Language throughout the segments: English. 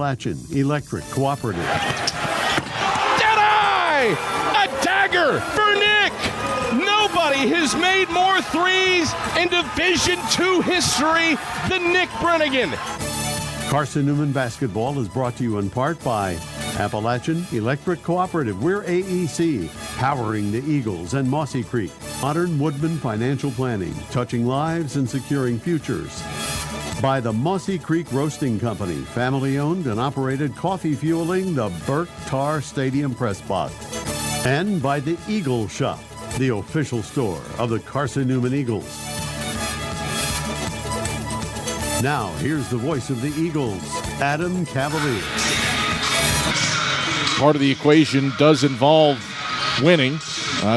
Appalachian Electric Cooperative. Deadeye! A dagger for Nick! Nobody has made more threes in Division II history than Nick Brennigan. Carson-Newman basketball is brought to you in part by Appalachian Electric Cooperative. We're AEC, powering the Eagles and Mossy Creek. Modern Woodman Financial Planning, touching lives and securing futures. By the Mossy Creek Roasting Company, family-owned and operated, coffee fueling the Burke Tar Stadium Press Box. And by the Eagle Shop, the official store of the Carson-Newman Eagles. Now, here's the voice of the Eagles, Adam Cavalier. Part of the equation does involve winning,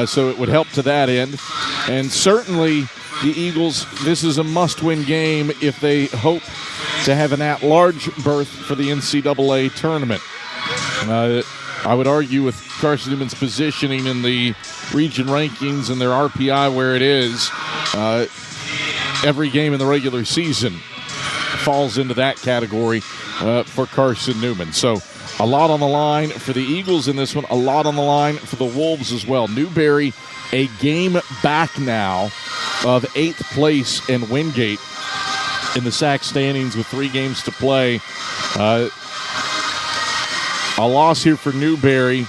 so it would help to that end. And certainly the Eagles, this is a must-win game if they hope to have an at-large berth for the NCAA tournament. I would argue with Carson-Newman's positioning in the region rankings and their RPI where it is, every game in the regular season falls into that category for Carson-Newman. So a lot on the line for the Eagles in this one, a lot on the line for the Wolves as well. Newberry, a game back now of 8th place and Wingate in the SAC standings with 3 games to play. A loss here for Newberry,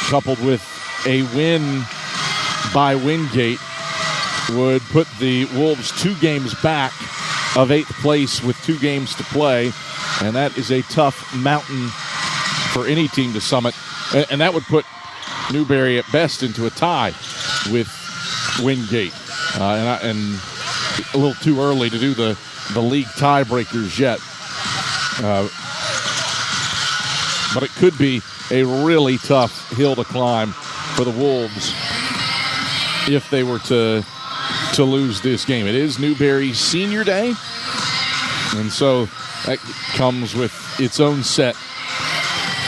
coupled with a win by Wingate, would put the Wolves 2 games back of 8th place with 2 games to play, and that is a tough mountain for any team to summit, and that would put Newberry at best into a tie with Wingate, and a little too early to do the league tiebreakers yet, but it could be a really tough hill to climb for the Wolves if they were to lose this game. It is Newberry's senior day, and so that comes with its own set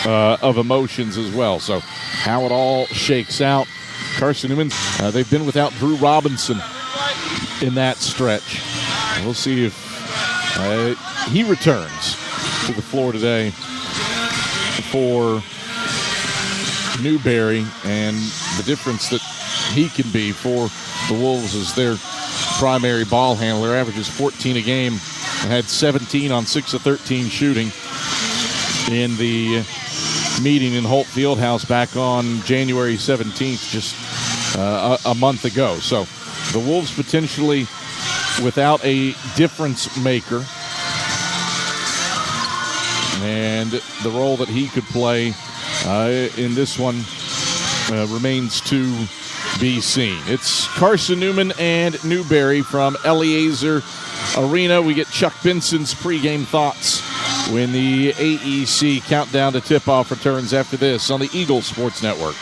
of emotions as well. So how it all shakes out. Carson-Newman, they've been without Drew Robinson in that stretch. We'll see if he returns to the floor today for Newberry, and the difference that he can be for the Wolves as their primary ball handler. Averages 14 a game and had 17 on 6 of 13 shooting in the meeting in Holt Fieldhouse back on January 17th, just a month ago. So the Wolves potentially without a difference maker, and the role that he could play in this one remains to be seen. It's Carson-Newman and Newberry from Eliezer Arena. We get Chuck Benson's pregame thoughts when the AEC countdown to tip-off returns after this on the Eagles Sports Network.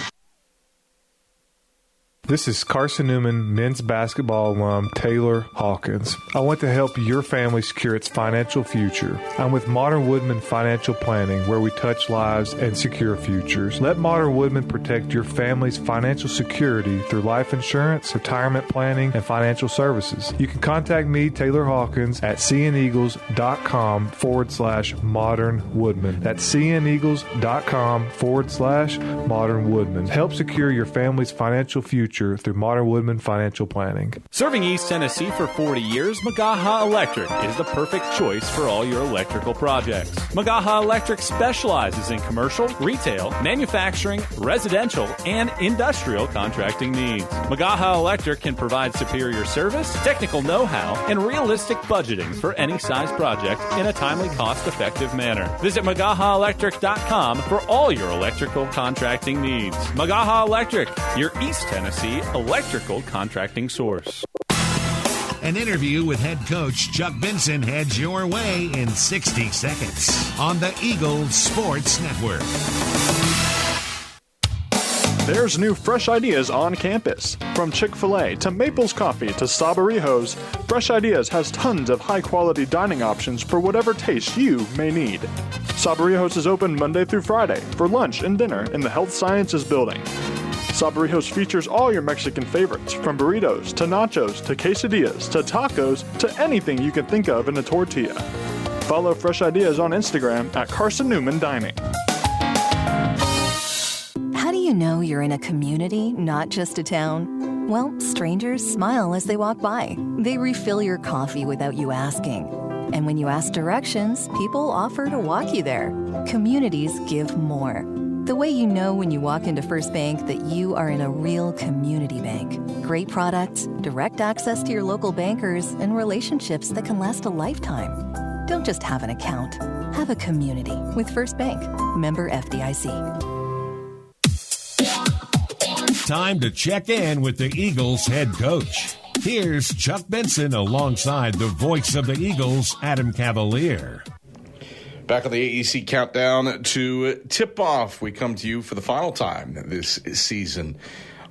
This is Carson-Newman men's basketball alum Taylor Hawkins. I want to help your family secure its financial future. I'm with Modern Woodman Financial Planning, where we touch lives and secure futures. Let Modern Woodman protect your family's financial security through life insurance, retirement planning, and financial services. You can contact me, Taylor Hawkins, at cneagles.com/Modern Woodman. That's cneagles.com/Modern Woodman. Help secure your family's financial future through Modern Woodman Financial Planning. Serving East Tennessee for 40 years, Magaha Electric is the perfect choice for all your electrical projects. Magaha Electric specializes in commercial, retail, manufacturing, residential, and industrial contracting needs. Magaha Electric can provide superior service, technical know-how, and realistic budgeting for any size project in a timely, cost-effective manner. Visit MagahaElectric.com for all your electrical contracting needs. Magaha Electric, your East Tennessee electrical contracting source. An interview with head coach Chuck Benson heads your way in 60 seconds on the Eagles Sports Network. There's new fresh ideas on campus. From Chick-fil-A to Maples Coffee to Sabarijo's, Fresh Ideas has tons of high-quality dining options for whatever taste you may need. Sabarijo's is open Monday through Friday for lunch and dinner in the Health Sciences Building. Sabarijo's features all your Mexican favorites, from burritos to nachos to quesadillas to tacos to anything you can think of in a tortilla. Follow Fresh Ideas on Instagram at Carson-Newman Dining. How do you know you're in a community, not just a town? Well, strangers smile as they walk by. They refill your coffee without you asking. And when you ask directions, people offer to walk you there. Communities give more. The way you know when you walk into First Bank that you are in a real community bank. Great products, direct access to your local bankers, and relationships that can last a lifetime. Don't just have an account. Have a community with First Bank. Member FDIC. Time to check in with the Eagles head coach. Here's Chuck Benson alongside the voice of the Eagles, Adam Cavalier. Back on the AEC countdown to tip-off, we come to you for the final time this season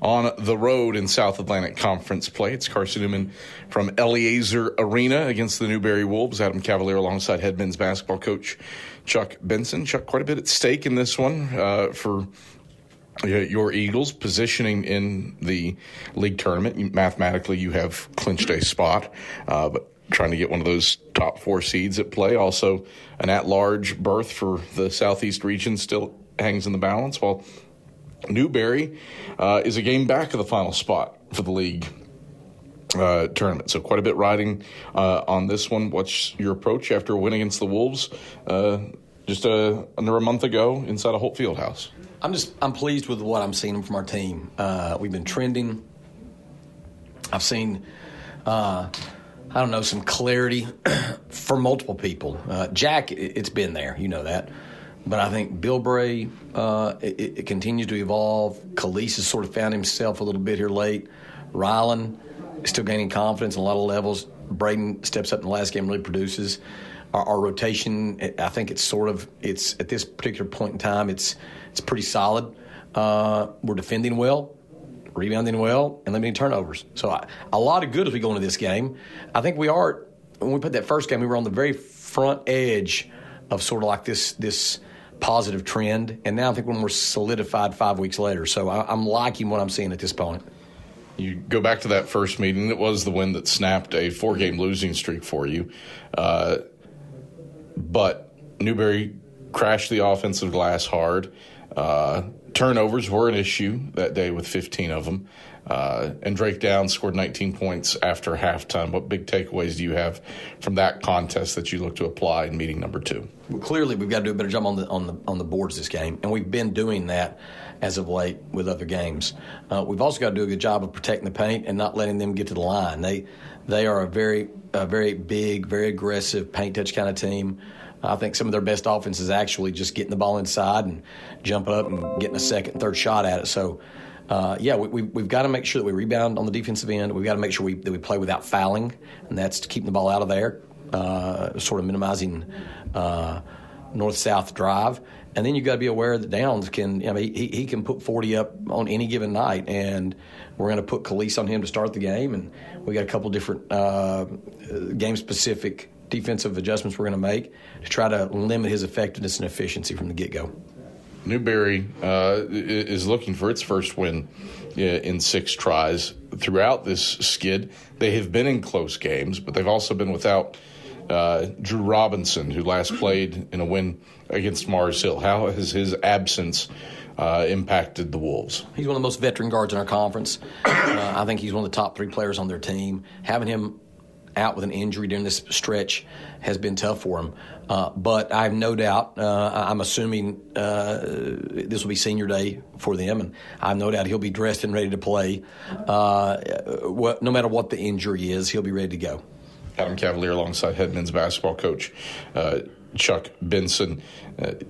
on the road in South Atlantic Conference play. It's Carson-Newman from Eliezer Arena against the Newberry Wolves. Adam Cavalier alongside head men's basketball coach Chuck Benson. Chuck, quite a bit at stake in this one for your Eagles positioning in the league tournament. Mathematically, you have clinched a spot, but trying to get one of those top 4 seeds at play. Also, an at-large berth for the Southeast region still hangs in the balance, while Newberry is a game back of the final spot for the league tournament. So quite a bit riding on this one. What's your approach after a win against the Wolves just under a month ago inside a Holt Fieldhouse? I'm pleased with what I'm seeing from our team. We've been trending. I've seen, some clarity for multiple people. Jack, it's been there, you know that. But I think Bill Bray, it continues to evolve. Khalees has sort of found himself a little bit here late. Rylan is still gaining confidence on a lot of levels. Braden steps up in the last game, really produces. Our rotation, I think it's at this particular point in time, it's pretty solid. We're defending well, rebounding well, and limiting turnovers. So a lot of good as we go into this game. I think we are, when we put that first game, we were on the very front edge of sort of like this positive trend. And now I think when we're solidified 5 weeks later. So I'm liking what I'm seeing at this point. You go back to that first meeting. It was the win that snapped a 4-game losing streak for you. But Newberry crashed the offensive glass hard. Turnovers were an issue that day with 15 of them. And Drake Downs scored 19 points after halftime. What big takeaways do you have from that contest that you look to apply in meeting number 2? Well, clearly, we've got to do a better job on the boards this game, and we've been doing that as of late with other games. We've also got to do a good job of protecting the paint and not letting them get to the line. They are a very big, very aggressive paint touch kind of team. I think some of their best offense is actually just getting the ball inside and jumping up and getting a second, third shot at it. So, we've got to make sure that we rebound on the defensive end. We've got to make sure that we play without fouling, and that's to keep the ball out of there, sort of minimizing north-south drive. And then you've got to be aware that Downs can, he can put 40 up on any given night, and we're going to put Khalees on him to start the game. And we got a couple different game-specific defensive adjustments we're going to make to try to limit his effectiveness and efficiency from the get-go. Newberry is looking for its first win in 6 tries. Throughout this skid, they have been in close games, but they've also been without Drew Robinson, who last played in a win against Mars Hill. How has his absence impacted the Wolves? He's one of the most veteran guards in our conference. I think he's one of the top 3 players on their team. Having him out with an injury during this stretch has been tough for him. But I have no doubt, I'm assuming this will be senior day for them, and I have no doubt he'll be dressed and ready to play. No matter what the injury is, he'll be ready to go. Adam Cavalier alongside head men's basketball coach Chuck Benson.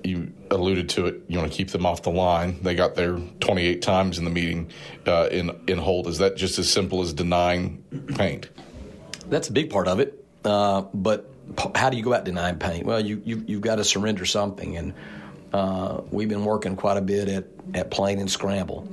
You alluded to it. You want to keep them off the line. They got there 28 times in the meeting in Holt. Is that just as simple as denying paint? That's a big part of it. But how do you go about denying paint? Well, you've got to surrender something. And we've been working quite a bit at playing and scramble,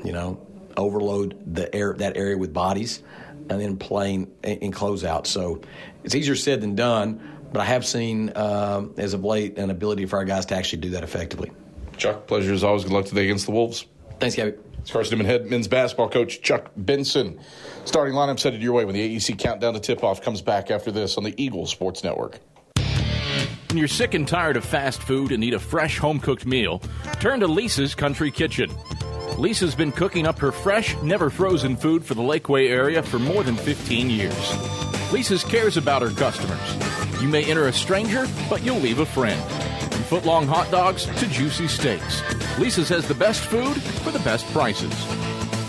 overload that area with bodies and then playing in closeout. So it's easier said than done, but I have seen, as of late, an ability for our guys to actually do that effectively. Chuck, pleasure as always. Good luck today against the Wolves. Thanks, Gabby. It's Carson-Newman head men's basketball coach Chuck Benson. Starting lineup headed your way when the AEC countdown to tip-off comes back after this on the Eagles Sports Network. When you're sick and tired of fast food and need a fresh home-cooked meal, turn to Lisa's Country Kitchen. Lisa's been cooking up her fresh, never-frozen food for the Lakeway area for more than 15 years. Lisa's cares about her customers. You may enter a stranger, but you'll leave a friend. From foot-long hot dogs to juicy steaks, Lisa's has the best food for the best prices.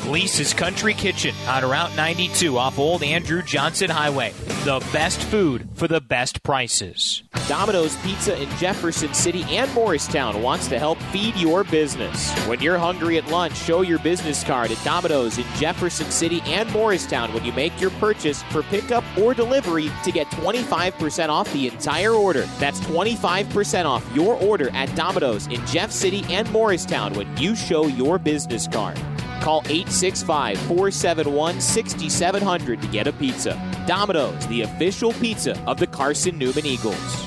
Lisa's Country Kitchen on Route 92 off Old Andrew Johnson Highway. The best food for the best prices. Domino's Pizza in Jefferson City and Morristown wants to help feed your business. When you're hungry at lunch, show your business card at Domino's in Jefferson City and Morristown when you make your purchase for pickup or delivery to get 25% off the entire order. That's 25% off your order at Domino's in Jeff City and Morristown when you show your business card. Call 865-471-6700 to get a pizza. Domino's, the official pizza of the Carson-Newman Eagles.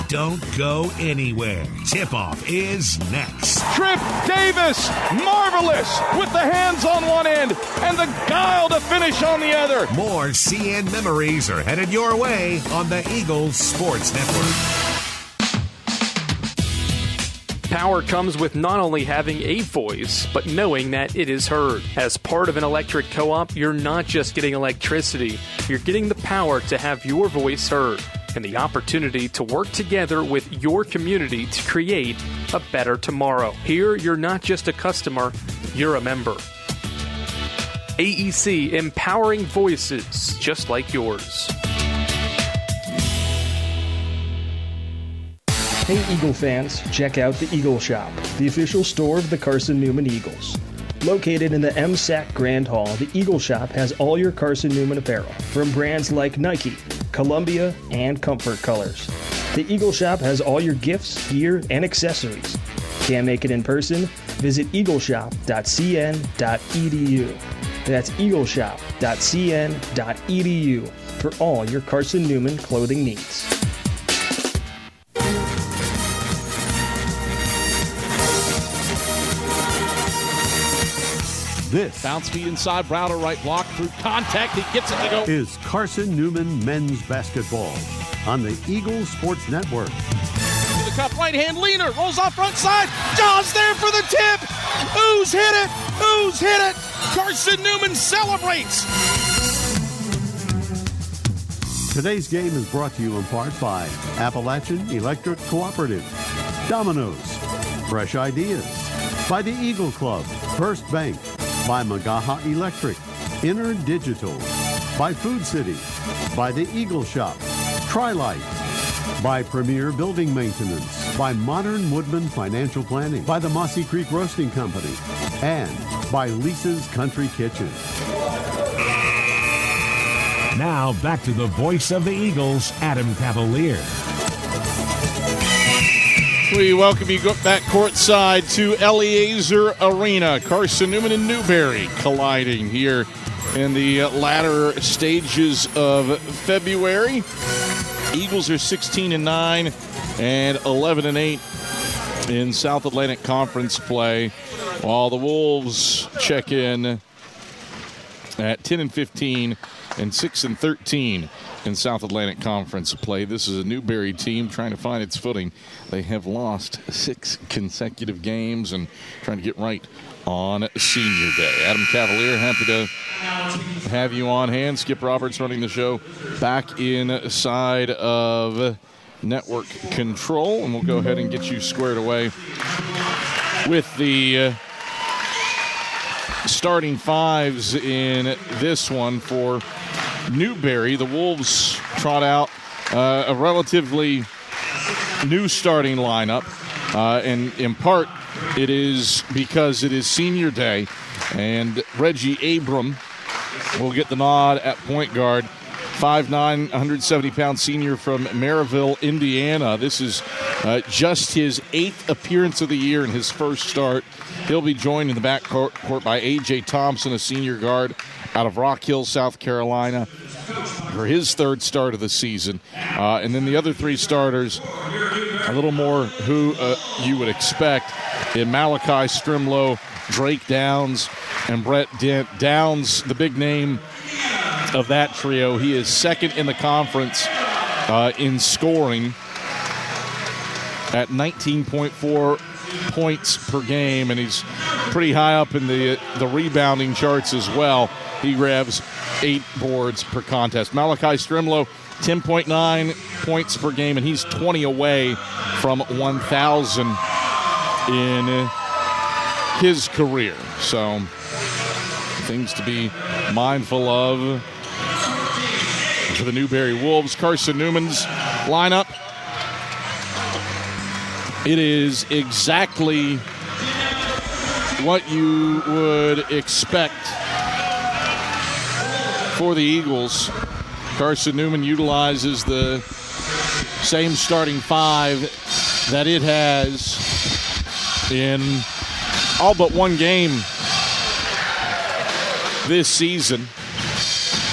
Don't go anywhere. Tip-off is next. Trip Davis, marvelous, with the hands on one end and the guile to finish on the other. More CN memories are headed your way on the Eagles Sports Network. Power comes with not only having a voice, but knowing that it is heard. As part of an electric co-op, you're not just getting electricity, you're getting the power to have your voice heard and the opportunity to work together with your community to create a better tomorrow. Here, you're not just a customer, you're a member. AEC, empowering voices just like yours. Hey Eagle fans, check out the Eagle Shop, the official store of the Carson-Newman Eagles. Located in the MSAC Grand Hall, the Eagle Shop has all your Carson-Newman apparel, from brands like Nike, Columbia, and Comfort Colors. The Eagle Shop has all your gifts, gear, and accessories. Can't make it in person? Visit eagleshop.cn.edu. That's eagleshop.cn.edu for all your Carson-Newman clothing needs. This bounce to inside, Browder right block through contact. He gets it to go. Is Carson-Newman men's basketball on the Eagles Sports Network. To the cup, right hand leaner, rolls off front side. Jaws there for the tip. Who's hit it? Who's hit it? Carson-Newman celebrates. Today's game is brought to you in part by Appalachian Electric Cooperative, Domino's, Fresh Ideas, by the Eagle Club, First Bank, by Magaha Electric, Inner Digital, by Food City, by the Eagle Shop, Tri-Light, by Premier Building Maintenance, by Modern Woodman Financial Planning, by the Mossy Creek Roasting Company, and by Lisa's Country Kitchen. Now back to the voice of the Eagles, Adam Cavalier. We welcome you back courtside to Eliezer Arena. Carson-Newman and Newberry colliding here in the latter stages of February. Eagles are 16-9 and 11-8 in South Atlantic Conference play, while the Wolves check in at 10-15 and 6-13 in South Atlantic Conference play. This is a Newberry team trying to find its footing. They have lost 6 consecutive games and trying to get right on Senior Day. Adam Cavalier, happy to have you on hand. Skip Roberts running the show back inside of network control, and we'll go ahead and get you squared away with the starting fives in this one for Newberry. The Wolves trot out a relatively new starting lineup, and in part it is because it is Senior Day, and Reggie Abram will get the nod at point guard. 5'9", 170-pound senior from Maryville, Indiana. This is just his 8th appearance of the year and his first start. He'll be joined in the backcourt by A.J. Thompson, a senior guard out of Rock Hill, South Carolina, for his 3rd start of the season. And then the other 3 starters, a little more who you would expect, in Malachi Strimlow, Drake Downs, and Brett Dent. Downs, the big name of that trio. He is 2nd in the conference in scoring at 19.4 points per game, and he's pretty high up in the rebounding charts as well. He grabs 8 boards per contest. Malachi Strimlow, 10.9 points per game, and he's 20 away from 1,000 in his career. So things to be mindful of for the Newberry Wolves. Carson-Newman's lineup. It is exactly what you would expect for the Eagles. Carson-Newman utilizes the same starting 5 that it has in all but one game this season.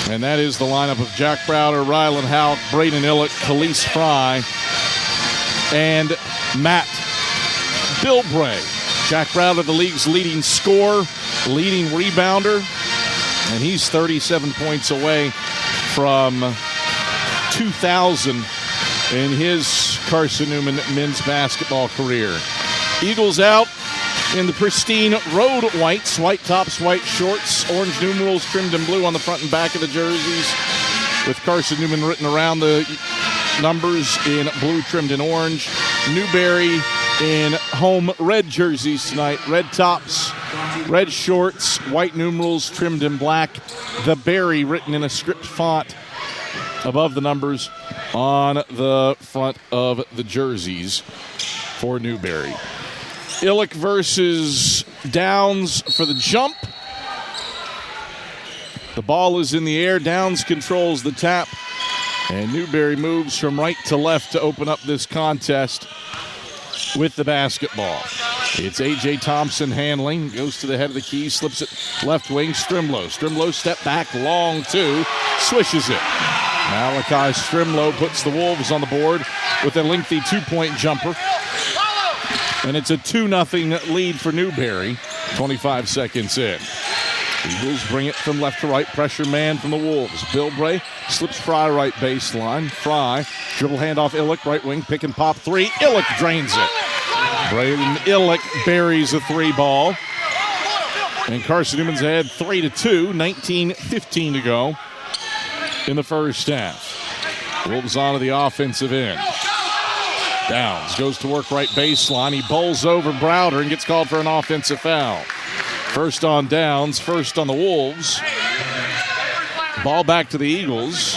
And that is the lineup of Jack Browder, Rylan Houck, Braden Illick, Khalees Fry, and Matt Bilbray. Jack Browder, the league's leading scorer, leading rebounder, and he's 37 points away from 2,000 in his Carson-Newman men's basketball career. Eagles out in the pristine road whites, white tops, white shorts, orange numerals trimmed in blue on the front and back of the jerseys, with Carson-Newman written around the numbers in blue trimmed in orange. Newberry in home red jerseys tonight, red tops, red shorts, white numerals trimmed in black, the Berry written in a script font above the numbers on the front of the jerseys for Newberry. Illick versus Downs for the jump. The ball is in the air. Downs controls the tap. And Newberry moves from right to left to open up this contest with the basketball. It's A.J. Thompson handling. Goes to the head of the key. Slips it left wing. Strimlow step back. Long two. Swishes it. Malachi Strimlow puts the Wolves on the board with a lengthy 2-point jumper. And it's a 2-0 lead for Newberry, 25 seconds in. Eagles bring it from left to right. Pressure man from the Wolves. Bilbray slips Fry right baseline. Fry, dribble handoff Illick, right wing, pick and pop 3. Illick drains it. Braden Illick buries a 3 ball. And Carson-Newman's ahead 3-2, 19:15 to go in the first half. Wolves on to the offensive end. Downs goes to work right baseline. He bowls over Browder and gets called for an offensive foul. First on Downs, first on the Wolves. Ball back to the Eagles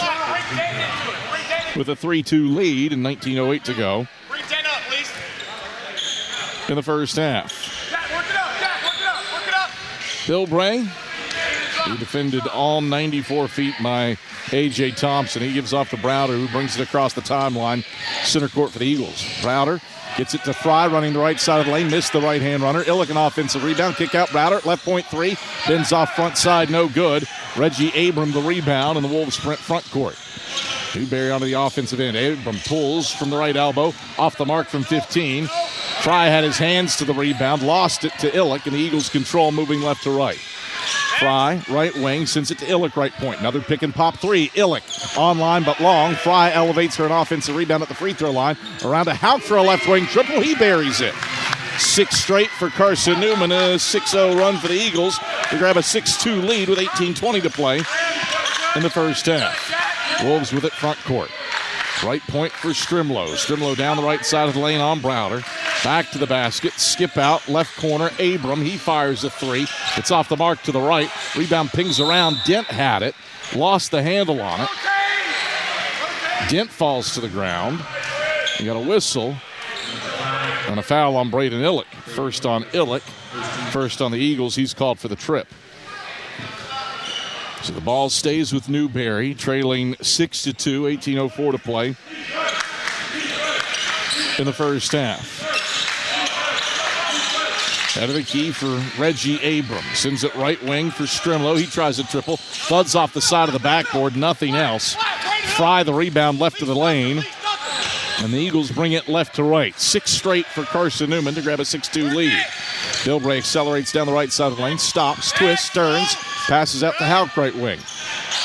with a 3-2 lead and 19:08 to go in the first half. Bilbray, he defended all 94 feet by A.J. Thompson. He gives off to Browder, who brings it across the timeline. Center court for the Eagles. Browder gets it to Fry, running the right side of the lane. Missed the right-hand runner. Illick an offensive rebound. Kick out Browder. Left point 3. Bends off front side. No good. Reggie Abram the rebound, and the Wolves sprint front court. Newberry onto the offensive end. Abram pulls from the right elbow. Off the mark from 15. Fry had his hands to the rebound. Lost it to Illick, and the Eagles control moving left to right. Fry, right wing, sends it to Illick, right point. Another pick and pop 3. Illick online but long. Fry elevates for an offensive rebound at the free throw line. Around to Houck for a left wing triple. He buries it. 6 straight for Carson-Newman. A 6-0 run for the Eagles to grab a 6-2 lead with 18:20 to play in the first half. Wolves with it front court. Right point for Strimlow. Strimlow down the right side of the lane on Browder. Back to the basket. Skip out. Left corner. Abram. He fires a 3. It's off the mark to the right. Rebound pings around. Dent had it. Lost the handle on it. Dent falls to the ground. You got a whistle. And a foul on Braden Illick. First on Illick. First on the Eagles. He's called for the trip. So the ball stays with Newberry, trailing 6-2, 18:04 to play in the first half. Out of the key for Reggie Abram. Sends it right wing for Strimlow. He tries a triple. Thuds off the side of the backboard. Nothing else. Fry the rebound left of the lane. And the Eagles bring it left to right. 6 straight for Carson-Newman to grab a 6-2 lead. Bilbray accelerates down the right side of the lane. Stops, twists, turns. Passes out to Houck right wing.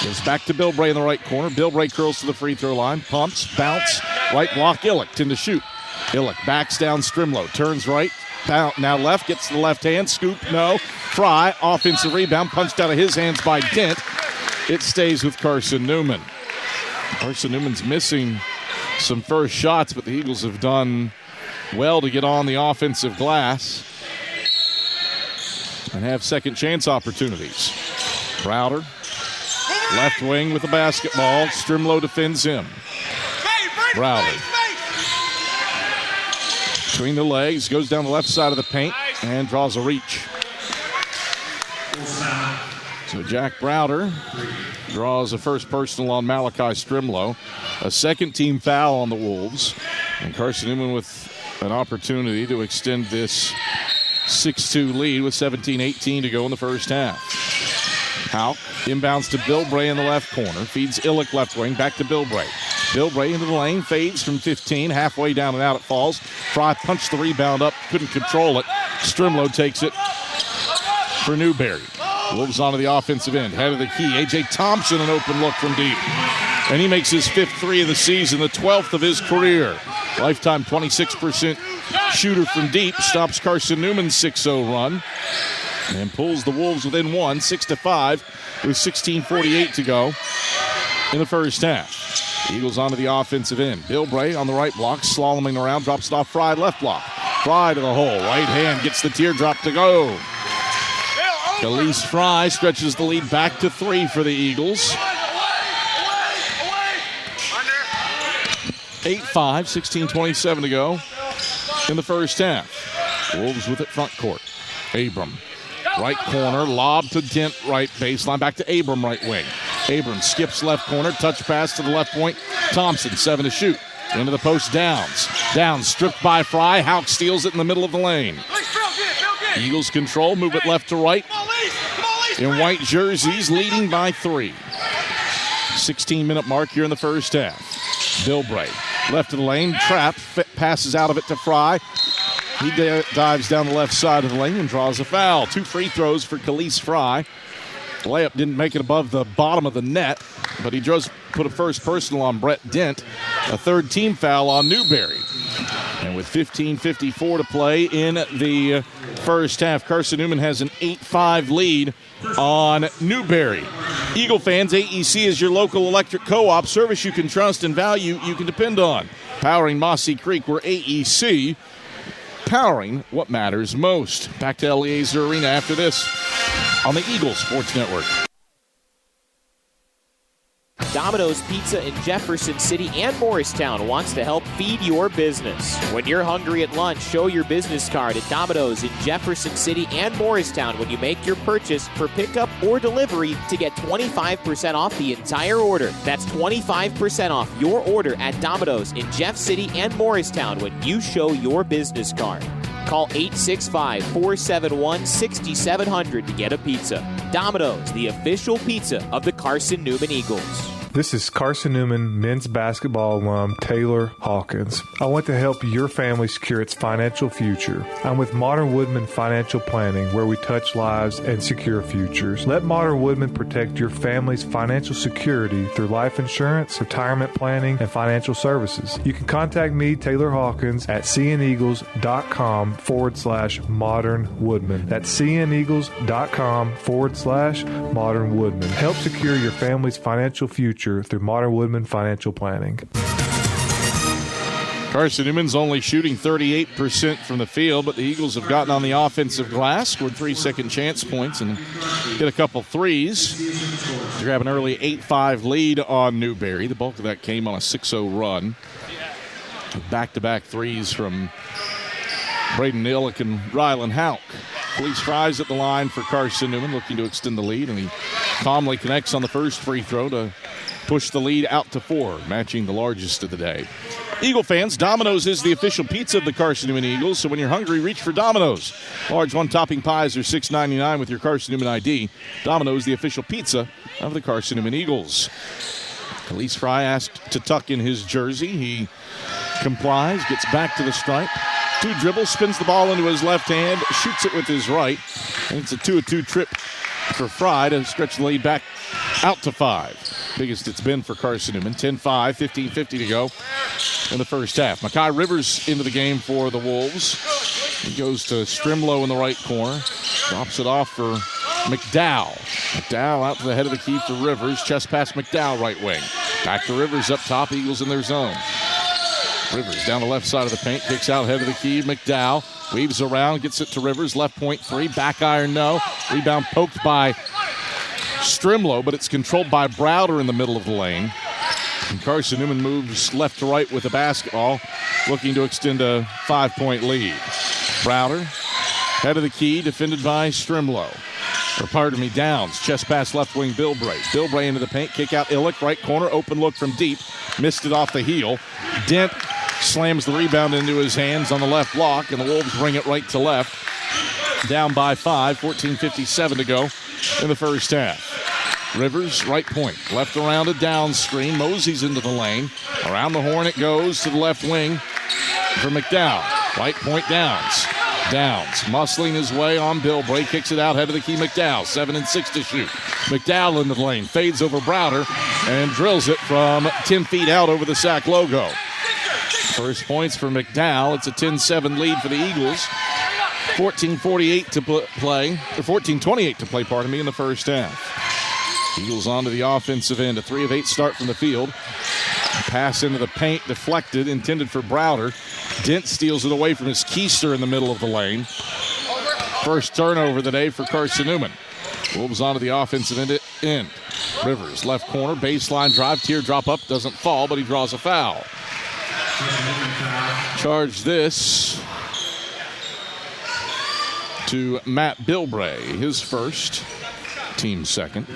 Gives back to Bilbray in the right corner. Bilbray curls to the free throw line. Pumps, bounce, right block. Illick in to shoot. Illick backs down Strimlow, turns right, now left, gets to the left hand, scoop, no. Fry, offensive rebound, punched out of his hands by Dent. It stays with Carson-Newman. Carson-Newman's missing some first shots, but the Eagles have done well to get on the offensive glass and have second chance opportunities. Browder, left wing with the basketball. Strimlow defends him. Browder. Between the legs, goes down the left side of the paint and draws a reach. So Jack Browder draws a first personal on Malachi Strimlow. A second team foul on the Wolves. And Carson-Newman with an opportunity to extend this 6-2 lead with 17-18 to go in the first half. Houck inbounds to Bill Bray in the left corner. Feeds Illick left wing, back to Bill Bray. Bill Bray into the lane, fades from 15, halfway down and out it falls. Fry punched the rebound up, couldn't control it. Strimlow takes it for Newberry. Wolves onto the offensive end, head of the key. A.J. Thompson, an open look from deep. And he makes his 5th three of the season, the 12th of his career. Lifetime 26% shooter from deep, stops Carson-Newman's 6-0 run. And pulls the Wolves within 1, 6-5, with 16:48 to go in the first half. Eagles onto the offensive end. Bill Bray on the right block, slaloming around, drops it off Fry, left block. Fry to the hole, right hand gets the teardrop to go. Khalees Fry stretches the lead back to 3 for the Eagles. 8-5, 16:27 to go in the first half. Wolves with it front court. Abram, right corner, lob to Dent, right baseline, back to Abram, right wing. Abram skips left corner, touch pass to the left point. Thompson, 7 to shoot. Into the post, Downs. Downs stripped by Fry. Houck steals it in the middle of the lane. Eagles control, move it left to right. In white jerseys, leading by 3. 16-minute mark here in the first half. Bill Bray, left of the lane, trapped, passes out of it to Fry. He dives down the left side of the lane and draws a foul. 2 free throws for Khalees Fry. The layup didn't make it above the bottom of the net, but he does put a first personal on Brett Dent. A third team foul on Newberry. And with 15:54 to play in the first half, Carson-Newman has an 8-5 lead on Newberry. Eagle fans, AEC is your local electric co-op. Service you can trust and value you can depend on. Powering Mossy Creek, we're AEC. Powering what matters most. Back to Eliezer Arena after this on the Eagle Sports Network. Domino's Pizza in Jefferson City and Morristown wants to help feed your business. When you're hungry at lunch, show your business card at Domino's in Jefferson City and Morristown when you make your purchase for pickup or delivery to get 25% off the entire order. That's 25% off your order at Domino's in Jeff City and Morristown when you show your business card. Call 865-471-6700 to get a pizza. Domino's, the official pizza of the Carson-Newman Eagles. This is Carson-Newman men's basketball alum Taylor Hawkins. I want to help your family secure its financial future. I'm with Modern Woodman Financial Planning, where we touch lives and secure futures. Let Modern Woodman protect your family's financial security through life insurance, retirement planning, and financial services. You can contact me, Taylor Hawkins, at cneagles.com/Modern Woodman. That's cneagles.com/Modern Woodman. Help secure your family's financial future through Modern Woodman Financial Planning. Carson-Newman's only shooting 38% from the field, but the Eagles have gotten on the offensive glass, scored 3 second chance points, and hit a couple threes to grab an early 8-5 lead on Newberry. The bulk of that came on a 6-0 run. Back-to-back threes from Braden Illick and Rylan Houck. Khalees Fry's at the line for Carson-Newman, looking to extend the lead, and he calmly connects on the first free throw to push the lead out to 4, matching the largest of the day. Eagle fans, Domino's is the official pizza of the Carson-Newman Eagles, so when you're hungry, reach for Domino's. Large one-topping pies are $6.99 with your Carson-Newman ID. Domino's, the official pizza of the Carson-Newman Eagles. Khalees Fry asked to tuck in his jersey. He complies, gets back to the stripe. 2 dribbles, spins the ball into his left hand, shoots it with his right. And it's a 2-2 trip for Fry to stretch the lead back out to 5. Biggest it's been for Carson-Newman. 10-5, 15:50 to go in the first half. Mekhi Rivers into the game for the Wolves. He goes to Strimlow in the right corner. Drops it off for McDowell. McDowell out to the head of the key for Rivers. Chest pass McDowell right wing. Back to Rivers up top. Eagles in their zone. Rivers down the left side of the paint. Kicks out head of the key. McDowell weaves around. Gets it to Rivers. Left point three. Back iron no. Rebound poked by Strimlow, but it's controlled by Browder in the middle of the lane. And Carson-Newman moves left to right with the basketball, looking to extend a 5-point lead. Browder, head of the key, defended by Strimlow. Or pardon me, Downs. Chest pass left wing, Bilbray. Bilbray into the paint, kick out Illick, right corner, open look from deep. Missed it off the heel. Dent slams the rebound into his hands on the left block, and the Wolves bring it right to left. Down by 5, 14:57 to go in the first half. Rivers, right point. Left around a down screen. Mosey's into the lane. Around the horn it goes to the left wing for McDowell. Right point Downs. Downs muscling his way on Bilbray. Kicks it out, head of the key McDowell. 7 and 6 to shoot. McDowell into the lane. Fades over Browder and drills it from 10 feet out over the Sac logo. First points for McDowell. It's a 10-7 lead for the Eagles. 14:48 to play, or 14:28 to play, pardon me, in the first half. Eagles onto the offensive end. A 3 of 8 start from the field. Pass into the paint, deflected, intended for Browder. Dent steals it away from his keister in the middle of the lane. First turnover of the day for Carson-Newman. Wolves onto the offensive end. Rivers, left corner, baseline drive, teardrop up, doesn't fall, but he draws a foul. Charge this to Matt Bilbray, his first, team second.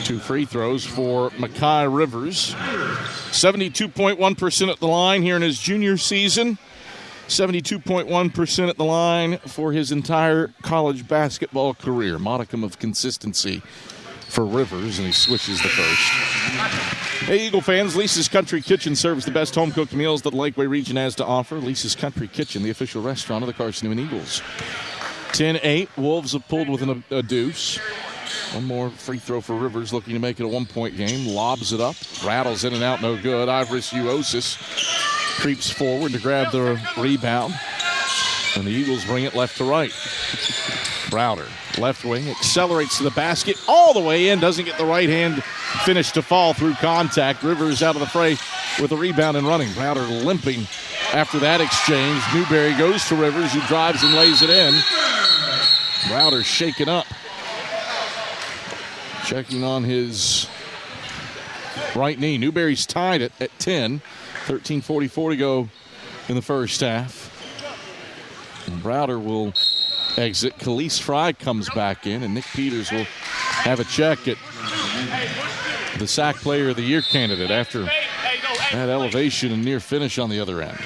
2 free throws for Mekhi Rivers. 72.1% at the line here in his junior season. 72.1% at the line for his entire college basketball career. Modicum of consistency for Rivers, and he switches the first. Hey, Eagle fans, Lisa's Country Kitchen serves the best home-cooked meals that the Lakeway region has to offer. Lisa's Country Kitchen, the official restaurant of the Carson-Newman Eagles. 10-8, Wolves have pulled with a deuce. One more free throw for Rivers, looking to make it a 1-point game. Lobs it up, rattles in and out, no good. Ivris Uosis creeps forward to grab the rebound, and the Eagles bring it left to right. Browder, left wing, accelerates to the basket, all the way in, doesn't get the right hand finish to fall through contact. Rivers out of the fray with a rebound and running. Browder limping after that exchange. Newberry goes to Rivers, who drives and lays it in. Browder shaken up. Checking on his right knee. Newberry's tied it at 10. 13:44 to go in the first half. And Browder will exit. Khalees Fry comes back in, and Nick Peters will have a check at the SAC Player of the Year candidate after that elevation and near finish on the other end.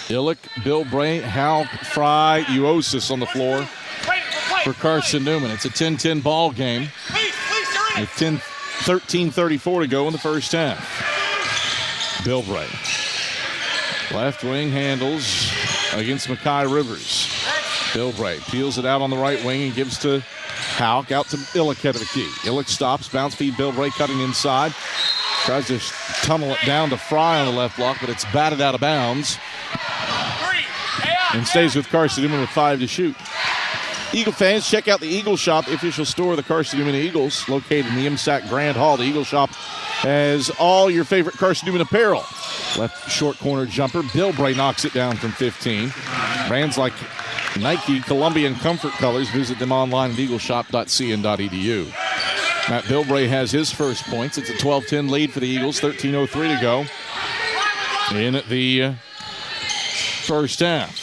Illick, Bilbray, Houck, Fry, Uosis on the floor for Carson-Newman. It's a 10-10 ball game with 13:34 to go in the first half. Bilbray, left wing, handles against Mekhi Rivers. Bilbray peels it out on the right wing and gives to Houck, out to Illick, head of the key. Illick stops, bounce feed, Bilbray cutting inside. Tries to tunnel it down to Fry on the left block, but it's batted out of bounds. And stays with Carson-Newman with 5 to shoot. Eagle fans, check out the Eagle Shop, the official store of the Carson-Newman Eagles, located in the MSAC Grand Hall. The Eagle Shop has all your favorite Carson-Newman apparel. Left short corner jumper. Bilbray knocks it down from 15. Brands like Nike, Columbia, and Comfort Colors. Visit them online at eagleshop.cn.edu. Matt Bilbray has his first points. It's a 12-10 lead for the Eagles. 13:03 to go in the first half.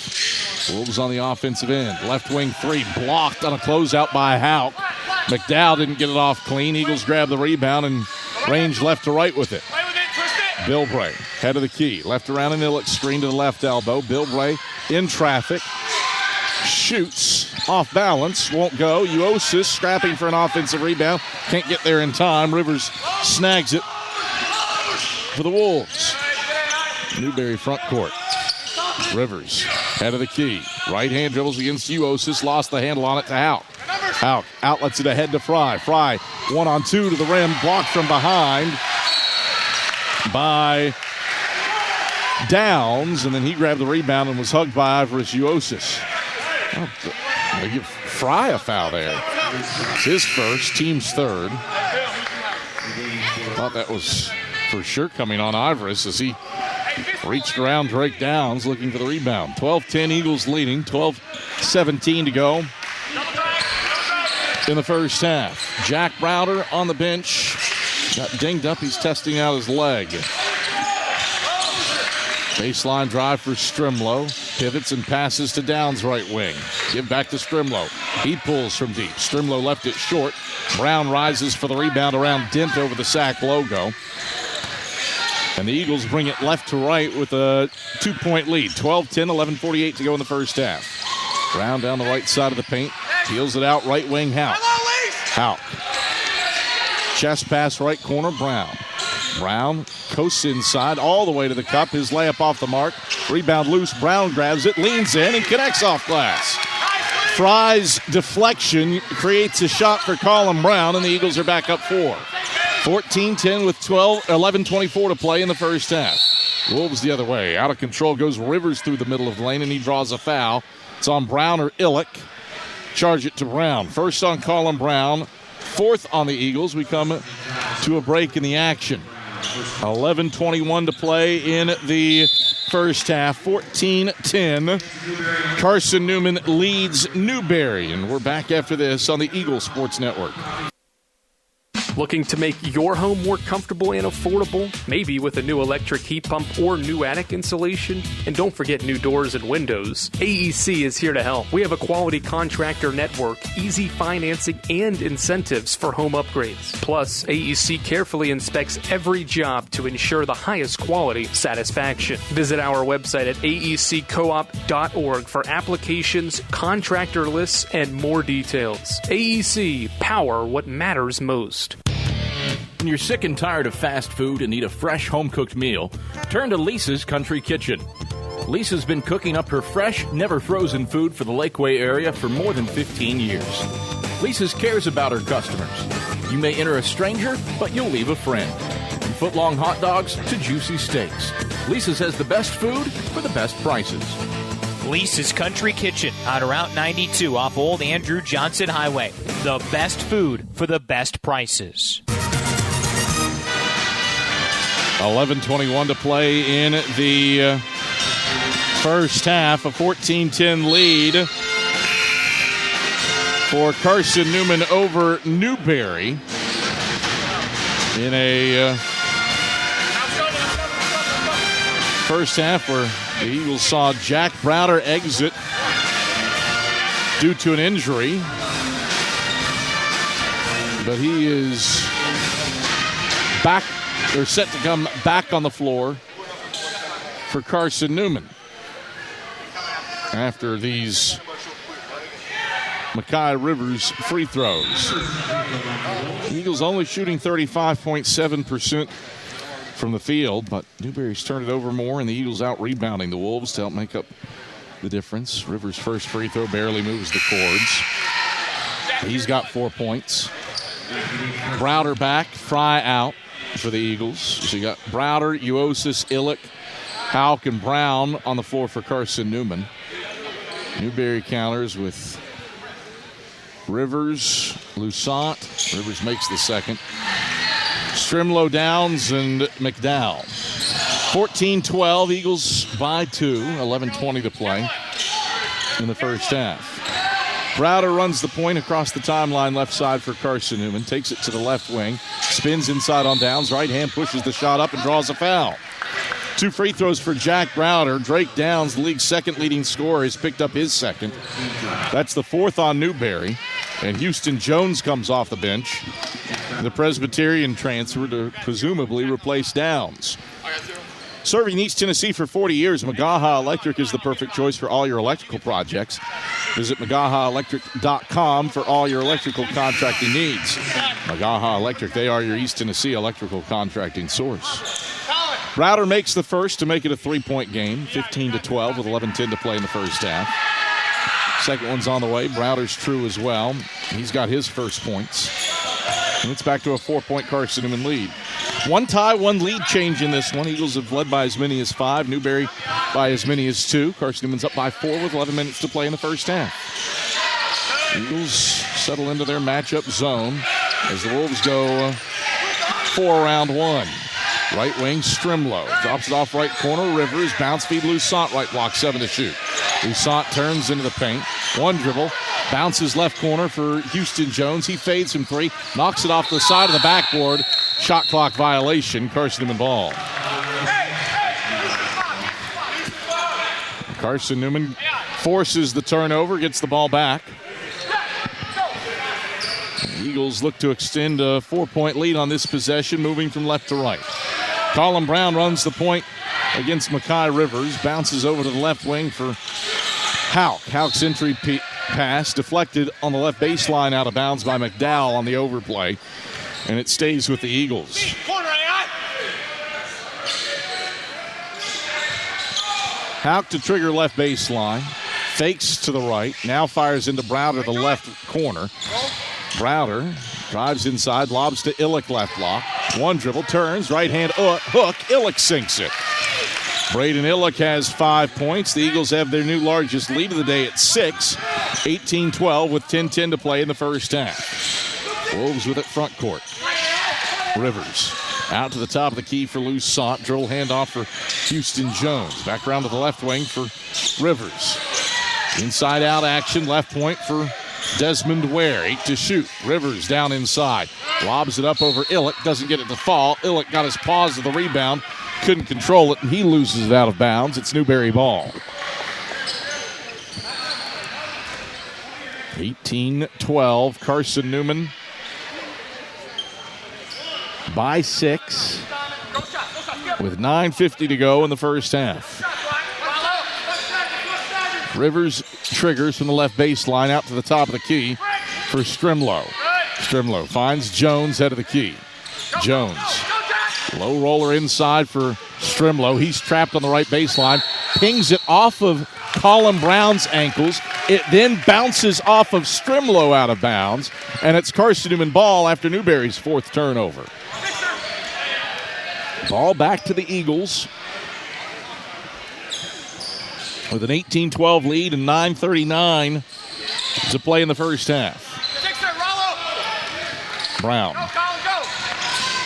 Wolves on the offensive end. Left wing three blocked on a closeout by Houck. McDowell didn't get it off clean. Eagles grab the rebound and range left to right with it. Bilbray, head of the key. Left around an Illick screen to the left elbow. Bilbray in traffic. Shoots off balance. Won't go. Uosis scrapping for an offensive rebound. Can't get there in time. Rivers snags it for the Wolves. Newberry front court. Rivers, head of the key. Right hand dribbles against Uosis. Lost the handle on it to Houck. Outlets it ahead to Fry. Fry 1-on-2 to the rim, blocked from behind by Downs, and then he grabbed the rebound and was hugged by Ivoris Uosis. They give Fry a foul there. It's his first, team's third. Thought that was for sure coming on Ivoris as he reached around Drake Downs looking for the rebound. 12-10 Eagles leading, 12-17 to go in the first half. Jack Browder on the bench. Got dinged up. He's testing out his leg. Baseline drive for Strimlow. Pivots and passes to Downs right wing. Give back to Strimlow. He pulls from deep. Strimlow left it short. Brown rises for the rebound around Dent over the sack logo. And the Eagles bring it left to right with a 2-point lead. 12-10, 11:48 to go in the first half. Brown down the right side of the paint. Peels it out, right wing, Houck. Houck. Chest pass, right corner, Brown. Brown coasts inside all the way to the cup. His layup off the mark. Rebound loose. Brown grabs it, leans in, and connects off glass. Fry's deflection creates a shot for Colin Brown, and the Eagles are back up 4. 14-10 with 11:24 to play in the first half. Wolves the other way. Out of control goes Rivers through the middle of the lane, and he draws a foul. It's on Brown or Illick. Charge it to Brown. First on Colin Brown. Fourth on the Eagles. We come to a break in the action. 11:21 to play in the first half. 14-10. Carson-Newman leads Newberry. And we're back after this on the Eagle Sports Network. Looking to make your home more comfortable and affordable? Maybe with a new electric heat pump or new attic insulation? And don't forget new doors and windows. AEC is here to help. We have a quality contractor network, easy financing, and incentives for home upgrades. Plus, AEC carefully inspects every job to ensure the highest quality satisfaction. Visit our website at aeccoop.org for applications, contractor lists, and more details. AEC, power what matters most. When you're sick and tired of fast food and need a fresh home-cooked meal, turn to Lisa's Country Kitchen. Lisa's been cooking up her fresh, never-frozen food for the Lakeway area for more than 15 years. Lisa's cares about her customers. You may enter a stranger, but you'll leave a friend. From foot-long hot dogs to juicy steaks, Lisa's has the best food for the best prices. Lisa's Country Kitchen on Route 92 off Old Andrew Johnson Highway. The best food for the best prices. 11:21 to play in the first half. A 14-10 lead for Carson-Newman over Newberry in a first half where the Eagles saw Jack Browder exit due to an injury. But he is back. They're set to come back on the floor for Carson-Newman after these Mekhi Rivers free throws. The Eagles only shooting 35.7% from the field, but Newberry's turned it over more, and the Eagles out rebounding the Wolves to help make up the difference. Rivers' first free throw barely moves the cords. He's got 4 points. Browder back, Fry out for the Eagles. So you got Browder, Uosis, Illick, Houck, and Brown on the floor for Carson-Newman. Newberry counters with Rivers, Lusant. Rivers makes the second. Strimlow, Downs, and McDowell. 14-12, Eagles by 2. 11:20 to play in the first half. Browder runs the point across the timeline left side for Carson-Newman. Takes it to the left wing. Spins inside on Downs. Right hand pushes the shot up and draws a foul. 2 free throws for Jack Browder. Drake Downs, the league's second leading scorer, has picked up his second. That's the 4th on Newberry. And Houston Jones comes off the bench. The Presbyterian transfer to presumably replace Downs. Serving East Tennessee for 40 years, Magaha Electric is the perfect choice for all your electrical projects. Visit MagahaElectric.com for all your electrical contracting needs. Magaha Electric, they are your East Tennessee electrical contracting source. Browder makes the first to make it a 3-point game, 15-12 with 11:10 to play in the first half. Second one's on the way. Browder's true as well. He's got his first points. And it's back to a 4-point Carson-Newman lead. One tie, one lead change in this one. Eagles have led by as many as 5. Newberry by as many as 2. Carson-Newman's up by 4 with 11 minutes to play in the first half. Eagles settle into their matchup zone as the Wolves go 4 round 1. Right wing, Strimlow. Drops it off right corner. Rivers. Bounce feed, Lusant. Right block, 7 to shoot. Lusant turns into the paint. One dribble. Bounces left corner for Houston Jones. He fades from 3. Knocks it off the side of the backboard. Shot clock violation. Carson-Newman ball. Carson-Newman forces the turnover. Gets the ball back. The Eagles look to extend a 4-point lead on this possession, moving from left to right. Colin Brown runs the point against Makai Rivers. Bounces over to the left wing for Houck. Houck's entry pass deflected on the left baseline out of bounds by McDowell on the overplay. And it stays with the Eagles. Houck to trigger left baseline. Fakes to the right. Now fires into Browder, the left corner. Browder drives inside, lobs to Illick, left block. One dribble, turns, right hand hook. Illick sinks it. Braden Illick has 5 points. The Eagles have their new largest lead of the day at 6. 18-12 with 10-10 to play in the first half. Wolves with it front court. Rivers out to the top of the key for Lusant. Dribble handoff for Houston Jones. Back around to the left wing for Rivers. Inside out action, left point for Desmond Ware. 8 to shoot. Rivers down inside. Lobs it up over Illick. Doesn't get it to fall. Illick got his paws to the rebound. Couldn't control it, and he loses it out of bounds. It's Newberry ball. 18-12. Carson-Newman by 6 with 9:50 to go in the first half. Rivers triggers from the left baseline out to the top of the key for Strimlow. Strimlow finds Jones head of the key. Jones, low roller inside for Strimlow. He's trapped on the right baseline. Pings it off of Colin Brown's ankles. It then bounces off of Strimlow out of bounds, and it's Carson-Newman ball after Newberry's 4th turnover. Ball back to the Eagles with an 18-12 lead and 9:39 to play in the first half. Brown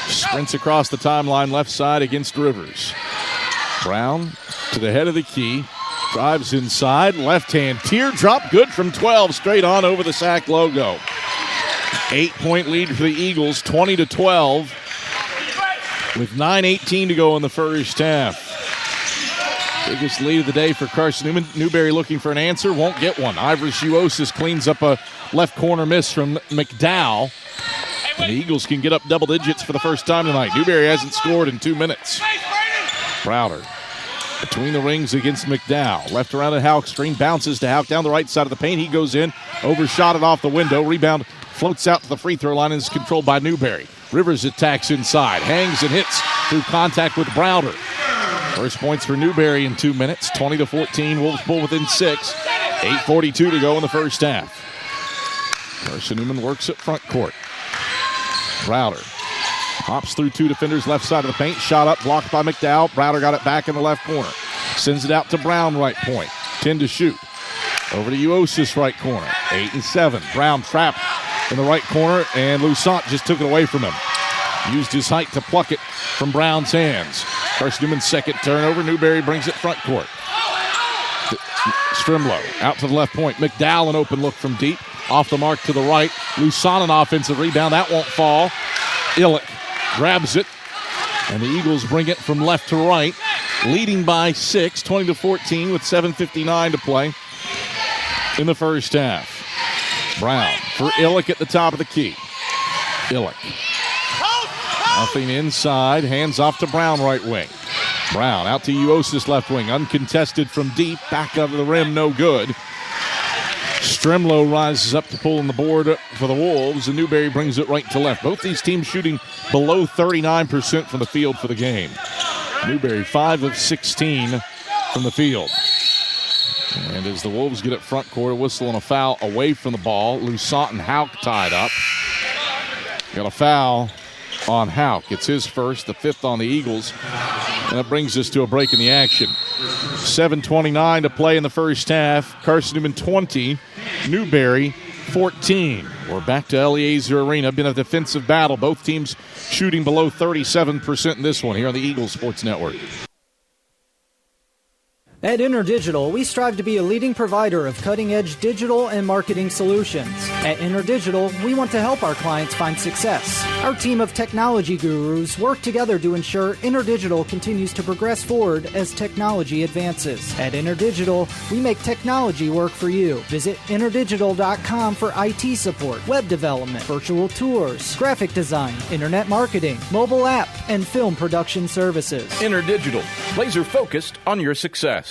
sprints across the timeline left side against Rivers. Brown to the head of the key. Drives inside. Left hand teardrop. Good from 12. Straight on over the SAC logo. 8-point lead for the Eagles. 20-12. With 9:18 to go in the first half. Biggest lead of the day for Carson-Newman. Newberry looking for an answer. Won't get one. Ivers Uosis cleans up a left corner miss from McDowell. And the Eagles can get up double digits for the first time tonight. Newberry hasn't scored in 2 minutes. Browder between the rings against McDowell. Left around at Houck. Screen bounces to Houck down the right side of the paint. He goes in. Overshot it off the window. Rebound floats out to the free throw line and is controlled by Newberry. Rivers attacks inside. Hangs and hits through contact with Browder. First points for Newberry in 2 minutes. 20-14. Wolves pull within 6. 8:42 to go in the first half. Carson-Newman works at front court. Browder hops through 2 defenders left side of the paint. Shot up, blocked by McDowell. Browder got it back in the left corner. Sends it out to Brown, right point. 10 to shoot. Over to Uosis, right corner. 8 and 7. Brown trapped in the right corner, and Lusant just took it away from him. Used his height to pluck it from Brown's hands. Carson-Newman's second turnover. Newberry brings it front court. Strimlow out to the left point. McDowell an open look from deep. Off the mark to the right. Lusant an offensive rebound. That won't fall. Illick grabs it, and the Eagles bring it from left to right, leading by 6, 20-14 with 7:59 to play in the first half. Brown for Illick at the top of the key. Illick. Nothing inside. Hands off to Brown, right wing. Brown out to Uosis, left wing. Uncontested from deep. Back out of the rim, no good. Strimlow rises up to pull on the board for the Wolves, and Newberry brings it right to left. Both these teams shooting below 39% from the field for the game. Newberry 5 of 16 from the field. And as the Wolves get it front court, a whistle and a foul away from the ball. Lusant and Hauk tied up. Got a foul on Hauk. It's his first, the fifth on the Eagles. And that brings us to a break in the action. 7:29 to play in the first half. Carson-Newman 20, Newberry 14. We're back to Eliezer Arena. Been a defensive battle. Both teams shooting below 37% in this one here on the Eagles Sports Network. At InterDigital, we strive to be a leading provider of cutting-edge digital and marketing solutions. At InterDigital, we want to help our clients find success. Our team of technology gurus work together to ensure InterDigital continues to progress forward as technology advances. At InterDigital, we make technology work for you. Visit interdigital.com for IT support, web development, virtual tours, graphic design, internet marketing, mobile app, and film production services. InterDigital, laser focused on your success.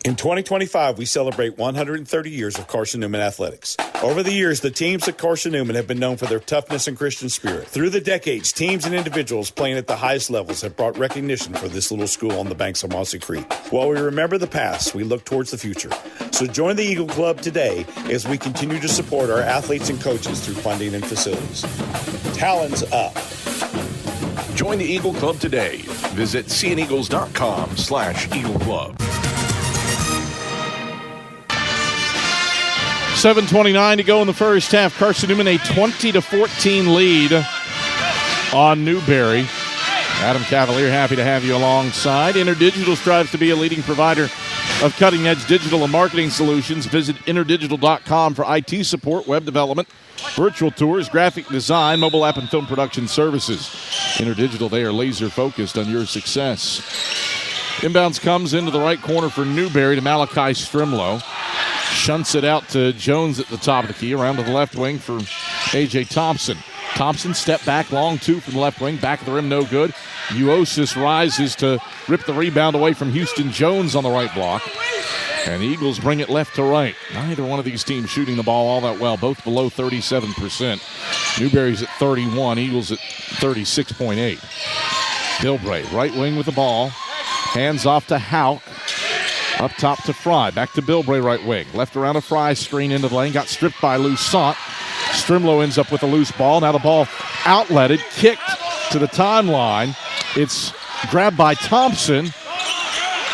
In 2025, we celebrate 130 years of Carson-Newman athletics. Over the years, the teams at Carson-Newman have been known for their toughness and Christian spirit. Through the decades, teams and individuals playing at the highest levels have brought recognition for this little school on the banks of Mossy Creek. While we remember the past, we look towards the future. So join the Eagle Club today as we continue to support our athletes and coaches through funding and facilities. Talons up. Join the Eagle Club today. Visit cneagles.com/Eagle Club. 7:29 to go in the first half. Carson-Newman a 20-14 lead on Newberry. Adam Cavalier, happy to have you alongside. InterDigital strives to be a leading provider of cutting-edge digital and marketing solutions. Visit interdigital.com for IT support, web development, virtual tours, graphic design, mobile app, and film production services. InterDigital, they are laser-focused on your success. Inbounds comes into the right corner for Newberry to Malachi Strimlow. Shunts it out to Jones at the top of the key. Around to the left wing for A.J. Thompson. Thompson step back, long two from the left wing. Back of the rim, no good. Uosis rises to rip the rebound away from Houston Jones on the right block. And the Eagles bring it left to right. Neither one of these teams shooting the ball all that well, both below 37%. Newberry's at 31, Eagles at 36.8. Bilbray, right wing with the ball. Hands off to Hauk. Up top to Fry. Back to Bilbray, right wing. Left around a Fry screen into the lane. Got stripped by Lusant. Strimlow ends up with a loose ball. Now the ball outletted, kicked to the timeline. It's grabbed by Thompson.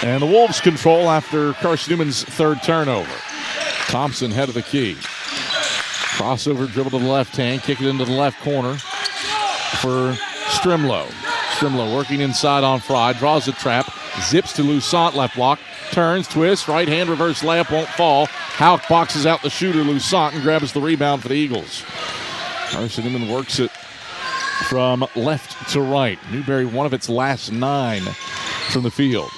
And the Wolves control after Carson-Newman's third turnover. Thompson head of the key. Crossover dribble to the left hand. Kick it into the left corner for Strimlow. Strimlow working inside on Fry. Draws the trap. Zips to Lusant, left block. Turns, twists, right hand, reverse layup, won't fall. Hauk boxes out the shooter, Lusant, and grabs the rebound for the Eagles. Carson-Newman works it from left to right. Newberry, one of its last 9 from the field.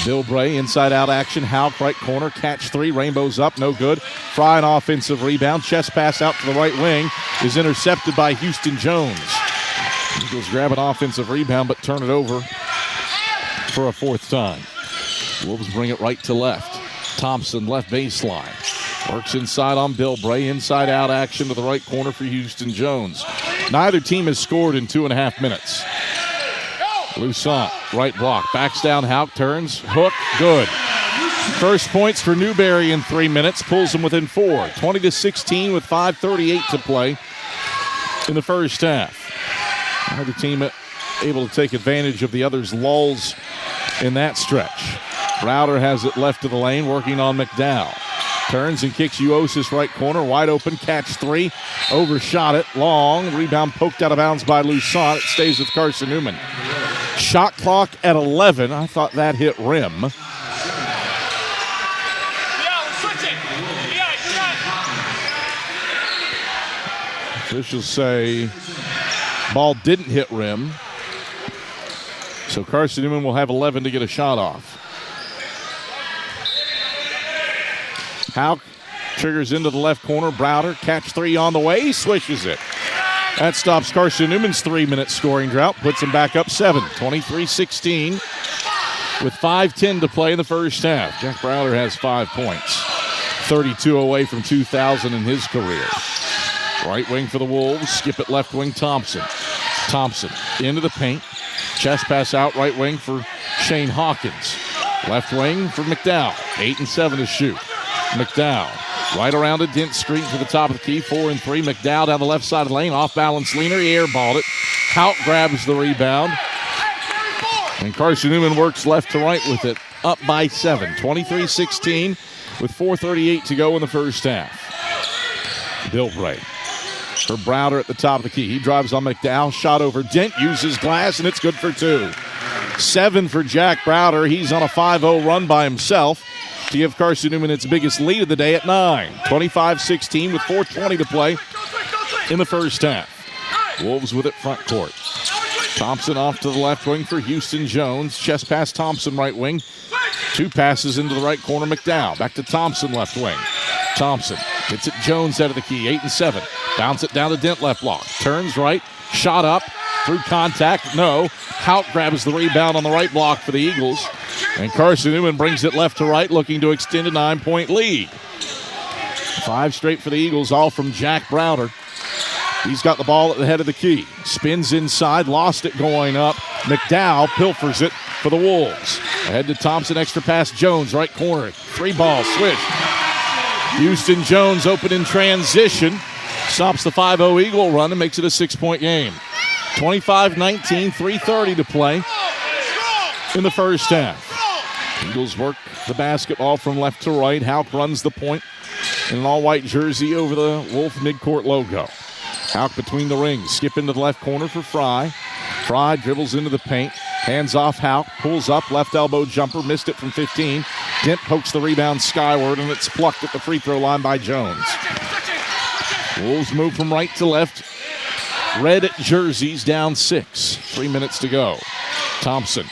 Bilbray, inside-out action. Hauk, right corner, catch 3, rainbows up, no good. Fry, an offensive rebound. Chest pass out to the right wing is intercepted by Houston Jones. Eagles grab an offensive rebound, but turn it over for a 4th time. Wolves bring it right to left. Thompson, left baseline. Works inside on Bilbray. Inside-out action to the right corner for Houston Jones. Neither team has scored in 2.5 minutes. Lusant, right block. Backs down, Hauk turns. Hook, good. First points for Newberry in 3 minutes. Pulls them within 4. 20-16 with 5:38 to play in the first half. Neither team able to take advantage of the other's lulls in that stretch. Browder has it left to the lane, working on McDowell. Turns and kicks Uosis right corner, wide open, catch 3. Overshot it, long. Rebound poked out of bounds by Lusant. It stays with Carson-Newman. Shot clock at 11. I thought that hit rim. Officials say ball didn't hit rim. So Carson-Newman will have 11 to get a shot off. Hauk triggers into the left corner. Browder, catch 3 on the way. He swishes it. That stops Carson-Newman's 3-minute scoring drought. Puts him back up 7. 23-16 with 5:10 to play in the first half. Jack Browder has 5 points. 32 away from 2,000 in his career. Right wing for the Wolves. Skip it left wing, Thompson. Thompson into the paint. Chest pass out right wing for Shane Hawkins. Left wing for McDowell. 8 and 7 to shoot. McDowell right around to Dent Street to the top of the key. 4 and 3. McDowell down the left side of the lane. Off balance leaner. He airballed it. Hauk grabs the rebound. And Carson-Newman works left to right with it. Up by 7. 23-16 with 4:38 to go in the first half. Bilbray for Browder at the top of the key. He drives on McDowell. Shot over Dent. Uses glass, and it's good for 2. 7 for Jack Browder. He's on a 5-0 run by himself to give Carson-Newman its biggest lead of the day at 9. 25-16 with 4:20 to play in the first half. Wolves with it front court. Thompson off to the left wing for Houston Jones. Chest pass Thompson right wing. 2 passes into the right corner. McDowell back to Thompson left wing. Thompson gets it Jones out of the key. 8 and 7. Bounce it down to Dent left block. Turns right. Shot up. Through contact. No. Hauk grabs the rebound on the right block for the Eagles. And Carson-Newman brings it left to right, looking to extend a 9-point lead. 5 straight for the Eagles, all from Jack Browder. He's got the ball at the head of the key. Spins inside, lost it going up. McDowell pilfers it for the Wolves. Ahead to Thompson, extra pass, Jones, right corner. 3-ball, swish. Houston Jones open in transition. Stops the 5-0 Eagle run and makes it a 6-point game. 25-19, 3:30 to play in the first half. Eagles work the basketball from left to right. Hauk runs the point in an all-white jersey over the Wolf midcourt logo. Hauk between the rings. Skip into the left corner for Fry. Fry dribbles into the paint. Hands off Hauk. Pulls up. Left elbow jumper. Missed it from 15. Dent pokes the rebound skyward, and it's plucked at the free throw line by Jones. Wolves move from right to left. Red jerseys down 6. 3 minutes to go. Thompson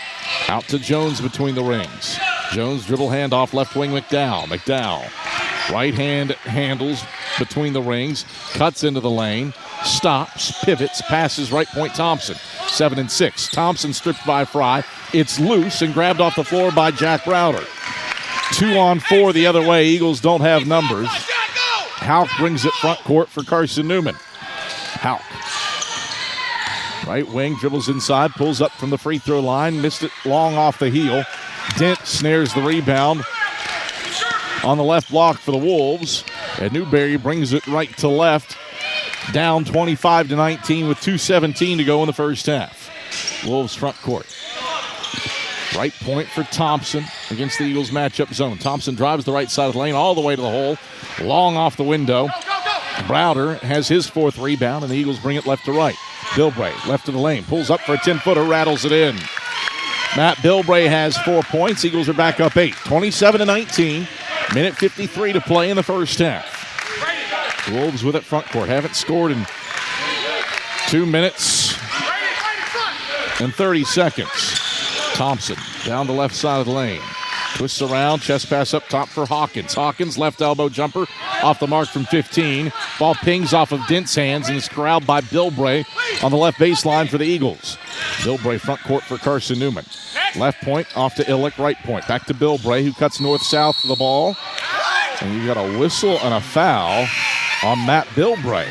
out to Jones between the rings. Jones dribble handoff left wing McDowell. McDowell right hand handles between the rings. Cuts into the lane. Stops. Pivots. Passes right point Thompson. 7 and 6. Thompson stripped by Fry. It's loose and grabbed off the floor by Jack Browder. 2 on 4 the other way. Eagles don't have numbers. Hauk brings it front court for Carson-Newman. Hauk. Right wing dribbles inside, pulls up from the free throw line, missed it long off the heel. Dent snares the rebound on the left block for the Wolves. And Newberry brings it right to left, down 25-19 with 2:17 to go in the first half. Wolves front court. Right point for Thompson against the Eagles matchup zone. Thompson drives the right side of the lane all the way to the hole, long off the window. Browder has his 4th rebound, and the Eagles bring it left to right. Bilbray, left of the lane, pulls up for a 10-footer, rattles it in. Matt Bilbray has 4 points. Eagles are back up 8. 27-19. Minute 53 to play in the first half. The Wolves with it front court. Haven't scored in 2 minutes and 30 seconds. Thompson down the left side of the lane. Twists around, chest pass up top for Hawkins. Hawkins, left elbow jumper, off the mark from 15. Ball pings off of Dent's hands and is corralled by Bilbray on the left baseline for the Eagles. Bilbray front court for Carson-Newman. Left point, off to Illick, right point. Back to Bilbray, who cuts north-south for the ball. And you got a whistle and a foul on Matt Bilbray.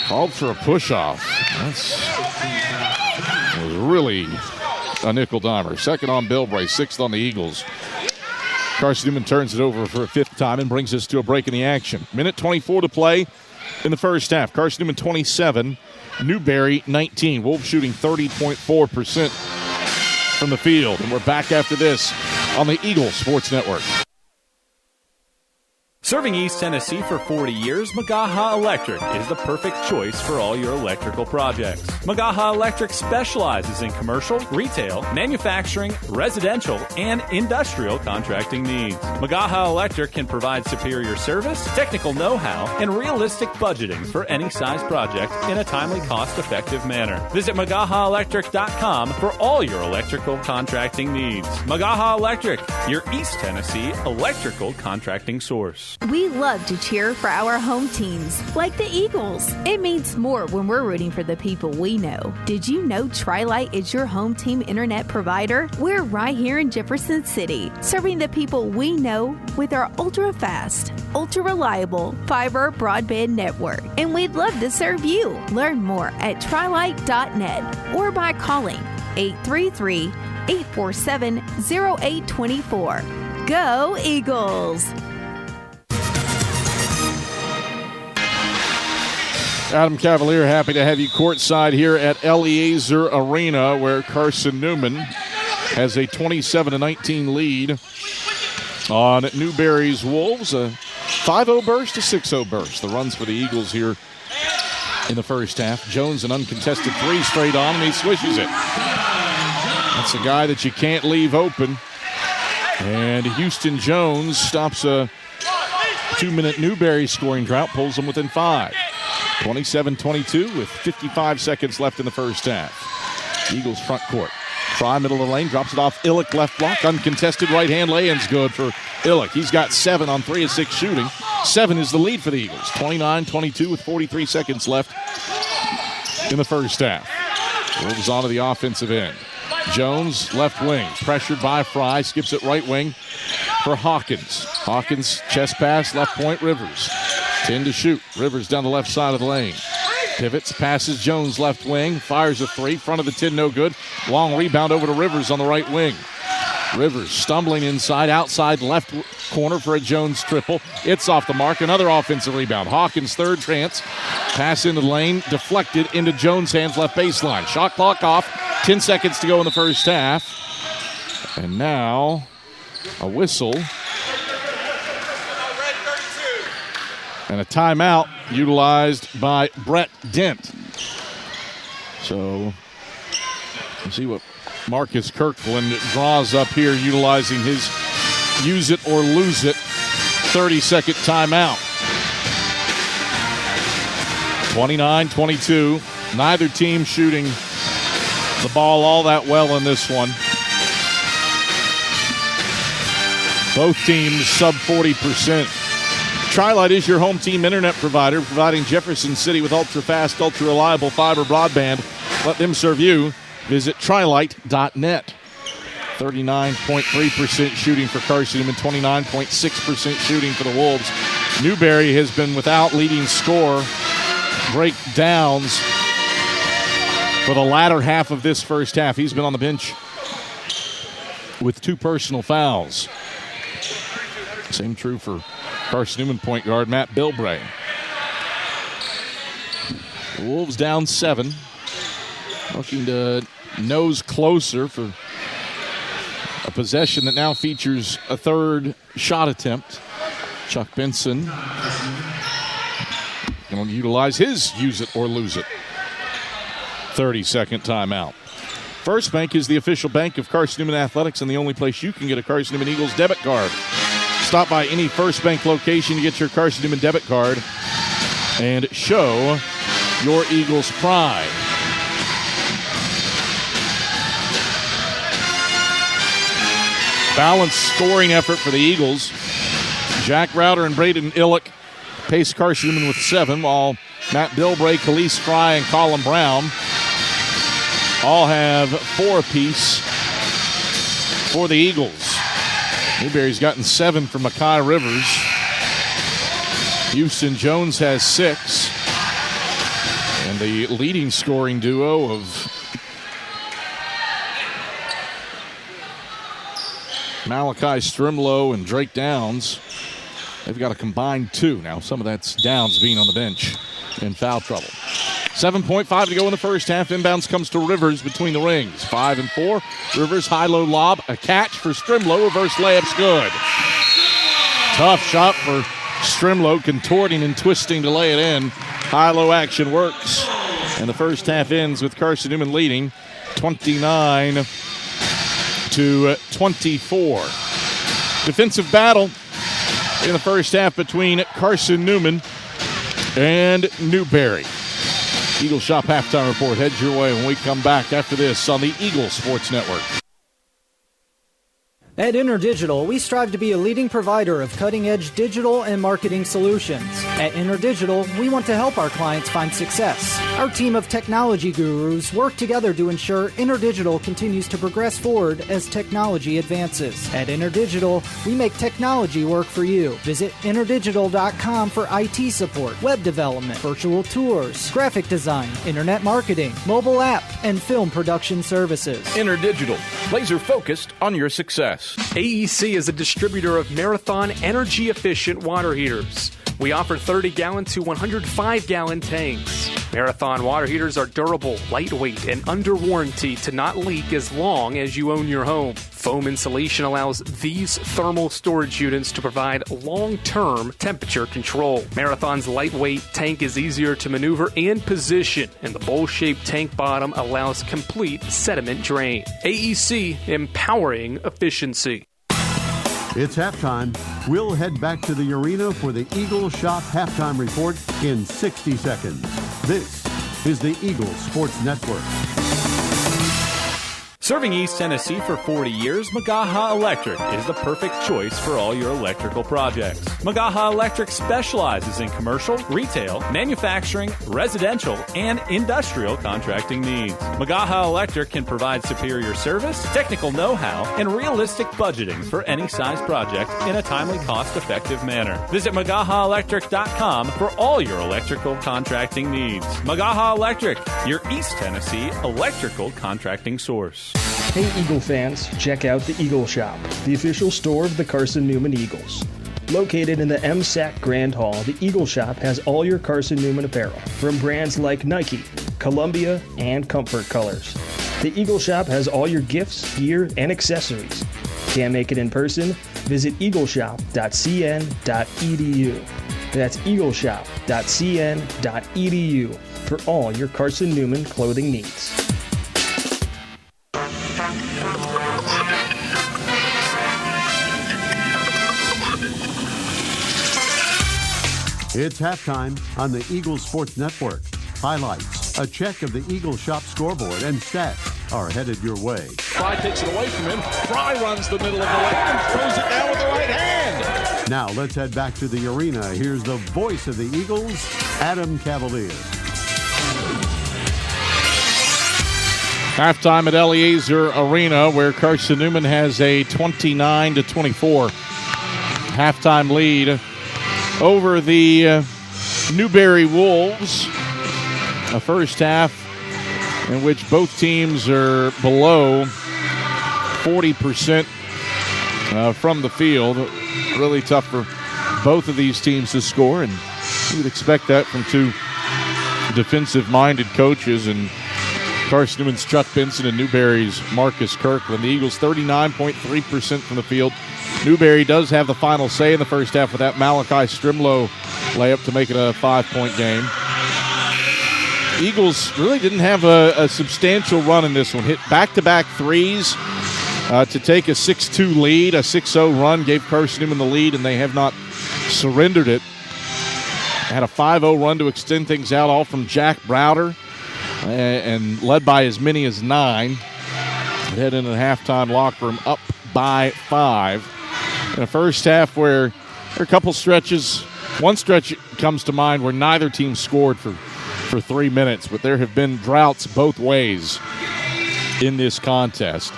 Called for a push-off. That was really a nickel-dimer. 2nd on Bilbray, 6th on the Eagles. Carson-Newman turns it over for a 5th time and brings us to a break in the action. Minute 24 to play in the first half. Carson-Newman 27, Newberry 19. Wolves shooting 30.4% from the field. And we're back after this on the Eagle Sports Network. Serving East Tennessee for 40 years, Magaha Electric is the perfect choice for all your electrical projects. Magaha Electric specializes in commercial, retail, manufacturing, residential, and industrial contracting needs. Magaha Electric can provide superior service, technical know-how, and realistic budgeting for any size project in a timely, cost-effective manner. Visit MagahaElectric.com for all your electrical contracting needs. Magaha Electric, your East Tennessee electrical contracting source. We love to cheer for our home teams, like the Eagles. It means more when we're rooting for the people we know. Did you know Tri-Lite is your home team internet provider? We're right here in Jefferson City, serving the people we know with our ultra-fast, ultra-reliable fiber broadband network. And we'd love to serve you. Learn more at trilite.net or by calling 833 847-0824. Go Eagles! Adam Cavalier, happy to have you courtside here at Eliezer Arena, where Carson-Newman has a 27-19 lead on Newberry's Wolves. A 5-0 burst, a 6-0 burst. The runs for the Eagles here in the first half. Jones, an uncontested three straight on, and he swishes it. That's a guy that you can't leave open. And Houston Jones stops a 2-minute Newberry scoring drought, pulls them within 5. 27-22 with 55 seconds left in the first half. Eagles front court. Try middle of the lane, drops it off Illick, left block. Uncontested right-hand lay-in's good for Illick. He's got 7 on 3 of 6 shooting. 7 is the lead for the Eagles. 29-22 with 43 seconds left in the first half. Wolves onto the offensive end. Jones, left wing, pressured by Fry, skips it right wing for Hawkins. Hawkins, chest pass, left point, Rivers. 10 to shoot. Rivers down the left side of the lane. Pivots, passes Jones left wing, fires a 3, front of the 10, no good. Long rebound over to Rivers on the right wing. Rivers stumbling inside, outside left corner for a Jones triple. It's off the mark, another offensive rebound. Hawkins' third chance. Pass into the lane, deflected into Jones' hands, left baseline. Shot clock off, 10 seconds to go in the first half. And now a whistle. And a timeout utilized by Brett Dent. So we'll see what Marcus Kirkland draws up here, utilizing his use it or lose it 30-second timeout. 29-22. Neither team shooting the ball all that well in this one. Both teams sub 40%. Tri-Lite is your home team internet provider, providing Jefferson City with ultra-fast, ultra-reliable fiber broadband. Let them serve you. Visit trilite.net. 39.3% shooting for Carson-Newman, 29.6% shooting for the Wolves. Newberry has been without leading scorer breakdowns for the latter half of this first half. He's been on the bench with 2 personal fouls. Same true for Carson-Newman point guard Matt Bilbray. The Wolves down 7. Looking to nose closer for a possession that now features a third shot attempt. Chuck Benson going to utilize his use it or lose it 30-second timeout. First Bank is the official bank of Carson-Newman Athletics and the only place you can get a Carson-Newman Eagles debit card. Stop by any First Bank location to get your Carson-Newman debit card and show your Eagles pride. Balanced scoring effort for the Eagles. Jack Router and Braden Illick pace Carson-Newman with 7, while Matt Bilbray, Khalees Fry, and Colin Brown all have 4 apiece for the Eagles. Newberry's gotten 7 from Mekhi Rivers. Houston Jones has 6. And the leading scoring duo of Malachi Strimlow and Drake Downs, they've got a combined 2. Now, some of that's Downs being on the bench in foul trouble. 7.5 to go in the first half. Inbounds comes to Rivers between the rings. 5 and 4. Rivers, high-low lob. A catch for Strimlow. Reverse layup's good. Tough shot for Strimlow, contorting and twisting to lay it in. High-low action works. And the first half ends with Carson-Newman leading 29-24. Defensive battle in the first half between Carson-Newman and Newberry. Eagles Shop halftime report heads your way when we come back after this on the Eagles Sports Network. At InterDigital, we strive to be a leading provider of cutting-edge digital and marketing solutions. At InterDigital, we want to help our clients find success. Our team of technology gurus work together to ensure InterDigital continues to progress forward as technology advances. At InterDigital, we make technology work for you. Visit interdigital.com for IT support, web development, virtual tours, graphic design, internet marketing, mobile app, and film production services. InterDigital, laser focused on your success. AEC is a distributor of Marathon energy-efficient water heaters. We offer 30-gallon to 105-gallon tanks. Marathon water heaters are durable, lightweight, and under warranty to not leak as long as you own your home. Foam insulation allows these thermal storage units to provide long-term temperature control. Marathon's lightweight tank is easier to maneuver and position, and the bowl-shaped tank bottom allows complete sediment drain. AEC, empowering efficiency. It's halftime. We'll head back to the arena for the Eagles Shop halftime report in 60 seconds. This is the Eagles Sports Network. Serving East Tennessee for 40 years, Magaha Electric is the perfect choice for all your electrical projects. Magaha Electric specializes in commercial, retail, manufacturing, residential, and industrial contracting needs. Magaha Electric can provide superior service, technical know-how, and realistic budgeting for any size project in a timely, cost-effective manner. Visit MagahaElectric.com for all your electrical contracting needs. Magaha Electric, your East Tennessee electrical contracting source. Hey Eagle fans, check out the Eagle Shop, the official store of the Carson-Newman Eagles. Located in the MSAC Grand Hall, the Eagle Shop has all your Carson-Newman apparel, from brands like Nike, Columbia, and Comfort Colors. The Eagle Shop has all your gifts, gear, and accessories. Can't make it in person? Visit eagleshop.cn.edu. That's eagleshop.cn.edu for all your Carson-Newman clothing needs. It's halftime on the Eagles Sports Network. Highlights, a check of the Eagles Shop scoreboard, and stats are headed your way. Fry takes it away from him. Fry runs the middle of the lane and throws it down with the right hand. Now let's head back to the arena. Here's the voice of the Eagles, Adam Cavalier. Halftime at Eliezer Arena, where Carson-Newman has a 29-24 halftime lead over the Newberry Wolves. A first half in which both teams are below 40% from the field. Really tough for both of these teams to score, and you would expect that from two defensive-minded coaches, and Carson-Newman's Chuck Benson and Newberry's Marcus Kirkland. The Eagles 39.3% from the field. Newberry does have the final say in the first half with that Malachi Strimlow layup to make it a 5-point game. Eagles really didn't have a substantial run in this one. Hit back-to-back threes to take a 6-2 lead. A 6-0 run gave Carson-Newman the lead, and they have not surrendered it. Had a 5-0 run to extend things out, all from Jack Browder, and led by as many as 9. Head into the halftime locker room up by 5. In a first half where there are a couple stretches. One stretch comes to mind where neither team scored for 3 minutes, but there have been droughts both ways in this contest.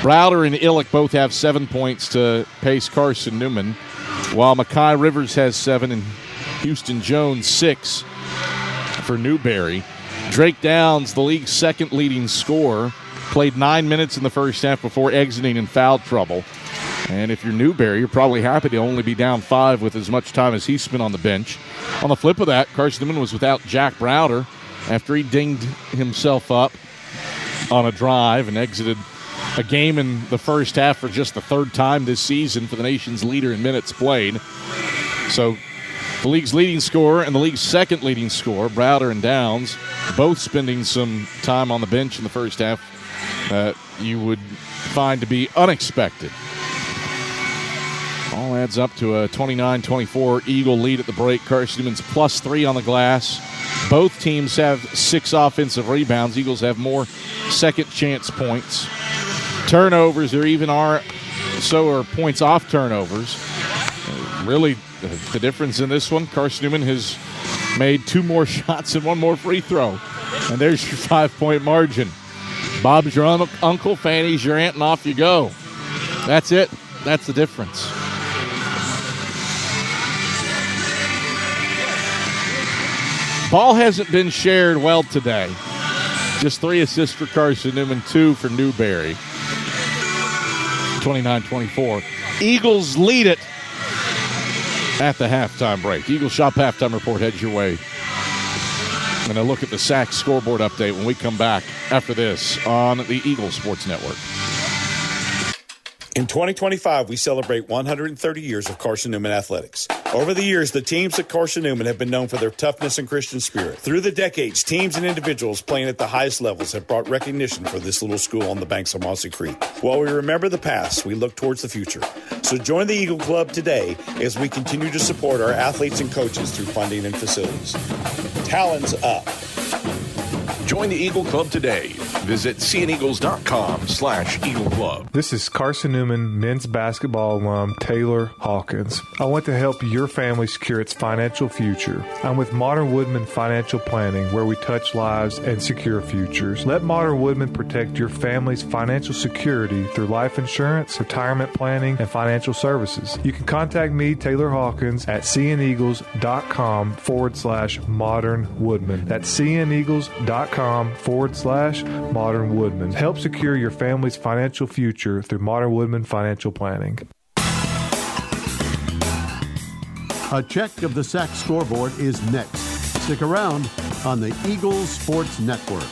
Browder and Illick both have 7 points to pace Carson-Newman, while Makai Rivers has 7 and Houston Jones 6 for Newberry. Drake Downs, the league's second leading scorer, played 9 minutes in the first half before exiting in foul trouble. And if you're Newberry, you're probably happy to only be down 5 with as much time as he spent on the bench. On the flip of that, Carson-Newman was without Jack Browder after he dinged himself up on a drive and exited a game in the first half for just the third time this season for the nation's leader in minutes played. So the league's leading scorer and the league's second leading scorer, Browder and Downs, both spending some time on the bench in the first half that you would find to be unexpected. All adds up to a 29-24 Eagle lead at the break. Carson-Newman's +3 on the glass. Both teams have 6 offensive rebounds. Eagles have more second chance points. Turnovers, there even are so are points off turnovers. Really, the difference in this one, Carson-Newman has made 2 more shots and 1 more free throw. And there's your 5-point margin. Bob's your uncle, Fanny's your aunt, and off you go. That's it. That's the difference. Ball hasn't been shared well today. Just 3 assists for Carson-Newman, 2 for Newberry. 29-24. Eagles lead it at the halftime break. Eagles Shop halftime report heads your way. And a look at the SAC scoreboard update when we come back after this on the Eagles Sports Network. In 2025, we celebrate 130 years of Carson-Newman athletics. Over the years, the teams at Carson-Newman have been known for their toughness and Christian spirit. Through the decades, teams and individuals playing at the highest levels have brought recognition for this little school on the banks of Mossy Creek. While we remember the past, we look towards the future. So join the Eagle Club today as we continue to support our athletes and coaches through funding and facilities. Talons up. Join the Eagle Club today. Visit cneagles.com/Eagle Club. This is Carson-Newman men's basketball alum Taylor Hawkins. I want to help your family secure its financial future. I'm with Modern Woodman Financial Planning, where we touch lives and secure futures. Let Modern Woodman protect your family's financial security through life insurance, retirement planning, and financial services. You can contact me, Taylor Hawkins, at cneagles.com/Modern Woodman. That's cneagles.com/Modern Woodman. Help secure your family's financial future through Modern Woodman Financial Planning. A check of the SAC scoreboard is next. Stick around on the Eagles Sports Network.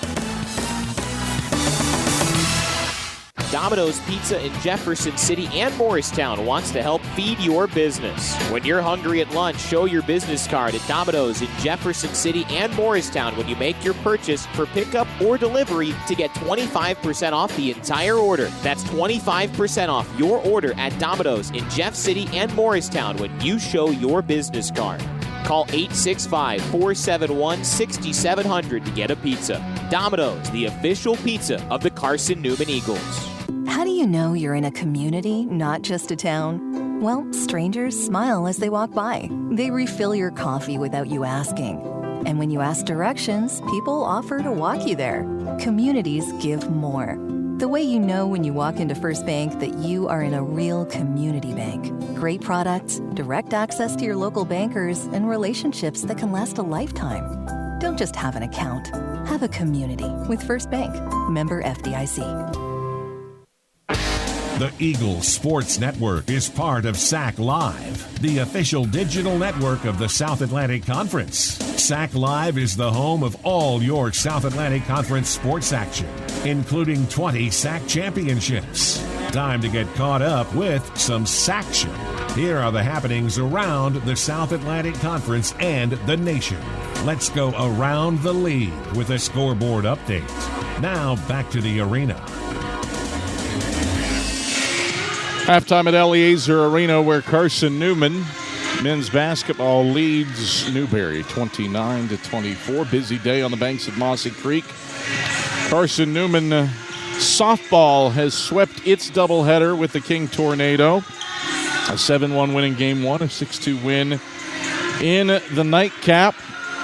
Domino's Pizza in Jefferson City and Morristown wants to help feed your business. When you're hungry at lunch, show your business card at Domino's in Jefferson City and Morristown when you make your purchase for pickup or delivery to get 25% off the entire order. That's 25% off your order at Domino's in Jeff City and Morristown when you show your business card. Call 865-471-6700 to get a pizza. Domino's, the official pizza of the Carson-Newman Eagles. How do you know you're in a community, not just a town? Well, strangers smile as they walk by. They refill your coffee without you asking. And when you ask directions, people offer to walk you there. Communities give more. The way you know when you walk into First Bank that you are in a real community bank. Great products, direct access to your local bankers, and relationships that can last a lifetime. Don't just have an account. Have a community with First Bank. Member FDIC. The Eagles Sports Network is part of SAC Live, the official digital network of the South Atlantic Conference. SAC Live is the home of all your South Atlantic Conference sports action, including 20 SAC championships. Time to get caught up with some SACtion. Here are the happenings around the South Atlantic Conference and the nation. Let's go around the league with a scoreboard update. Now back to the arena. Halftime at Eliezer Arena, where Carson-Newman men's basketball leads Newberry 29-24. Busy day on the banks of Mossy Creek. Carson-Newman softball has swept its doubleheader with the King Tornado. A 7-1 win in Game 1, a 6-2 win in the nightcap.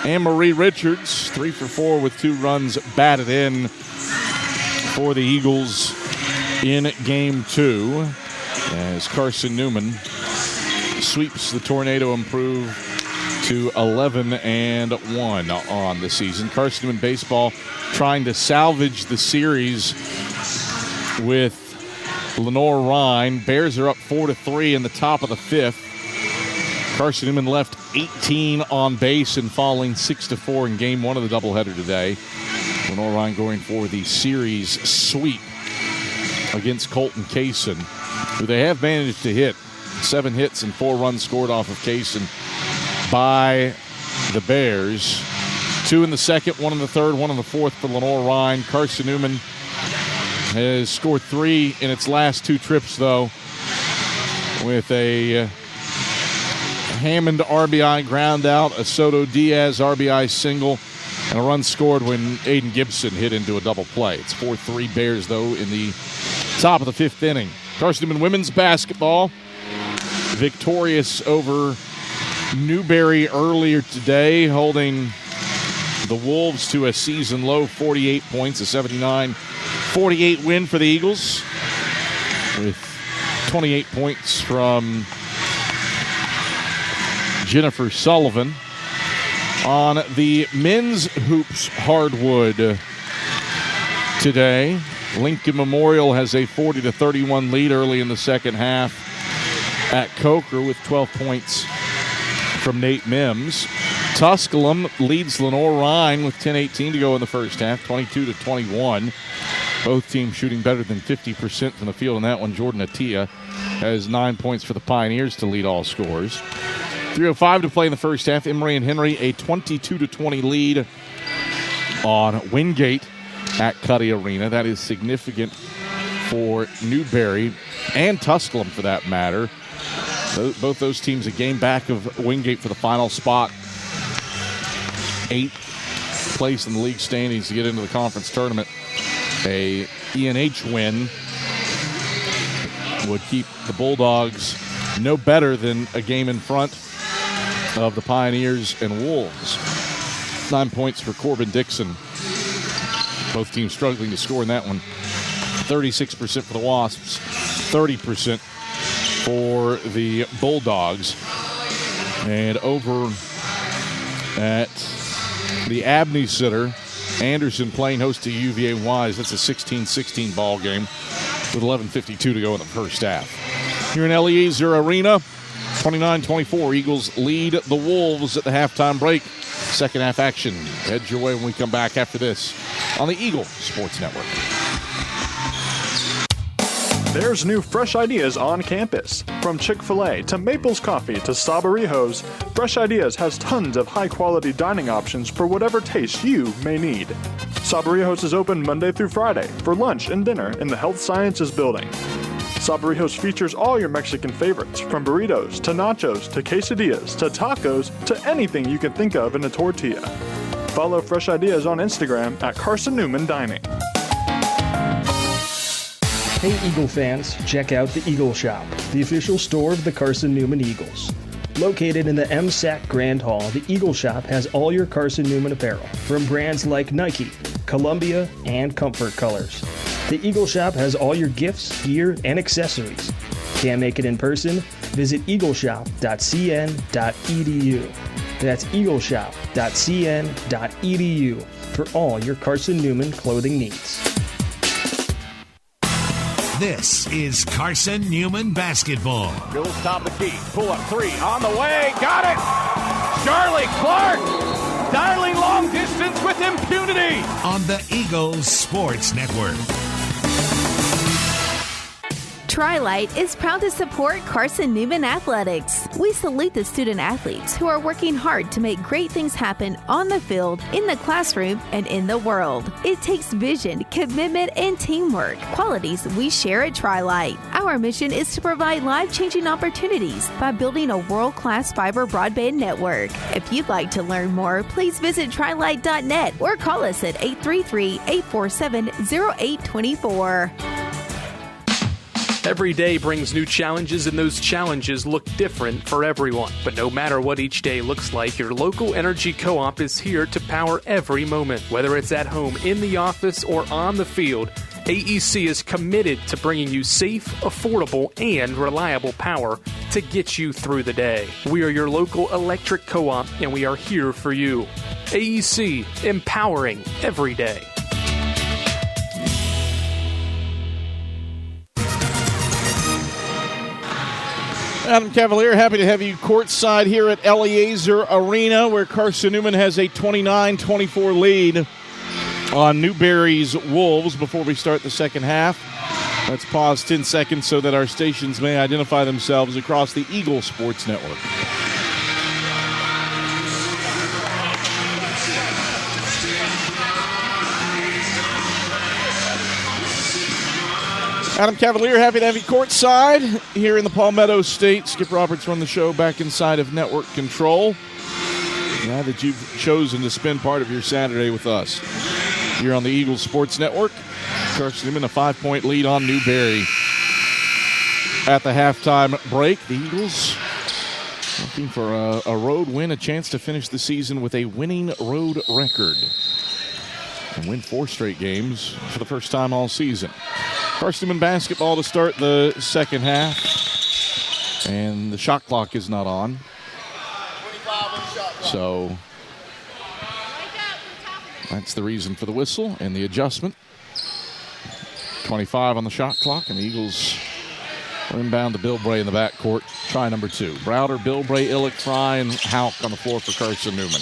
Anne-Marie Richards, 3 for 4 with 2 runs batted in for the Eagles in Game 2. As Carson-Newman sweeps the Tornado, improve to 11-1 on the season. Carson-Newman baseball trying to salvage the series with Lenore Rhine. Bears are up 4-3 in the top of the 5th. Carson-Newman left 18 on base and falling 6-4 in Game 1 of the doubleheader today. Lenore Rhine going for the series sweep against Colton Kaysen, who they have managed to hit. 7 hits and 4 runs scored off of Kaysen by the Bears. 2 in the second, 1 in the third, 1 in the fourth for Lenore Rhine. Carson-Newman has scored 3 in its last 2 trips, though, with a Hammond RBI ground out, a Soto Diaz RBI single, and a run scored when Aiden Gibson hit into a double play. It's 4-3 Bears, though, in the top of the 5th inning. Carson-Newman women's basketball victorious over Newberry earlier today, holding the Wolves to a season low 48 points, a 79-48 win for the Eagles, with 28 points from Jennifer Sullivan. On the men's hoops hardwood today, Lincoln Memorial has a 40-31 lead early in the second half at Coker with 12 points from Nate Mims. Tusculum leads Lenore-Rhine with 10:18 to go in the first half, 22-21. Both teams shooting better than 50% from the field in that one. Jordan Attia has 9 points for the Pioneers to lead all scorers. 3:05 to play in the first half. Emory and Henry a 22-20 lead on Wingate at Cuddy Arena. That is significant for Newberry and Tusculum for that matter. Both those teams a game back of Wingate for the final spot. 8th place in the league standings to get into the conference tournament. A ENH win would keep the Bulldogs no better than a game in front of the Pioneers and Wolves. 9 points for Corbin Dixon. Both teams struggling to score in that one. 36% for the Wasps, 30% for the Bulldogs. And over at the Abney Center, Anderson playing host to UVA Wise. That's a 16-16 ball game with 11:52 to go in the first half. Here in Eliezer Arena, 29-24, Eagles lead the Wolves at the halftime break. Second half action. Head your way when we come back after this on the Eagle Sports Network. There's new fresh ideas on campus. From Chick-fil-A to Maples Coffee to Sabarijos, Fresh Ideas has tons of high-quality dining options for whatever taste you may need. Sabarijos is open Monday through Friday for lunch and dinner in the Health Sciences Building. Sabarijos features all your Mexican favorites, from burritos to nachos to quesadillas to tacos to anything you can think of in a tortilla. Follow Fresh Ideas on Instagram at Carson-Newman Dining. Hey Eagle fans, check out the Eagle Shop, the official store of the Carson-Newman Eagles. Located in the MSAC Grand Hall, the Eagle Shop has all your Carson-Newman apparel, from brands like Nike, Columbia, and Comfort Colors. The Eagle Shop has all your gifts, gear, and accessories. Can't make it in person? Visit eagleshop.cn.edu. That's eagleshop.cn.edu for all your Carson-Newman clothing needs. This is Carson-Newman basketball. Bills top of the key. Pull up three on the way. Got it. Charlie Clark dialing long distance with impunity. On the Eagles Sports Network. Tri-Light is proud to support Carson-Newman Athletics. We salute the student athletes who are working hard to make great things happen on the field, in the classroom, and in the world. It takes vision, commitment, and teamwork, qualities we share at Tri-Light. Our mission is to provide life-changing opportunities by building a world-class fiber broadband network. If you'd like to learn more, please visit trilight.net or call us at 833-847-0824. Every day brings new challenges, and those challenges look different for everyone. But no matter what each day looks like, your local energy co-op is here to power every moment. Whether it's at home, in the office, or on the field, AEC is committed to bringing you safe, affordable, and reliable power to get you through the day. We are your local electric co-op, and we are here for you. AEC, empowering every day. Adam Cavalier, happy to have you courtside here at Eliezer Arena, where Carson-Newman has a 29-24 lead on Newberry's Wolves before we start the second half. Let's pause 10 seconds so that our stations may identify themselves across the Eagle Sports Network. Adam Cavalier, happy to have you courtside here in the Palmetto State. Skip Roberts run the show back inside of Network Control. Glad that you've chosen to spend part of your Saturday with us here on the Eagles Sports Network. Carson-Newman a 5-point lead on Newberry. at the halftime break. The Eagles looking for a road win, a chance to finish the season with a winning road record and win 4 straight games for the first time all season. Carson-Newman basketball to start the second half, and the shot clock is not on. So that's the reason for the whistle and the adjustment. 25 on the shot clock, and the Eagles will inbound to Bilbray in the backcourt. Try number 2. Browder, Bilbray, Illick, Fry, and Hauk on the floor for Carson-Newman.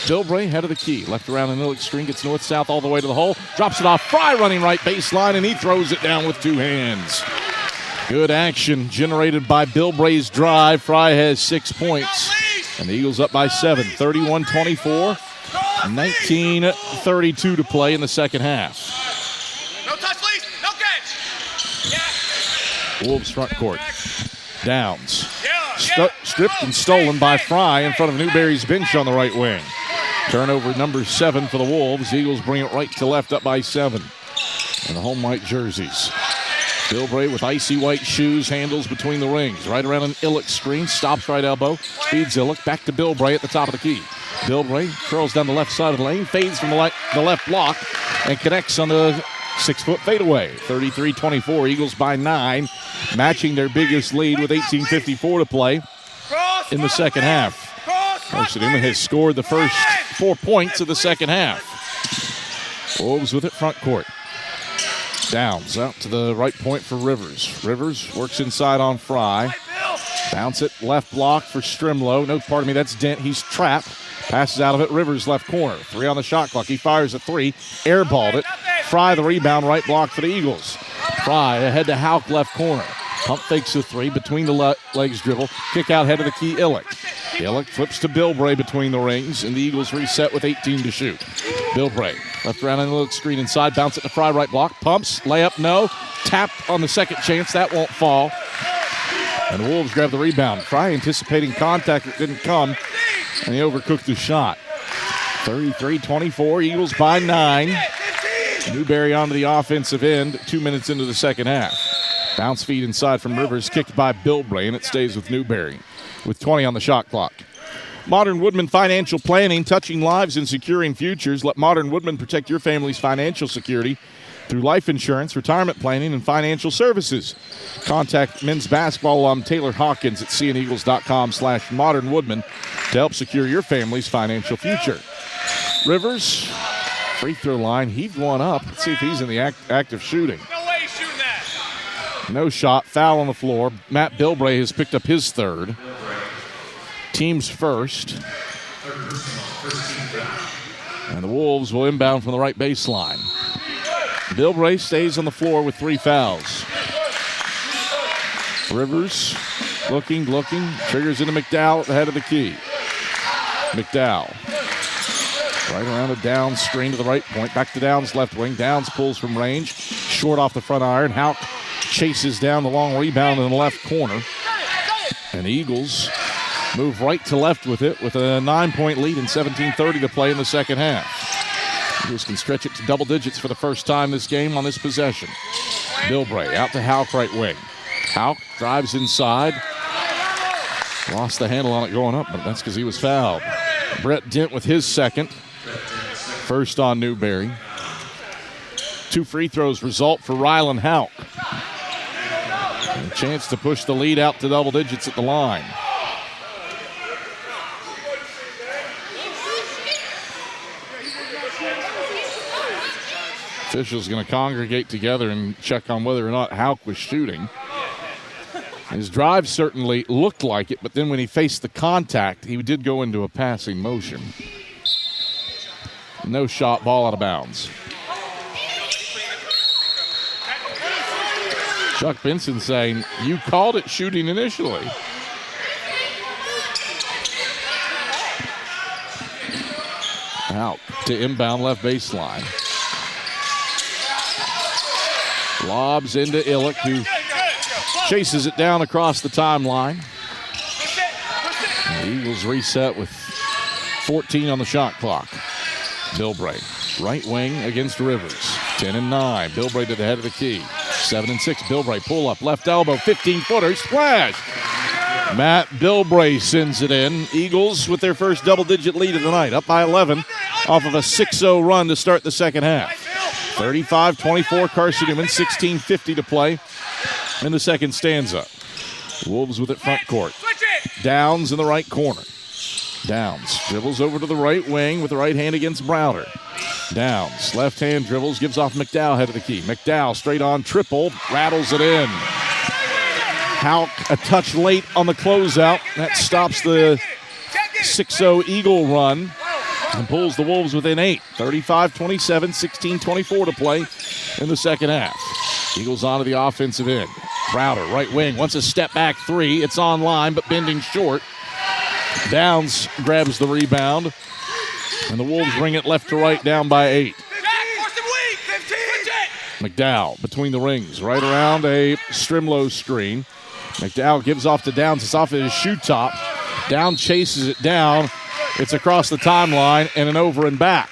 Bilbray, head of the key. Left around an Illick screen, gets north-south all the way to the hole. Drops it off. Fry running right baseline, and he throws it down with 2 hands. Good action generated by Bilbray's drive. Fry has 6 points. And the Eagles up by 7, 31-24. 19:32 to play in the second half. No touch, please. No catch. Wolves front court. Downs. Stripped and stolen by Fry in front of Newberry's bench on the right wing. Turnover number 7 for the Wolves. Eagles bring it right to left, up by 7. And the home white jerseys. Bilbray with icy white shoes, handles between the rings. Right around an Illick screen, stops right elbow, feeds Illick, back to Bilbray at the top of the key. Bilbray curls down the left side of the lane, fades from the left block, and connects on the 6-foot fadeaway. 33-24, Eagles by 9, matching their biggest lead with 18:54 to play in the second half. Carson-Newman has scored the first 4 points of the second half. Wolves with it front court. Downs out to the right point for Rivers. Rivers works inside on Fry. Bounce it left block for Strimlow. No, pardon me, that's Dent. He's trapped. Passes out of it. Rivers left corner. 3 on the shot clock. He fires a 3. Airballed it. Fry the rebound, right block for the Eagles. Fry ahead to Hauk left corner. Pump fakes a 3 between the legs dribble. Kick out head of the key, Illick. Illick flips to Bilbray between the rings, and the Eagles reset with 18 to shoot. Bilbray left around on the Illick screen inside. Bounce it to Fry right block. Pumps. Layup no. Tapped on the second chance. That won't fall. And the Wolves grab the rebound. Fry anticipating contact that didn't come, and he overcooked the shot. 33-24, Eagles by 9. Newberry onto the offensive end 2 minutes into the second half. Bounce feed inside from Rivers, kicked by Bilbray, and it stays with Newberry with 20 on the shot clock. Modern Woodman Financial Planning, touching lives and securing futures. Let Modern Woodman protect your family's financial security through life insurance, retirement planning, and financial services. Contact men's basketball alum Taylor Hawkins at seeaneagles.com/modernwoodman to help secure your family's financial future. Rivers, free throw line, heaved one up. Let's see if he's in the act of shooting. No way he's shooting that. No shot, foul on the floor. Matt Bilbray has picked up his 3rd. Team's first. And the Wolves will inbound from the right baseline. Bilbray stays on the floor with 3 fouls. Rivers looking, triggers into McDowell at the head of the key. McDowell right around a Downs screen to the right point. Back to Downs left wing. Downs pulls from range. Short off the front iron. Hauk chases down the long rebound in the left corner. And the Eagles move right to left with it with a 9-point lead and 17:30 to play in the second half. Eagles can stretch it to double digits for the first time this game on this possession. Bilbray out to Hauk right wing. Hauk drives inside. Lost the handle on it going up, but that's because he was fouled. Brett Dent with his 2nd. First on Newberry. 2 free throws result for Rylan Hauk. And a chance to push the lead out to double digits at the line. Officials going to congregate together and check on whether or not Hauk was shooting. His drive certainly looked like it, but then when he faced the contact, he did go into a passing motion. No shot, ball out of bounds. Chuck Benson saying, you called it shooting initially. Out to inbound left baseline. Lobs into Illick, who chases it down across the timeline. The Eagles reset with 14 on the shot clock. Bilbray, right wing against Rivers. 10-9. Bilbray to the head of the key. 7-6. Bilbray pull up, left elbow, 15-footer, splash. Matt Bilbray sends it in. Eagles with their first double-digit lead of the night, up by 11 off of a 6-0 run to start the second half. 35-24 Carson-Newman, 16:50 to play in the second stanza. Wolves with it front court. Downs in the right corner. Downs dribbles over to the right wing with the right hand against Browder. Downs, left hand dribbles, gives off McDowell head of the key. McDowell straight on triple, rattles it in. Hauk a touch late on the closeout. That stops the 6-0 Eagle run and pulls the Wolves within 8. 35-27, 16-24 to play in the second half. Eagles onto the offensive end. Browder, right wing, wants a step back three. It's on line, but bending short. Downs grabs the rebound, and the Wolves bring it left to right, down by 8. McDowell between the rings, right around a Strimlow screen. McDowell gives off to Downs. It's off of his shoe top. Down chases it down. It's across the timeline and an over and back.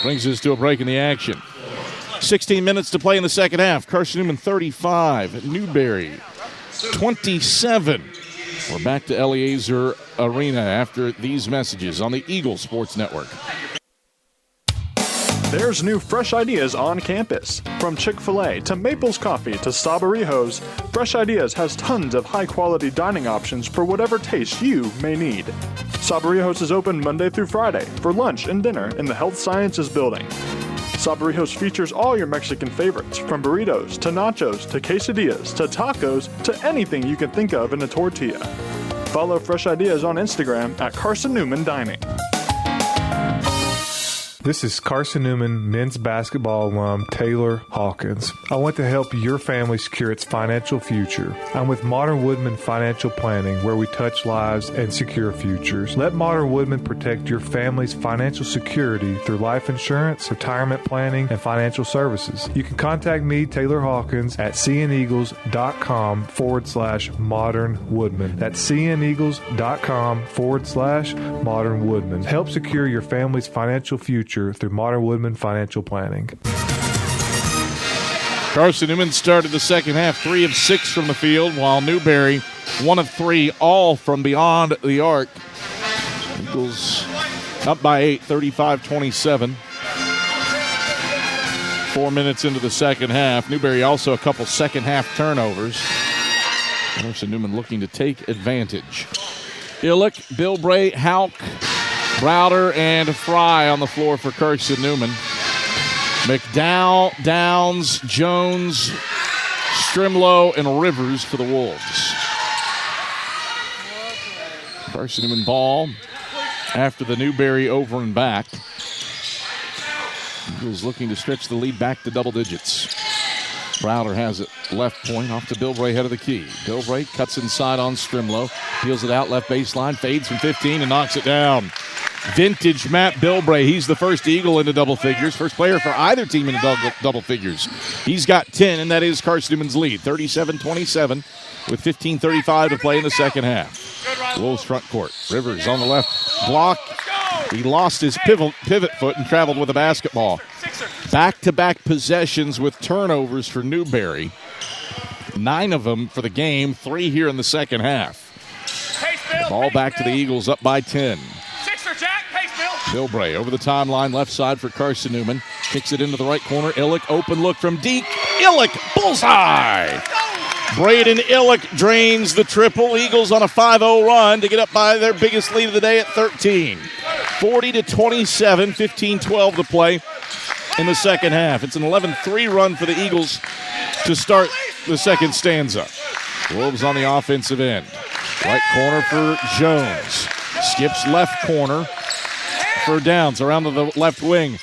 Brings us to a break in the action. 16 minutes to play in the second half. Carson-Newman 35, Newberry 27. We're back to Eliezer Arena after these messages on the Eagle Sports Network. There's new fresh ideas on campus. From Chick-fil-A to Maples Coffee to Sabarijos, Fresh Ideas has tons of high-quality dining options for whatever taste you may need. Sabarijos is open Monday through Friday for lunch and dinner in the Health Sciences Building. Sabarijos features all your Mexican favorites, from burritos to nachos to quesadillas to tacos to anything you can think of in a tortilla. Follow Fresh Ideas on Instagram at Carson-Newman Dining. This is Carson-Newman men's basketball alum Taylor Hawkins. I want to help your family secure its financial future. I'm with Modern Woodman Financial Planning, where we touch lives and secure futures. Let Modern Woodman protect your family's financial security through life insurance, retirement planning, and financial services. You can contact me, Taylor Hawkins, at cneagles.com/Modern Woodman. That's cneagles.com/Modern Woodman. Help secure your family's financial future through Modern Woodman Financial Planning. Carson-Newman started the second half 3 of 6 from the field, while Newberry 1 of 3, all from beyond the arc. Eagles up by 8, 35-27. 4 minutes into the second half. Newberry also a couple second half turnovers. Carson-Newman looking to take advantage. Illick, Bilbray, Hauk, Browder, and Fry on the floor for Carson-Newman. McDowell, Downs, Jones, Strimlow, and Rivers for the Wolves. Carson-Newman ball after the Newberry over and back. Eagles looking to stretch the lead back to double digits. Browder has it left point off to Bilbray, head of the key. Bilbray cuts inside on Strimlow, peels it out left baseline, fades from 15 and knocks it down. Vintage Matt Bilbray. He's the first Eagle into double figures. First player for either team into double figures. He's got 10, and that is Carson-Newman's lead. 37-27 with 15:35 to play in the second half. Wolves front court. Rivers on the left block. He lost his pivot foot and traveled with a basketball. Back-to-back possessions with turnovers for Newberry. 9 of them for the game, 3 here in the second half. The ball back to the Eagles, up by 10. Bilbray over the timeline, left side for Carson-Newman. Kicks it into the right corner. Illick, open look from deep. Illick, bullseye! Braden Illick drains the triple. Eagles on a 5-0 run to get up by their biggest lead of the day at 13. 40-27, 15-12 to play in the second half. It's an 11-3 run for the Eagles to start the second stanza. Wolves on the offensive end. Right corner for Jones. Skips left corner for Downs around to the left wing.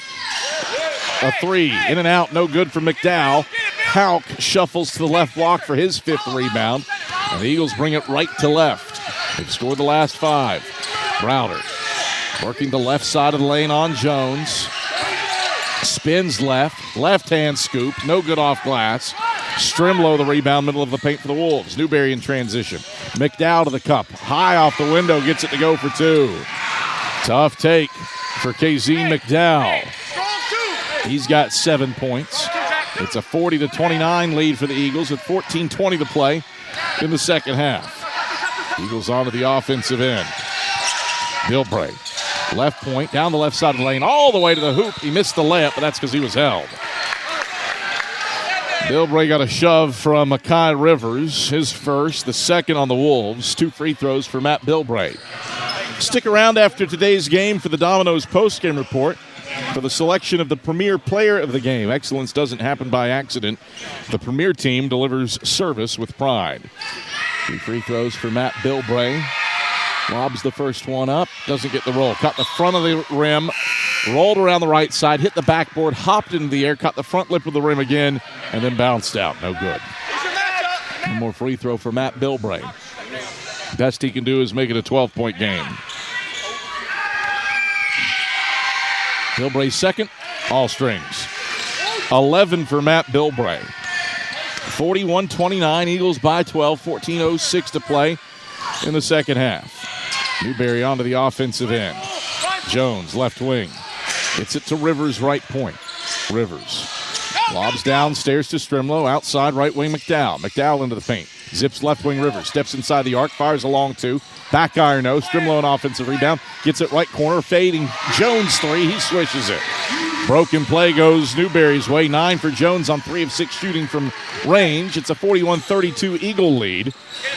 A 3 in and out, no good for McDowell. Hauk shuffles to the left block for his 5th rebound, and the Eagles bring it right to left. They've scored the last 5. Browder working the left side of the lane on Jones. Spins left hand scoop, no good off glass. Strimlow the rebound, middle of the paint for the Wolves. Newberry in transition. McDowell to the cup, high off the window, gets it to go for 2. Tough take for KZ McDowell. He's got 7 points. It's a 40-29 lead for the Eagles with 14:20 to play in the second half. Eagles onto the offensive end. Bilbray, left point, down the left side of the lane, all the way to the hoop. He missed the layup, but that's because he was held. Bilbray got a shove from Mekhi Rivers, his first, the second on the Wolves. 2 free throws for Matt Bilbray. Stick around after today's game for the Domino's postgame report for the selection of the premier player of the game. Excellence doesn't happen by accident. The premier team delivers service with pride. 2 free throws for Matt Bilbray. Lobs the first one up, doesn't get the roll. Caught the front of the rim, rolled around the right side, hit the backboard, hopped into the air, caught the front lip of the rim again, and then bounced out. No good. One more free throw for Matt Bilbray. Best he can do is make it a 12-point game. Bilbray's second, all strings. 11 for Matt Bilbray. 41-29, Eagles by 12, 14:06 to play in the second half. Newberry onto the offensive end. Jones, left wing. Gets it to Rivers, right point. Rivers lobs downstairs to Strimlow. Outside, right wing McDowell. McDowell into the paint. Zips left wing Rivers. Steps inside the arc. Fires a long 2. Back iron, no. Strimlow an offensive rebound. Gets it right corner. Fading Jones 3. He swishes it. Broken play goes Newberry's way. 9 for Jones on 3 of 6 shooting from range. It's a 41-32 Eagle lead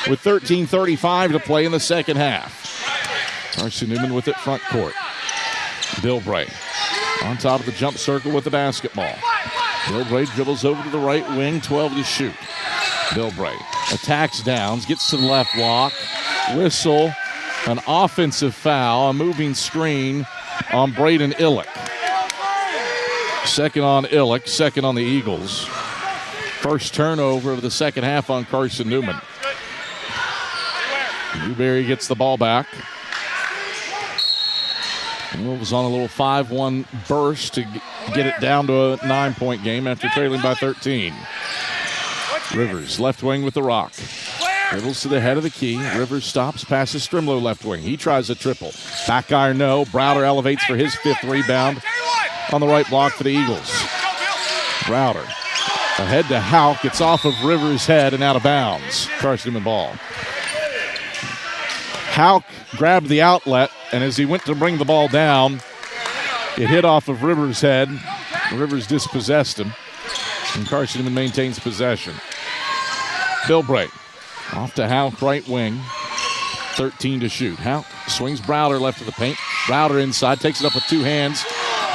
with 13:35 to play in the second half. Carson-Newman with it front court. Bilbray on top of the jump circle with the basketball. Bilbray dribbles over to the right wing, 12 to shoot. Bilbray attacks downs, gets to the left block. Whistle, an offensive foul, a moving screen on Braden Illick. Second on Illick, second on the Eagles. First turnover of the second half on Carson-Newman. Newberry gets the ball back. Wolves on a little 5-1 burst to get it down to a 9-point game after trailing by 13. Rivers, left wing with the rock. Dribbles to the head of the key. Rivers stops, passes Strimlow left wing. He tries a triple. Back iron, no. Browder elevates for his 5th rebound on the right block for the Eagles. Browder ahead to Houck. Gets off of Rivers' head and out of bounds. Carson-Newman ball. Houck grabbed the outlet, and as he went to bring the ball down, it hit off of Rivers' head. Rivers dispossessed him, and Carson-Newman maintains possession. Bilbray off to Houck, right wing. 13 to shoot. Houck swings Browder left of the paint. Browder inside, takes it up with 2 hands.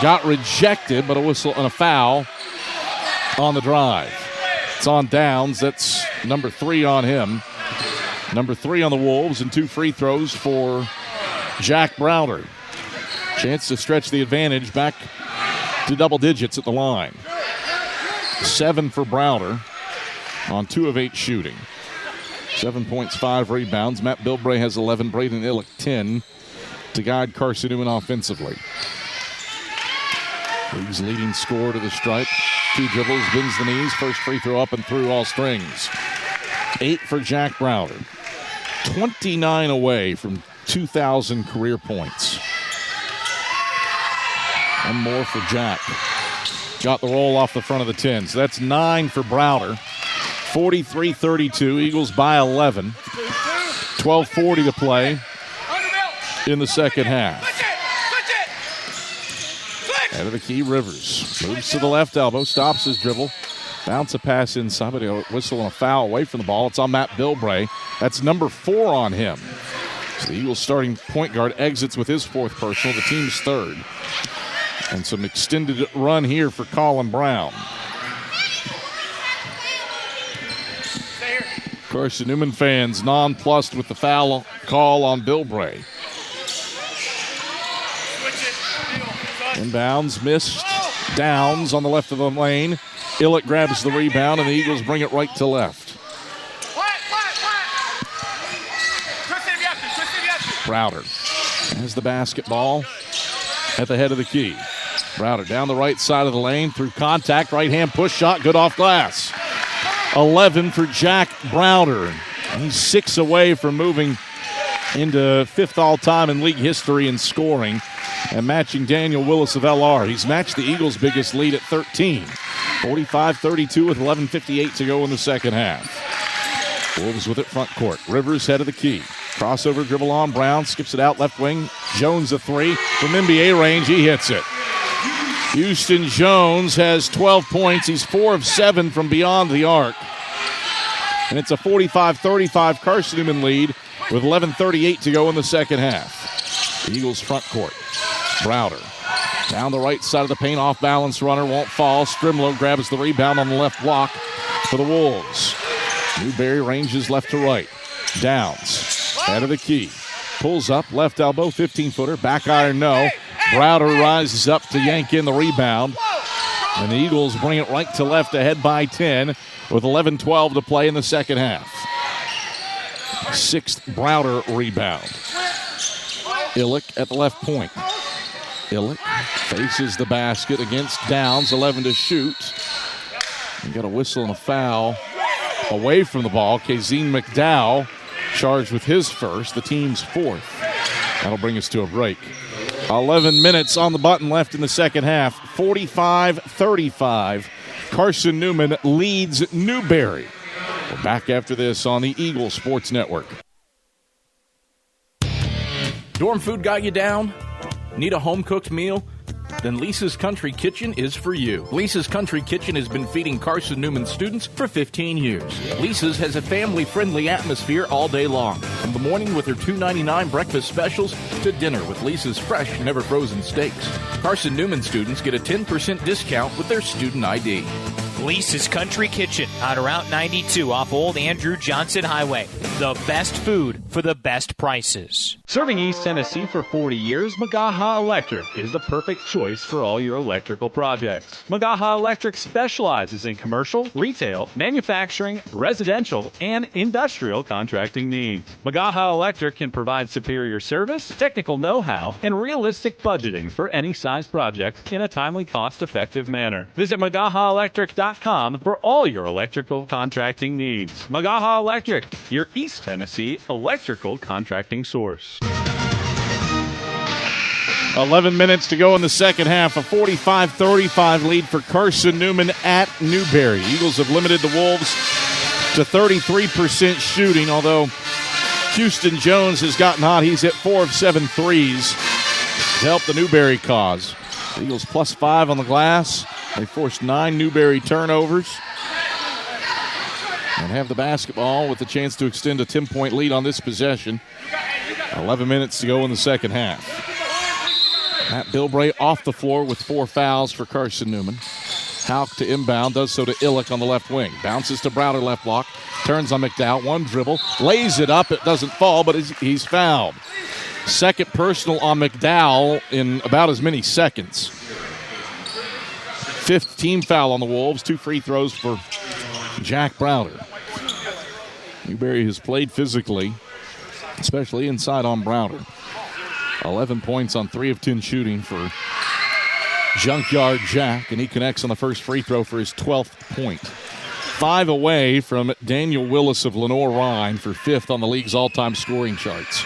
Got rejected, but a whistle and a foul on the drive. It's on Downs. That's number 3 on him. Number 3 on the Wolves, and 2 free throws for Jack Browder. Chance to stretch the advantage back to double digits at the line. 7 for Browder on 2 of 8 shooting. 7 points, 5 rebounds. Matt Bilbray has 11. Braden Illick 10 to guide Carson-Newman offensively. League's leading scorer to the stripe. 2 dribbles, bends the knees. First free throw up and through, all strings. 8 for Jack Browder. 29 away from 2,000 career points. One more for Jack. Got the roll off the front of the 10. So that's 9 for Browder. 43-32. Eagles by 11. 12:40 to play in the second half. Out of the key, Rivers. Moves to the left elbow. Stops his dribble. Bounce a pass inside, but a whistle and a foul away from the ball. It's on Matt Bilbray. That's number 4 on him. So the Eagles starting point guard exits with his 4th personal, the team's 3rd. And some extended run here for Colin Brown. Carson-Newman fans nonplussed with the foul call on Bilbray. Inbounds, missed. Downs on the left of the lane. Illick grabs the rebound, and the Eagles bring it right to left. Browder has the basketball at the head of the key. Browder down the right side of the lane through contact. Right-hand push shot, good off glass. 11 for Jack Browder. He's 6 away from moving into 5th all-time in league history in scoring and matching Daniel Willis of LR. He's matched the Eagles' biggest lead at 13. 45-32 with 11:58 to go in the second half. Wolves with it front court. Rivers head of the key. Crossover dribble on. Brown skips it out left wing. Jones a three from NBA range. He hits it. Houston Jones has 12 points. He's 4 of 7 from beyond the arc. And it's a 45-35 Carson-Newman lead with 11:38 to go in the second half. The Eagles front court. Browder down the right side of the paint. Off balance runner won't fall. Strimlow grabs the rebound on the left block for the Wolves. Newberry ranges left to right. Downs head of the key. Pulls up left elbow 15-footer. Back iron no. Browder rises up to yank in the rebound. And the Eagles bring it right to left ahead by 10 with 11-12 to play in the second half. Sixth Browder rebound. Illick at the left point. Illick faces the basket against Downs, 11 to shoot. We got a whistle and a foul away from the ball. Kazeen McDowell charged with his first, the team's fourth. That'll bring us to a break. 11 minutes on the button left in the second half. 45-35. Carson-Newman leads Newberry. We're back after this on the Eagle Sports Network. Dorm food got you down? Need a home-cooked meal? Then Lisa's Country Kitchen is for you. Lisa's Country Kitchen has been feeding Carson-Newman students for 15 years. Lisa's has a family-friendly atmosphere all day long. From the morning with their $2.99 breakfast specials to dinner with Lisa's fresh, never-frozen steaks. Carson-Newman students get a 10% discount with their student ID. Lisa's Country Kitchen on Route 92 off Old Andrew Johnson Highway. The best food for the best prices. Serving East Tennessee for 40 years, Magaha Electric is the perfect choice for all your electrical projects. Magaha Electric specializes in commercial, retail, manufacturing, residential, and industrial contracting needs. Magaha Electric can provide superior service, technical know-how, and realistic budgeting for any size project in a timely, cost-effective manner. Visit MagahaElectric.com for all your electrical contracting needs. Magaha Electric, your East Tennessee electrical contracting source. 11 minutes to go in the second half. A 45-35 lead for Carson-Newman at Newberry. Eagles have limited the Wolves to 33% shooting, although Houston Jones has gotten hot. He's hit 4 of 7 threes to help the Newberry cause. The Eagles +5 on the glass. They forced 9 Newberry turnovers and have the basketball with a chance to extend a 10-point lead on this possession. 11 minutes to go in the second half. Matt Bilbray off the floor with 4 fouls for Carson-Newman. Hauk to inbound, does so to Illick on the left wing. Bounces to Browder left block, turns on McDowell, one dribble, lays it up, it doesn't fall, but he's fouled. Second personal on McDowell in about as many seconds. 5th team foul on the Wolves. 2 free throws for Jack Browder. Newberry has played physically, especially inside on Browder. 11 points on 3 of 10 shooting for Junkyard Jack, and he connects on the first free throw for his 12th point. 5 away from Daniel Willis of Lenore-Rhine for 5th on the league's all-time scoring charts.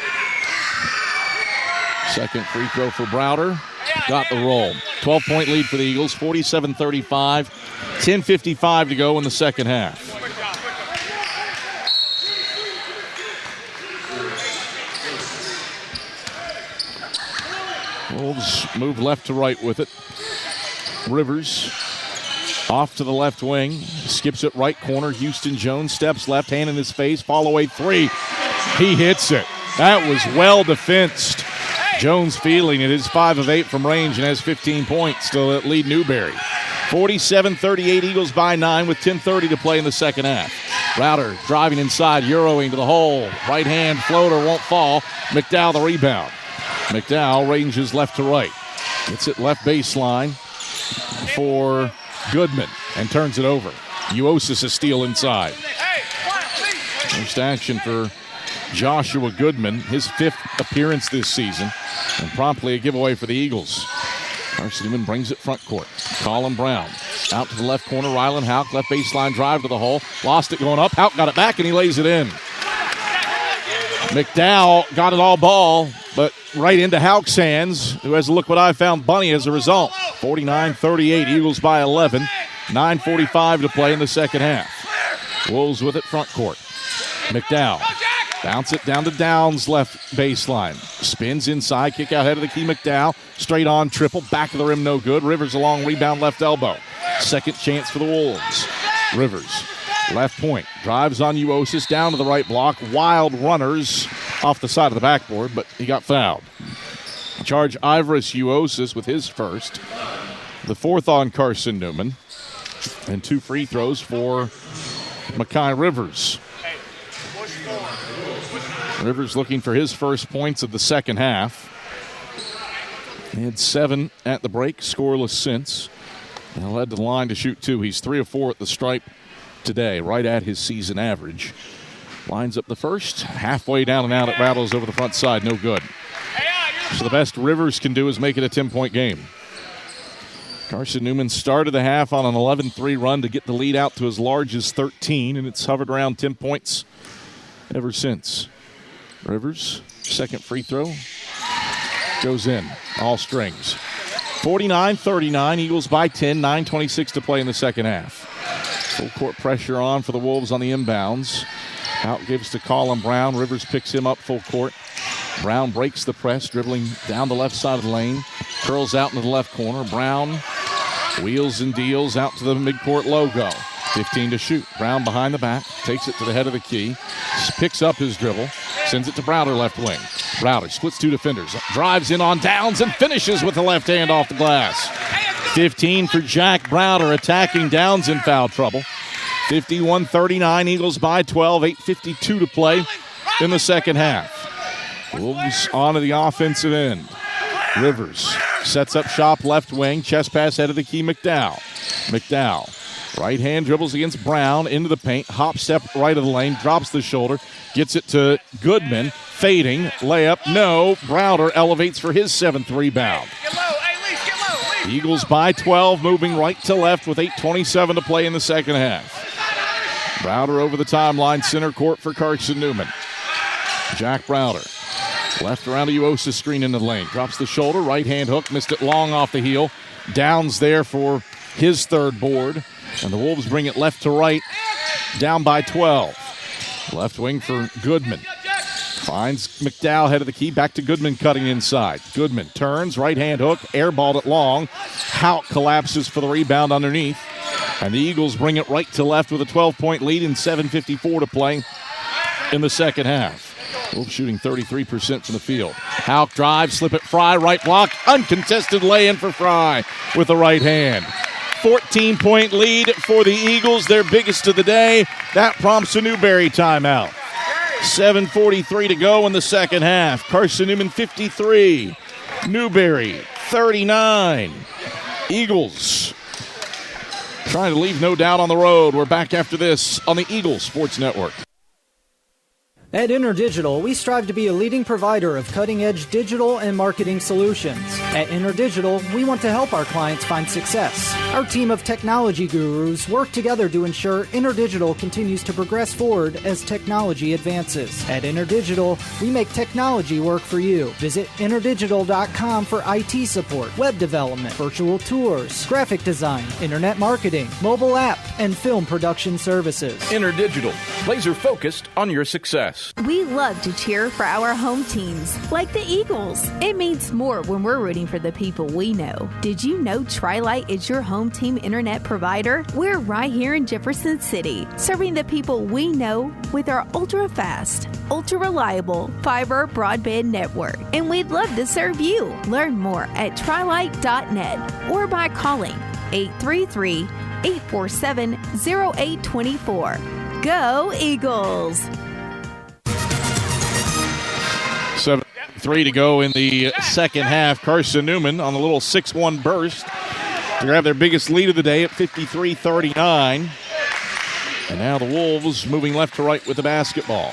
Second free throw for Browder. Got the roll. 12-point lead for the Eagles, 47-35. 10:55 to go in the second half. Wolves move left to right with it. Rivers off to the left wing. Skips it right corner. Houston Jones steps left, hand in his face. Fall away 3. He hits it. That was well defensed. Jones feeling it is 5 of 8 from range and has 15 points to lead Newberry. 47-38, Eagles by 9 with 10:30 to play in the second half. Browder driving inside, Euroing to the hole. Right hand floater won't fall. McDowell the rebound. McDowell ranges left to right. Gets it left baseline for Goodman and turns it over. Uosis a steal inside. First action for Joshua Goodman, his 5th appearance this season, and promptly a giveaway for the Eagles. Carson-Newman brings it front court. Colin Brown out to the left corner. Rylan Hauk, left baseline drive to the hole. Lost it going up. Hauk got it back, and he lays it in. McDowell got it all ball, but right into Hauk's hands, who has a look what I found bunny as a result. 49-38, Eagles by 11. 9:45 to play in the second half. Wolves with it front court. McDowell. Bounce it down to Downs, left baseline. Spins inside, kick out head of the key. McDowell. Straight on triple. Back of the rim, no good. Rivers a long rebound, left elbow. Second chance for the Wolves. Rivers. Left point. Drives on Uosis down to the right block. Wild runners off the side of the backboard, but he got fouled. Charge Ivorus Uosis with his first. The fourth on Carson-Newman. And 2 free throws for Mekhi Rivers. Rivers looking for his first points of the second half. He had 7 at the break, scoreless since. And led to the line to shoot 2. He's 3 of 4 at the stripe today, right at his season average. Lines up the first, halfway down and out. It rattles over the front side, no good. So the best Rivers can do is make it a 10-point game. Carson-Newman started the half on an 11-3 run to get the lead out to as large as 13, and it's hovered around 10 points ever since. Rivers, second free throw, goes in, all strings. 49-39, Eagles by 10, 9:26 to play in the second half. Full court pressure on for the Wolves on the inbounds. Out gives to Colin Brown. Rivers picks him up full court. Brown breaks the press, dribbling down the left side of the lane. Curls out into the left corner. Brown wheels and deals out to the midcourt logo. 15 to shoot. Brown behind the back. Takes it to the head of the key. Picks up his dribble. Sends it to Browder left wing. Browder splits 2 defenders. Drives in on Downs and finishes with the left hand off the glass. 15 for Jack Browder, attacking Downs in foul trouble. 51-39, Eagles by 12, 8:52 to play in the second half. Wolves on to the offensive end. Rivers sets up shop left wing, chest pass head of the key, McDowell. McDowell, right hand dribbles against Brown, into the paint, hop step right of the lane, drops the shoulder, gets it to Goodman, fading, layup, no. Browder elevates for his 7th rebound. Eagles by 12, moving right to left with 8:27 to play in the second half. Browder over the timeline, center court for Carson-Newman. Jack Browder, left around to Uosis, screen into the lane. Drops the shoulder, right hand hook, missed it long off the heel. Downs there for his 3rd board. And the Wolves bring it left to right, down by 12. Left wing for Goodman. Finds McDowell head of the key, back to Goodman cutting inside. Goodman turns, right hand hook, airballed it long. Houck collapses for the rebound underneath. And the Eagles bring it right to left with a 12-point lead and 7:54 to play in the second half. Wolves shooting 33% from the field. Houck drives, slip it Fry, right block, uncontested lay-in for Fry with the right hand. 14-point lead for the Eagles, their biggest of the day. That prompts a Newberry timeout. 7:43 to go in the second half. Carson-Newman 53, Newberry 39. Eagles trying to leave no doubt on the road. We're back after this on the Eagles Sports Network. At InterDigital, we strive to be a leading provider of cutting-edge digital and marketing solutions. At InterDigital, we want to help our clients find success. Our team of technology gurus work together to ensure InterDigital continues to progress forward as technology advances. At InterDigital, we make technology work for you. Visit interdigital.com for IT support, web development, virtual tours, graphic design, internet marketing, mobile app, and film production services. InterDigital, laser-focused on your success. We love to cheer for our home teams, like the Eagles. It means more when we're rooting for the people we know. Did you know Tri-Lite is your home team internet provider? We're right here in Jefferson City, serving the people we know with our ultra-fast, ultra-reliable fiber broadband network. And we'd love to serve you. Learn more at trilite.net or by calling 833-847-0824. Go Eagles! 7:03 to go in the second half. Carson-Newman on a little 6-1 burst to grab their biggest lead of the day at 53-39. And now the Wolves moving left to right with the basketball.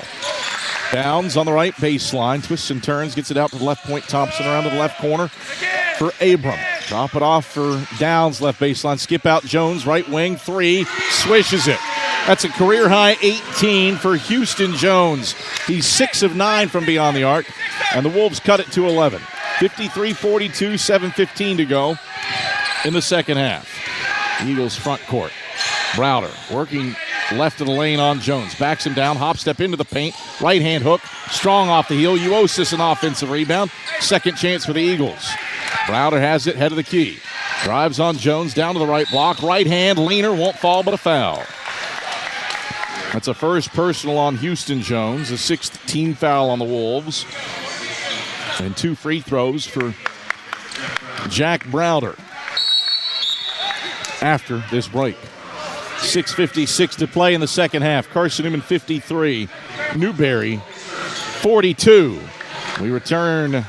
Downs on the right baseline, twists and turns, gets it out to the left point. Thompson around to the left corner for Abram. Drop it off for Downs, left baseline. Skip out Jones, right wing, 3, swishes it. That's a career-high 18 for Houston Jones. He's 6 of 9 from beyond the arc, and the Wolves cut it to 11. 53-42, 7:15 to go in the second half. Eagles front court. Browder working left of the lane on Jones. Backs him down, hop step into the paint. Right hand hook, strong off the heel. Uosis an offensive rebound. Second chance for the Eagles. Browder has it, head of the key. Drives on Jones, down to the right block. Right hand, leaner, won't fall, but a foul. That's a first personal on Houston Jones, a sixth team foul on the Wolves. And 2 free throws for Jack Browder after this break. 6:56 to play in the second half. Carson-Newman 53, Newberry 42. We return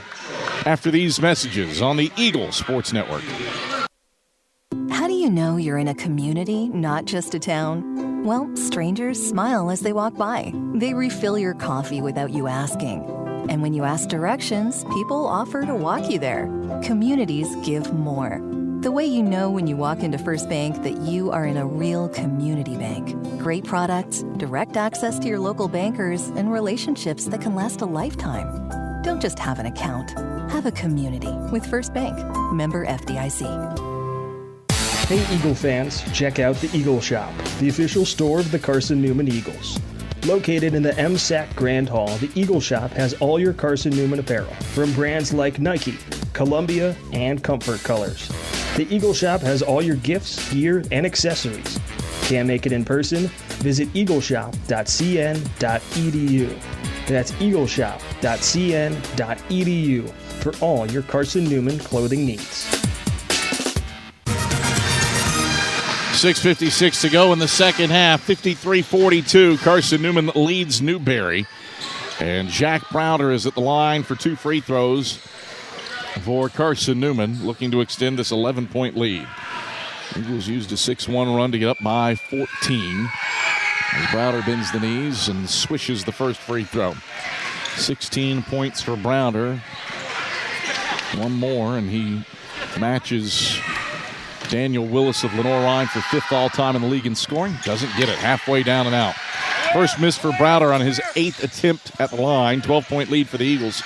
after these messages on the Eagle Sports Network. How do you know you're in a community, not just a town? Well, strangers smile as they walk by. They refill your coffee without you asking. And when you ask directions, people offer to walk you there. Communities give more. The way you know when you walk into First Bank that you are in a real community bank. Great products, direct access to your local bankers, and relationships that can last a lifetime. Don't just have an account. Have a community with First Bank. Member FDIC. Hey Eagle fans, check out the Eagle Shop, the official store of the Carson-Newman Eagles. Located in the MSAC Grand Hall, the Eagle Shop has all your Carson-Newman apparel, from brands like Nike, Columbia, and Comfort Colors. The Eagle Shop has all your gifts, gear, and accessories. Can't make it in person? Visit eagleshop.cn.edu. That's eagleshop.cn.edu for all your Carson-Newman clothing needs. 6:56 to go in the second half. 53-42. Carson-Newman leads Newberry. And Jack Browder is at the line for 2 free throws for Carson-Newman, looking to extend this 11-point lead. Eagles used a 6-1 run to get up by 14. As Browder bends the knees and swishes the first free throw. 16 points for Browder. One more, and he matches Daniel Willis of Lenore-Rhyne for 5th all-time in the league in scoring. Doesn't get it. Halfway down and out. First miss for Browder on his 8th attempt at the line. 12-point lead for the Eagles.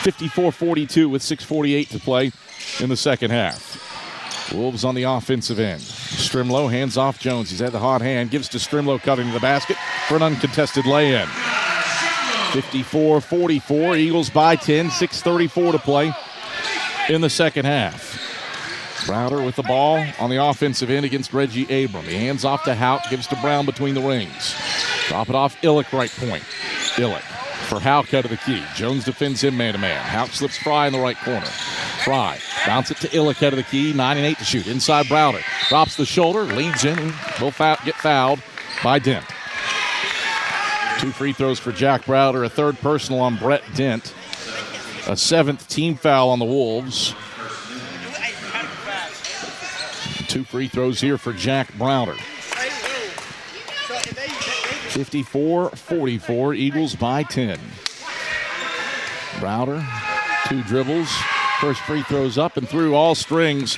54-42 with 6:48 to play in the second half. Wolves on the offensive end. Strimlow hands off Jones. He's at the hot hand. Gives to Strimlow cutting to the basket for an uncontested lay-in. 54-44. Eagles by 10. 6:34 to play in the second half. Browder with the ball on the offensive end against Reggie Abram. He hands off to Houck, gives to Brown between the rings. Drop it off Illick right point. Illick for Houck out of the key. Jones defends him man-to-man. Houck slips Fry in the right corner. Fry bounce it to Illick out of the key. 9-8 to shoot. Inside Browder. Drops the shoulder, leads in, and will get fouled by Dent. 2 free throws for Jack Browder. A 3rd personal on Brett Dent. A 7th team foul on the Wolves. 2 free throws here for Jack Browder. 54-44, Eagles by 10. Browder, 2 dribbles. First free throws up and through all strings.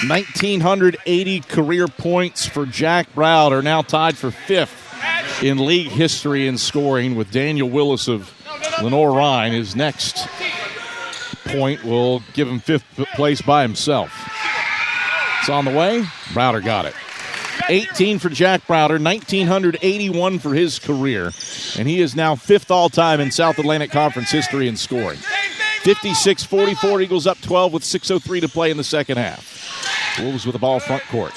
1,980 career points for Jack Browder, now tied for 5th in league history in scoring with Daniel Willis of Lenore-Rhyne. His next point will give him 5th place by himself. It's on the way. Browder got it. 18 for Jack Browder, 1,981 for his career, and he is now 5th all-time in South Atlantic Conference history in scoring. 56-44, Eagles up 12 with 6:03 to play in the second half. Wolves with the ball front court.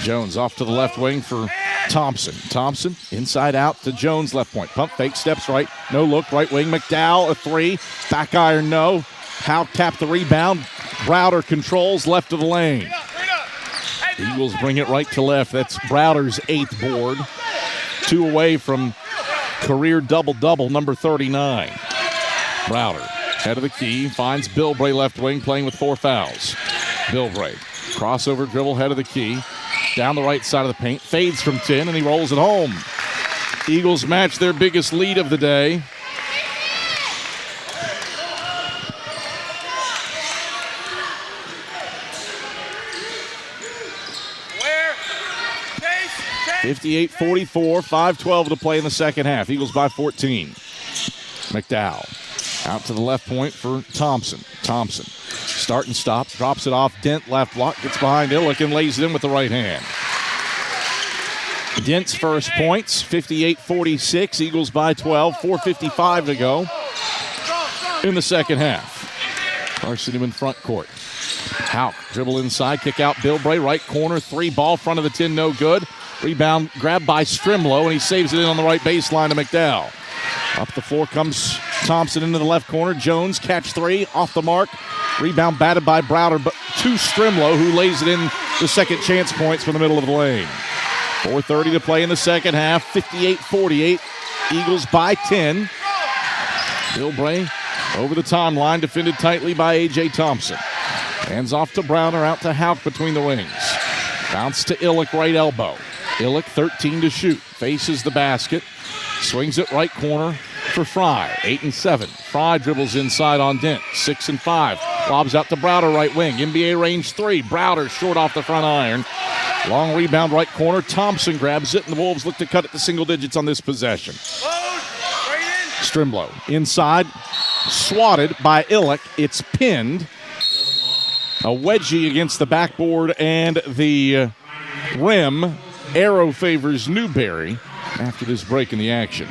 Jones off to the left wing for Thompson. Thompson inside out to Jones left point. Pump fake, steps right, no look, right wing. McDowell, a 3. Back iron, no. Houck tapped the rebound. Browder controls left of the lane. Eagles bring it right to left. That's Browder's 8th board. 2 away from career double-double, number 39. Browder, head of the key, finds Bilbray left wing, playing with 4 fouls. Bilbray, crossover dribble, head of the key, down the right side of the paint, fades from 10, and he rolls it home. Eagles match their biggest lead of the day. Where? 58-44, 5:12 to play in the second half. Eagles by 14. McDowell out to the left point for Thompson. Thompson, start and stop, drops it off. Dent left block, gets behind Illick and lays it in with the right hand. Dent's first points, 58-46. Eagles by 12, 4:55 to go in the second half. Carson-Newman front court. Hauk, dribble inside, kick out Bilbray, right corner, three ball, front of the 10, no good. Rebound grabbed by Strimlow, and he saves it in on the right baseline to McDowell. Up the floor comes Thompson into the left corner. Jones, catch three, off the mark. Rebound batted by Browder, but to Strimlow, who lays it in the second chance points from the middle of the lane. 4:30 to play in the second half, 58-48. Eagles by 10. Bilbray over the timeline, defended tightly by A.J. Thompson. Hands off to Browder, out to Hauk between the wings. Bounce to Illick, right elbow. Illick, 13 to shoot. Faces the basket. Swings it right corner for Fry. 8 and 7. Fry dribbles inside on Dent. 6 and 5. Lobs out to Browder, right wing. NBA range 3. Browder short off the front iron. Long rebound right corner. Thompson grabs it, and the Wolves look to cut it to single digits on this possession. Strimlow inside. Swatted by Illick. It's pinned. A wedgie against the backboard and the rim. Arrow favors Newberry after this break in the action.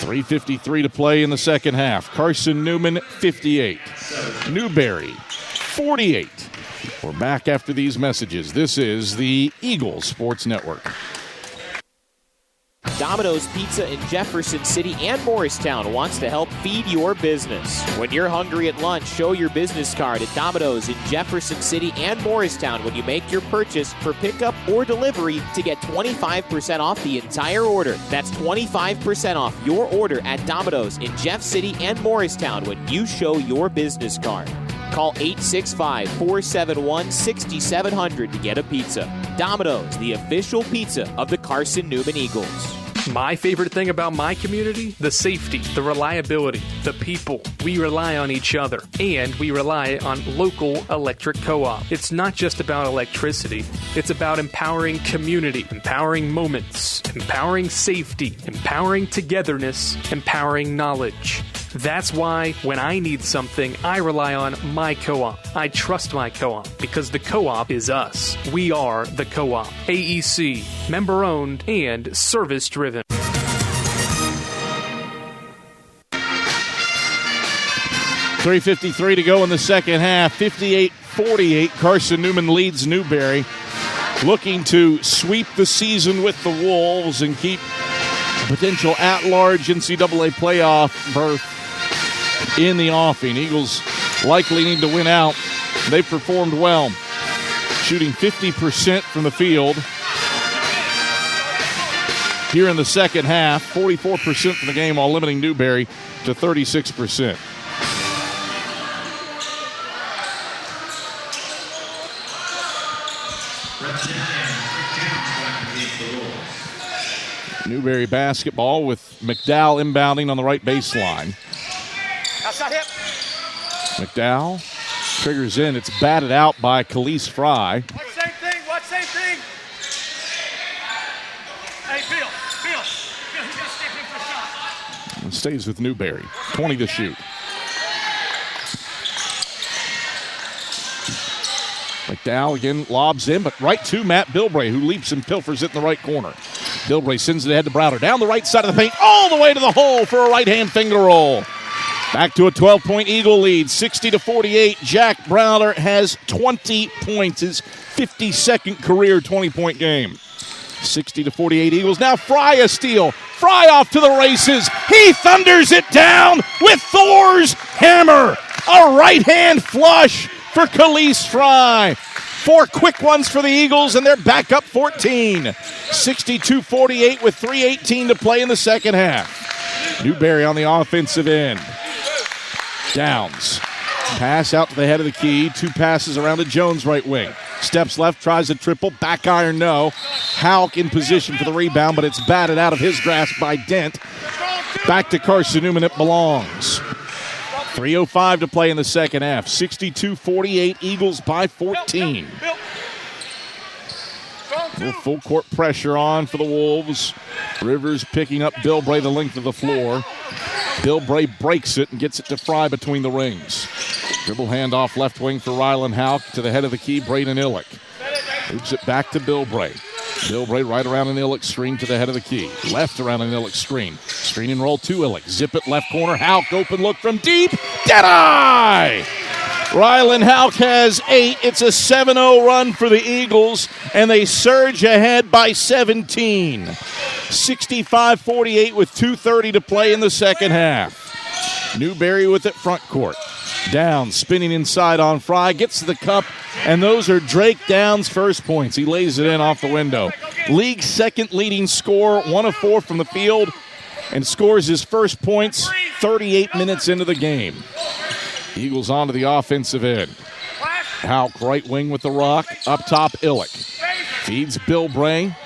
3:53 to play in the second half. Carson-Newman, 58. Newberry, 48. We're back after these messages. This is the Eagle Sports Network. Domino's Pizza in Jefferson City and Morristown wants to help feed your business. When you're hungry at lunch, show your business card at Domino's in Jefferson City and Morristown when you make your purchase for pickup or delivery to get 25% off the entire order. That's 25% off your order at Domino's in Jeff City and Morristown when you show your business card. Call 865-471-6700 to get a pizza. Domino's, the official pizza of the Carson-Newman Eagles. My favorite thing about my community? The safety, the reliability, the people. We rely on each other, and we rely on local electric co-op. It's not just about electricity. It's about empowering community, empowering moments, empowering safety, empowering togetherness, empowering knowledge. That's why when I need something, I rely on my co-op. I trust my co-op because the co-op is us. We are the co-op. AEC, member-owned and service-driven. .353 to go in the second half. 58-48. Carson-Newman leads Newberry. Looking to sweep the season with the Wolves and keep a potential at-large NCAA playoff berth in the offing. Eagles likely need to win out. They performed well, shooting 50% from the field here in the second half, 44% from the game, while limiting Newberry to 36%. Newberry basketball with McDowell inbounding on the right baseline. Outside hip. McDowell triggers in. It's batted out by Khalees Fry. Watch same thing. Watch same thing. Hey, Bill. He's going to step in for a shot. And stays with Newberry. 20 to shoot. McDowell again lobs in, but right to Matt Bilbray, who leaps and pilfers it in the right corner. Bilbray sends it ahead to Browder. Down the right side of the paint, all the way to the hole for a right-hand finger roll. Back to a 12-point Eagle lead, 60-48. Jack Browder has 20 points, his 52nd career 20-point game. 60-48 Eagles. Now Fry a steal. Fry off to the races. He thunders it down with Thor's hammer. A right-hand flush for Khalees Fry. 4 quick ones for the Eagles, and they're back up 14. 62-48 with 3:18 to play in the second half. Newberry on the offensive end. Downs. Pass out to the head of the key. 2 passes around to Jones right wing. Steps left, tries a triple. Back iron, no. Hauk in position for the rebound, but it's batted out of his grasp by Dent. Back to Carson-Newman, it belongs. 3:05 to play in the second half. 62-48, Eagles by 14. Full court pressure on for the Wolves. Rivers picking up Bilbray the length of the floor. Bilbray breaks it and gets it to Fry between the rings. Dribble handoff left wing for Rylan Hauk to the head of the key, Braden Illick. Moves it back to Bilbray. Bilbray right around an Illick screen to the head of the key. Left around an Illick screen. Screen and roll to Illick. Zip it left corner. Hauk open look from deep. Dead eye! Rylan Hauk has 8. It's a 7-0 run for the Eagles, and they surge ahead by 17. 65-48 with 2:30 to play in the second half. Newberry with it front court. Downs spinning inside on Fry, gets to the cup, and those are Drake Downs' first points. He lays it in off the window. League second leading scorer, 1 of 4 from the field, and scores his first points 38 minutes into the game. Eagles onto the offensive end. Hauk right wing with the rock. Up top, Illick. Feeds Bilbray.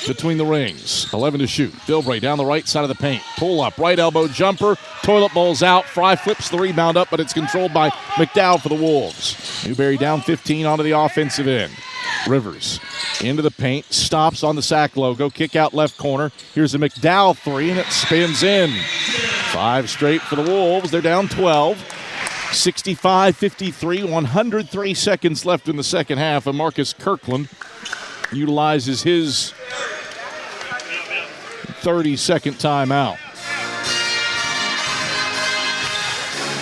Between the rings. 11 to shoot. Bilbray down the right side of the paint. Pull up. Right elbow jumper. Toilet bowl's out. Fry flips the rebound up, but it's controlled by McDowell for the Wolves. Newberry down 15 onto the offensive end. Rivers into the paint. Stops on the sack logo. Kick out left corner. Here's a McDowell 3, and it spins in. 5 straight for the Wolves. They're down 12. 65-53. 103 seconds left in the second half, and Marcus Kirkland utilizes his 30-second timeout.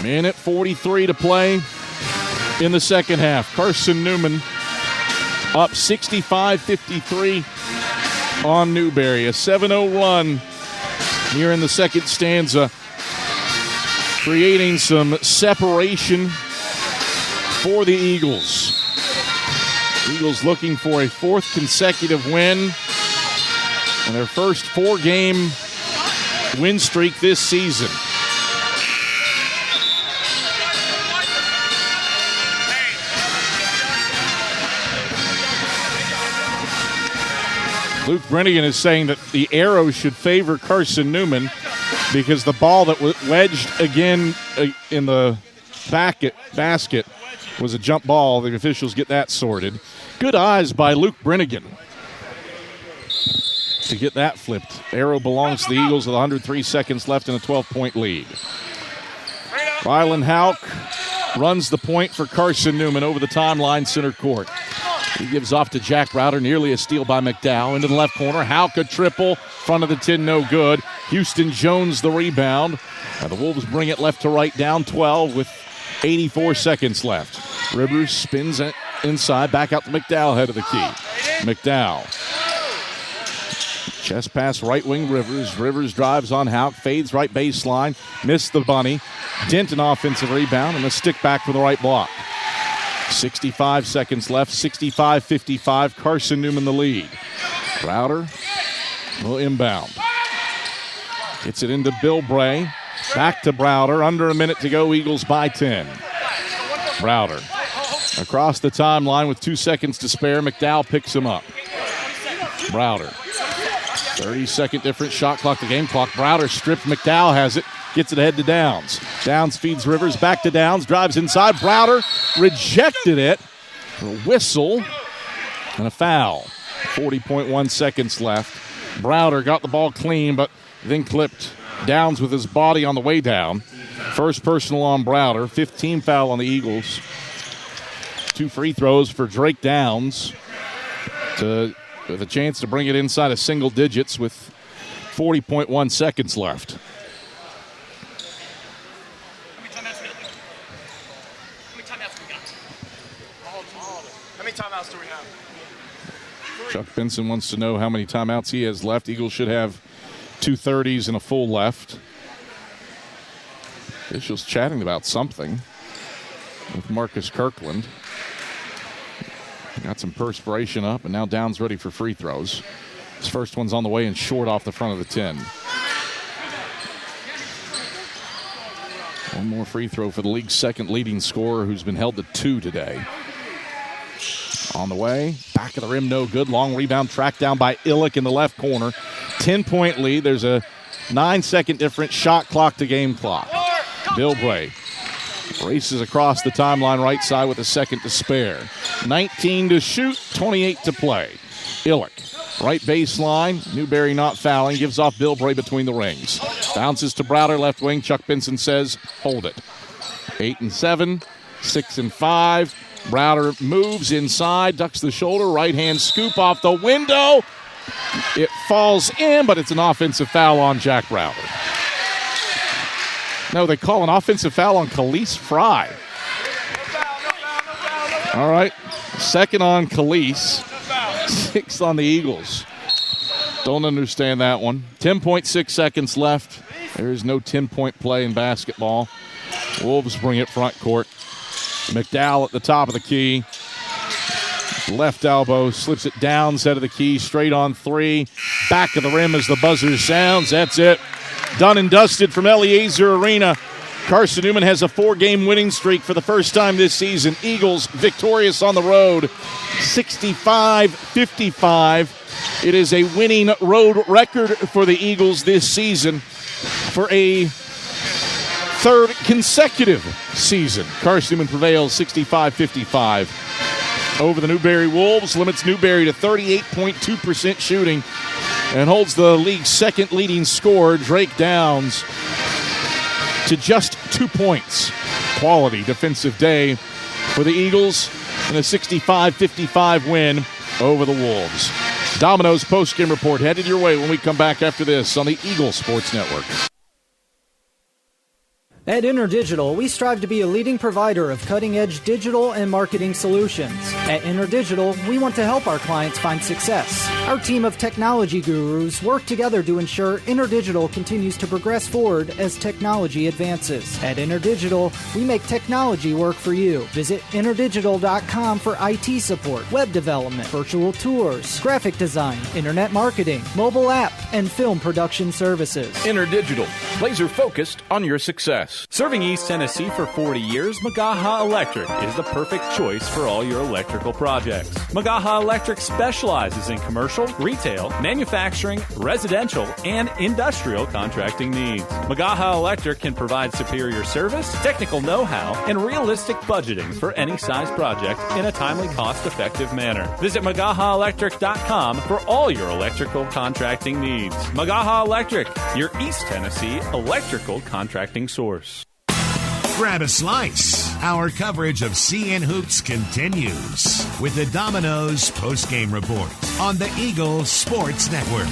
Minute 43 to play in the second half. Carson-Newman up 65-53 on Newberry. A 7-0 run here in the second stanza, creating some separation for the Eagles. Eagles looking for a 4th consecutive win and their first 4-game win streak this season. Luke Brennigan is saying that the arrow should favor Carson-Newman because the ball that was wedged again in the basket was a jump ball. The officials get that sorted. Good eyes by Luke Brennigan to get that flipped. Arrow belongs to the Eagles with 103 seconds left and a 12-point lead. Rylan Hauk runs the point for Carson-Newman over the timeline, center court. He gives off to Jack Browder, nearly a steal by McDowell. Into the left corner, Hauk a triple, front of the tin, no good. Houston Jones the rebound. Now the Wolves bring it left to right, down 12 with 84 seconds left. Rivers spins it inside, back out to McDowell, head of the key. McDowell. Chest pass, right wing Rivers. Rivers drives on Hauk, fades right baseline, missed the bunny. Denton offensive rebound and a stick back for the right block. 65 seconds left, 65-55. Carson-Newman the lead. Browder will inbound. Gets it into Bilbray. Back to Browder. Under a minute to go. Eagles by 10. Browder across the timeline with 2 seconds to spare. McDowell picks him up. Browder. 30-second difference. Shot clock to game clock. Browder stripped. McDowell has it. Gets it ahead to Downs. Downs feeds Rivers. Back to Downs. Drives inside. Browder rejected it. A whistle and a foul. 40.1 seconds left. Browder got the ball clean, but then clipped Downs with his body on the way down. First personal on Browder. 15 foul on the Eagles. 2 free throws for Drake Downs with a chance to bring it inside of single digits with 40.1 seconds left. Timeouts do we have? Chuck Benson wants to know how many timeouts he has left. Eagles should have 2 30s and a full left. Officials chatting about something with Marcus Kirkland. Got some perspiration up, and now Downs ready for free throws. His first one's on the way and short off the front of the 10. One more free throw for the league's second leading scorer, who's been held to 2 today. On the way, back of the rim, no good. Long rebound tracked down by Illick in the left corner. 10-point lead. There's a 9-second difference. Shot clock to game clock. Bilbray races across the timeline right side with a second to spare. 19 to shoot, 28 to play. Illick, right baseline. Newberry not fouling. Gives off Bilbray between the rings. Bounces to Browder, left wing. Chuck Benson says, hold it. 8 and 7, 6 and 5. Browder moves inside, ducks the shoulder, right-hand scoop off the window. It falls in, but it's an offensive foul on Jack Browder. No, they call an offensive foul on Khalees Fry. All right, second on Khalees, 6 on the Eagles. Don't understand that one. 10.6 seconds left. There is no 10-point play in basketball. Wolves bring it front court. McDowell at the top of the key. Left elbow, slips it down, set of the key, straight on 3. Back of the rim as the buzzer sounds. That's it. Done and dusted from Eliezer Arena. Carson-Newman has a 4-game winning streak for the first time this season. Eagles victorious on the road, 65-55. It is a winning road record for the Eagles this season for a third consecutive season. Carson-Newman prevails 65-55 over the Newberry Wolves, limits Newberry to 38.2% shooting, and holds the league's second leading scorer, Drake Downs, to just 2 points. Quality defensive day for the Eagles in a 65-55 win over the Wolves. Domino's postgame report headed your way when we come back after this on the Eagle Sports Network. At InterDigital, we strive to be a leading provider of cutting-edge digital and marketing solutions. At InterDigital, we want to help our clients find success. Our team of technology gurus work together to ensure InterDigital continues to progress forward as technology advances. At InterDigital, we make technology work for you. Visit interdigital.com for IT support, web development, virtual tours, graphic design, internet marketing, mobile app, and film production services. InterDigital, laser-focused on your success. Serving East Tennessee for 40 years, Magaha Electric is the perfect choice for all your electrical projects. Magaha Electric specializes in commercial, retail, manufacturing, residential, and industrial contracting needs. Magaha Electric can provide superior service, technical know-how, and realistic budgeting for any size project in a timely, cost-effective manner. Visit MagahaElectric.com for all your electrical contracting needs. Magaha Electric, your East Tennessee electrical contracting source. Grab a slice. Our coverage of CN Hoops continues with the Domino's postgame report on the Eagle Sports Network.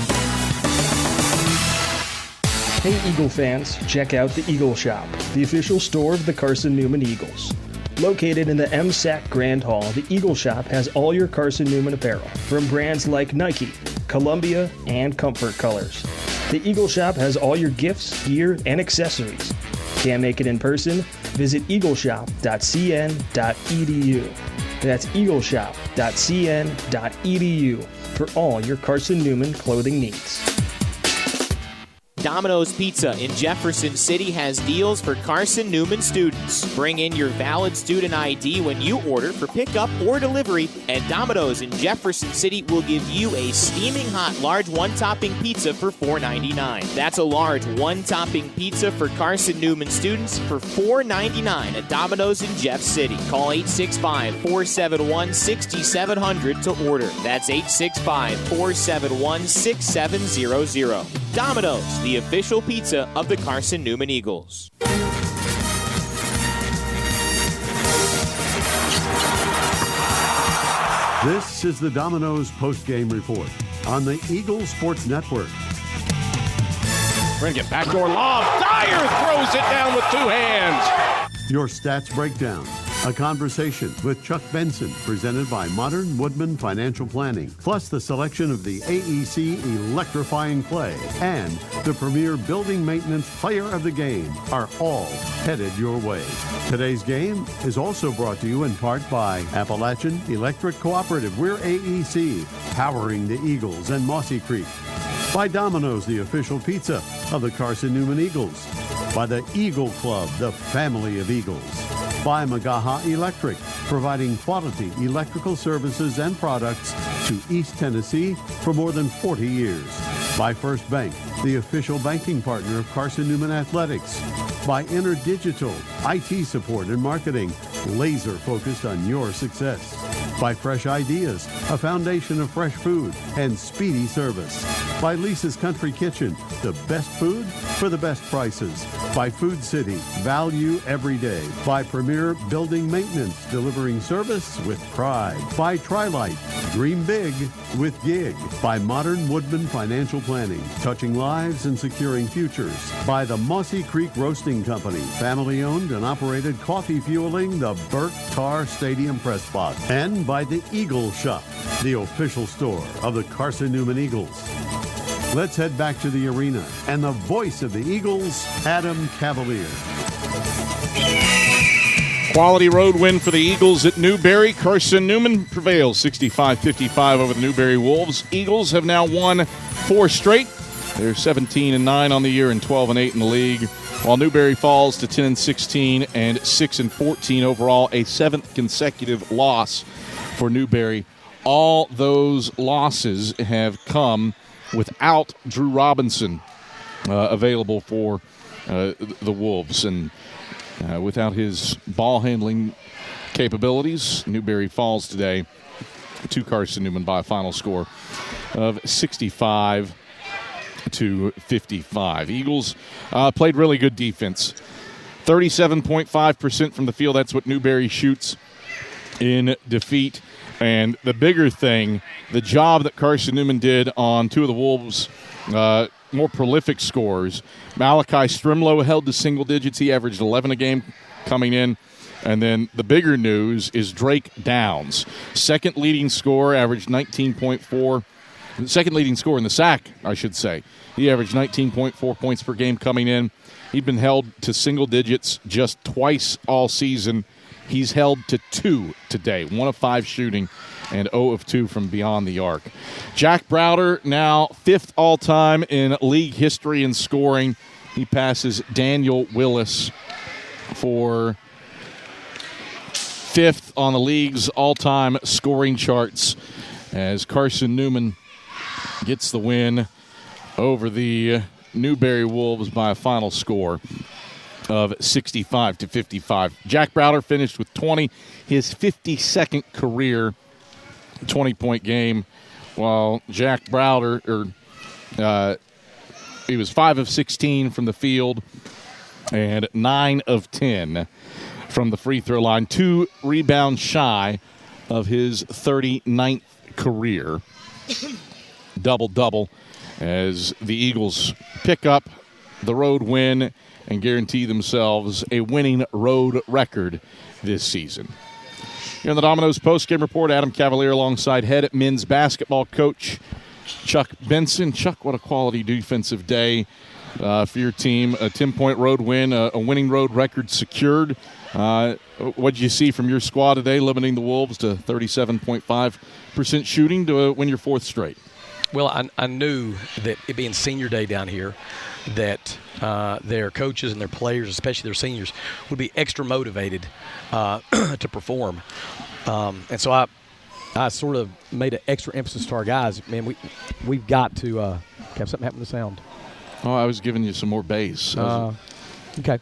Hey Eagle fans, check out the Eagle Shop, the official store of the Carson-Newman Eagles. Located in the MSAC Grand Hall, the Eagle Shop has all your Carson-Newman apparel from brands like Nike, Columbia, and Comfort Colors. The Eagle Shop has all your gifts, gear, and accessories. Can't make it in person? Visit eagleshop.cn.edu. That's eagleshop.cn.edu for all your Carson-Newman clothing needs. Domino's Pizza in Jefferson City has deals for Carson-Newman students. Bring in your valid student ID when you order for pickup or delivery, and Domino's in Jefferson City will give you a steaming hot large one-topping pizza for $4.99. That's a large one-topping pizza for Carson-Newman students for $4.99 at Domino's in Jeff City. Call 865-471-6700 to order. That's 865-471-6700. Domino's, the official pizza of the Carson-Newman Eagles. This is the Domino's postgame report on the Eagle Sports Network. We're going to get backdoor lob. Dyer throws it down with 2 hands. Your stats breakdown. A conversation with Chuck Benson, presented by Modern Woodman Financial Planning, plus the selection of the AEC Electrifying Play and the premier building maintenance player of the game are all headed your way. Today's game is also brought to you in part by Appalachian Electric Cooperative. We're AEC, powering the Eagles and Mossy Creek. By Domino's, the official pizza of the Carson-Newman Eagles. By the Eagle Club, the family of Eagles. By Magaha Electric, providing quality electrical services and products to East Tennessee for more than 40 years. By First Bank, the official banking partner of Carson-Newman Athletics. By InterDigital, IT support and marketing, laser focused on your success. By Fresh Ideas, a foundation of fresh food and speedy service. By Lisa's Country Kitchen, the best food for the best prices. By Food City, value every day. By Premier Building Maintenance, delivering service with pride. By Trilite, dream big with Gig. By Modern Woodman Financial Planning, touching lives and securing futures. By the Mossy Creek Roasting Company, family owned and operated coffee fueling the Burt Tarr Stadium Press Box. And by the Eagle Shop, the official store of the Carson-Newman Eagles. Let's head back to the arena and the voice of the Eagles, Adam Cavalier. Quality road win for the Eagles at Newberry. Carson-Newman prevails 65-55 over the Newberry Wolves. Eagles have now won 4 straight. They're 17-9 on the year and 12-8 in the league, while Newberry falls to 10-16 and 6-14 overall, a 7th consecutive loss for Newberry. All those losses have come without Drew Robinson available for the Wolves. And without his ball handling capabilities, Newberry falls today to Carson-Newman by a final score of 65-55. Eagles played really good defense. 37.5% from the field. That's what Newberry shoots in defeat. And the bigger thing, the job that Carson-Newman did on 2 of the Wolves' more prolific scorers. Malachi Strimlow held to single digits. He averaged 11 a game coming in. And then the bigger news is Drake Downs. Second leading scorer, averaged 19.4. Second leading scorer in the sack, I should say. He averaged 19.4 points per game coming in. He'd been held to single digits just twice all season. He's held to 2 today, 1 of 5 shooting and 0 of 2 from beyond the arc. Jack Browder now 5th all-time in league history in scoring. He passes Daniel Willis for 5th on the league's all-time scoring charts as Carson-Newman gets the win over the Newberry Wolves by a final score of 65-55. Jack Browder finished with 20, his 52nd career 20-point game, while Jack Browder, he was 5 of 16 from the field and 9 of 10 from the free throw line, 2 rebounds shy of his 39th career double-double as the Eagles pick up the road win and guarantee themselves a winning road record this season. Here on the Domino's postgame report, Adam Cavalier alongside head men's basketball coach Chuck Benson. Chuck, what a quality defensive day for your team. A 10-point road win, a winning road record secured. What did you see from your squad today, limiting the Wolves to 37.5% shooting to win your 4th straight? Well, I knew that it being senior day down here, that their coaches and their players, especially their seniors, would be extra motivated to perform. And so I sort of made an extra emphasis to our guys. Man, we've got to have something happen to sound. Oh, I was giving you some more bass. Okay.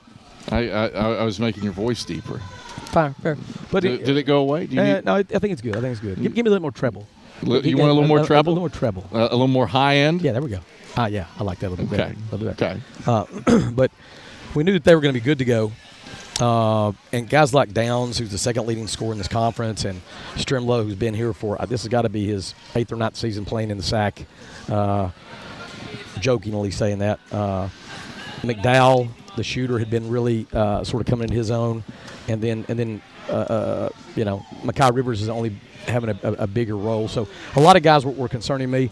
I was making your voice deeper. Fine, fair. But did it go away? No, I think it's good. Give me a little more treble. You want a little more treble? A little more treble. A little more high end? Yeah, there we go. Yeah, I like that a little bit better. A little bit better. Okay. But we knew that they were going to be good to go. And guys like Downs, who's the 2nd leading scorer in this conference, and Strimlow, who's been here for, this has got to be his 8th or 9th season playing in the SAC. Jokingly saying that. McDowell, the shooter, had been really sort of coming into his own. And then Mekhi Rivers is only having a bigger role. So a lot of guys were concerning me.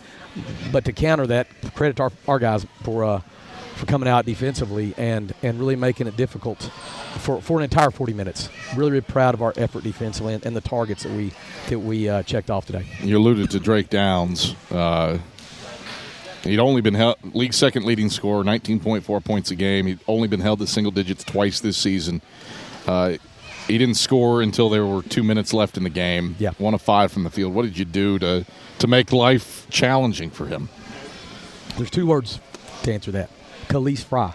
But to counter that, credit to our guys for coming out defensively and really making it difficult for an entire 40 minutes. Really, really proud of our effort defensively and the targets that we checked off today. You alluded to Drake Downs. He'd only been held, league 2nd leading scorer, 19.4 points a game. He'd only been held to single digits twice this season. He didn't score until there were 2 minutes left in the game. Yeah. 1 of 5 from the field. What did you do to make life challenging for him? There's 2 words to answer that. Khalees Fry.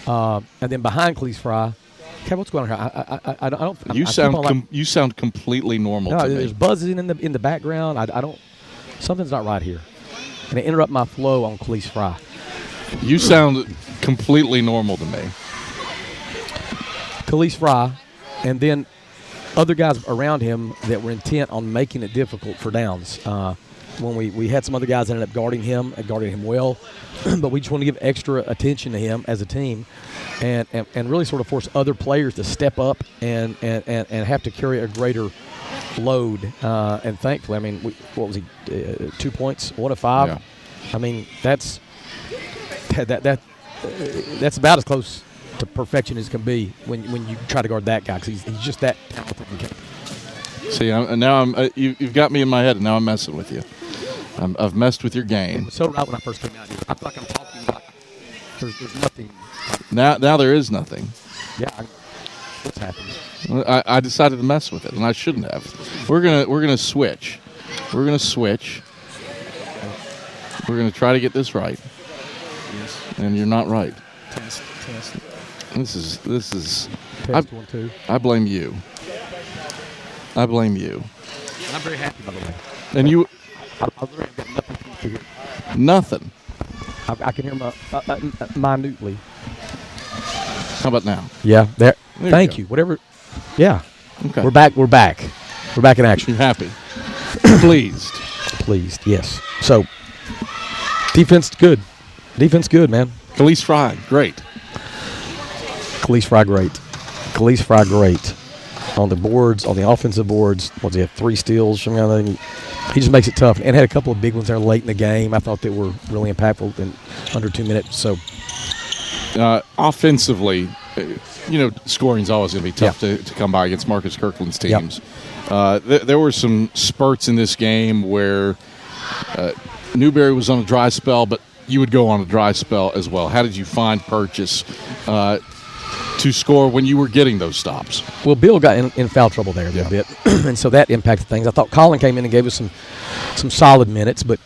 And then behind Khalees Fry, Kevin, what's going on here? I don't. You sound completely normal to me. There's buzzing in the background. I don't. Something's not right here. And it interrupt my flow on Khalees Fry. You sound completely normal to me. Khalees Fry, and then other guys around him that were intent on making it difficult for downs. When we had some other guys that ended up guarding him well, but we just want to give extra attention to him as a team and really sort of force other players to step up and have to carry a greater load. And thankfully, I mean, what was he, 2 points, 1 of 5? Yeah. I mean, that's about as close to perfection as can be when you try to guard that guy, because he's just that talented. See, you've got me in my head, and now I'm messing with you. I've messed with your game. It was so right when I first came out here. I feel like I'm talking like there's nothing. Now there is nothing. Yeah, what's happening? I decided to mess with it, and I shouldn't have. We're gonna switch. We're gonna switch. We're gonna try to get this right. Yes. And you're not right. Test. This is. Test 1, 2. I blame you. And I'm very happy, by the way. And you. I literally have got nothing to hear. Nothing. I can hear minutely. How about now? Yeah. There. Thank you. you. Whatever. Yeah. Okay. We're back. We're back in action. You're happy. Pleased. Pleased. Yes. So, defense good. Defense good, man. Khalees Fry, great. Khalees Fry, great. On the boards, on the offensive boards, what does he have? 3 steals, something like that. He just makes it tough, and had a couple of big ones there late in the game. I thought they were really impactful in under 2 minutes. So, offensively, scoring is always going to be tough to come by against Marcus Kirkland's teams. Yep. There were some spurts in this game where Newberry was on a dry spell, but you would go on a dry spell as well. How did you find Purchase to score when you were getting those stops? Well, Bill got in foul trouble there a little bit, and so that impacted things. I thought Colin came in and gave us some solid minutes, but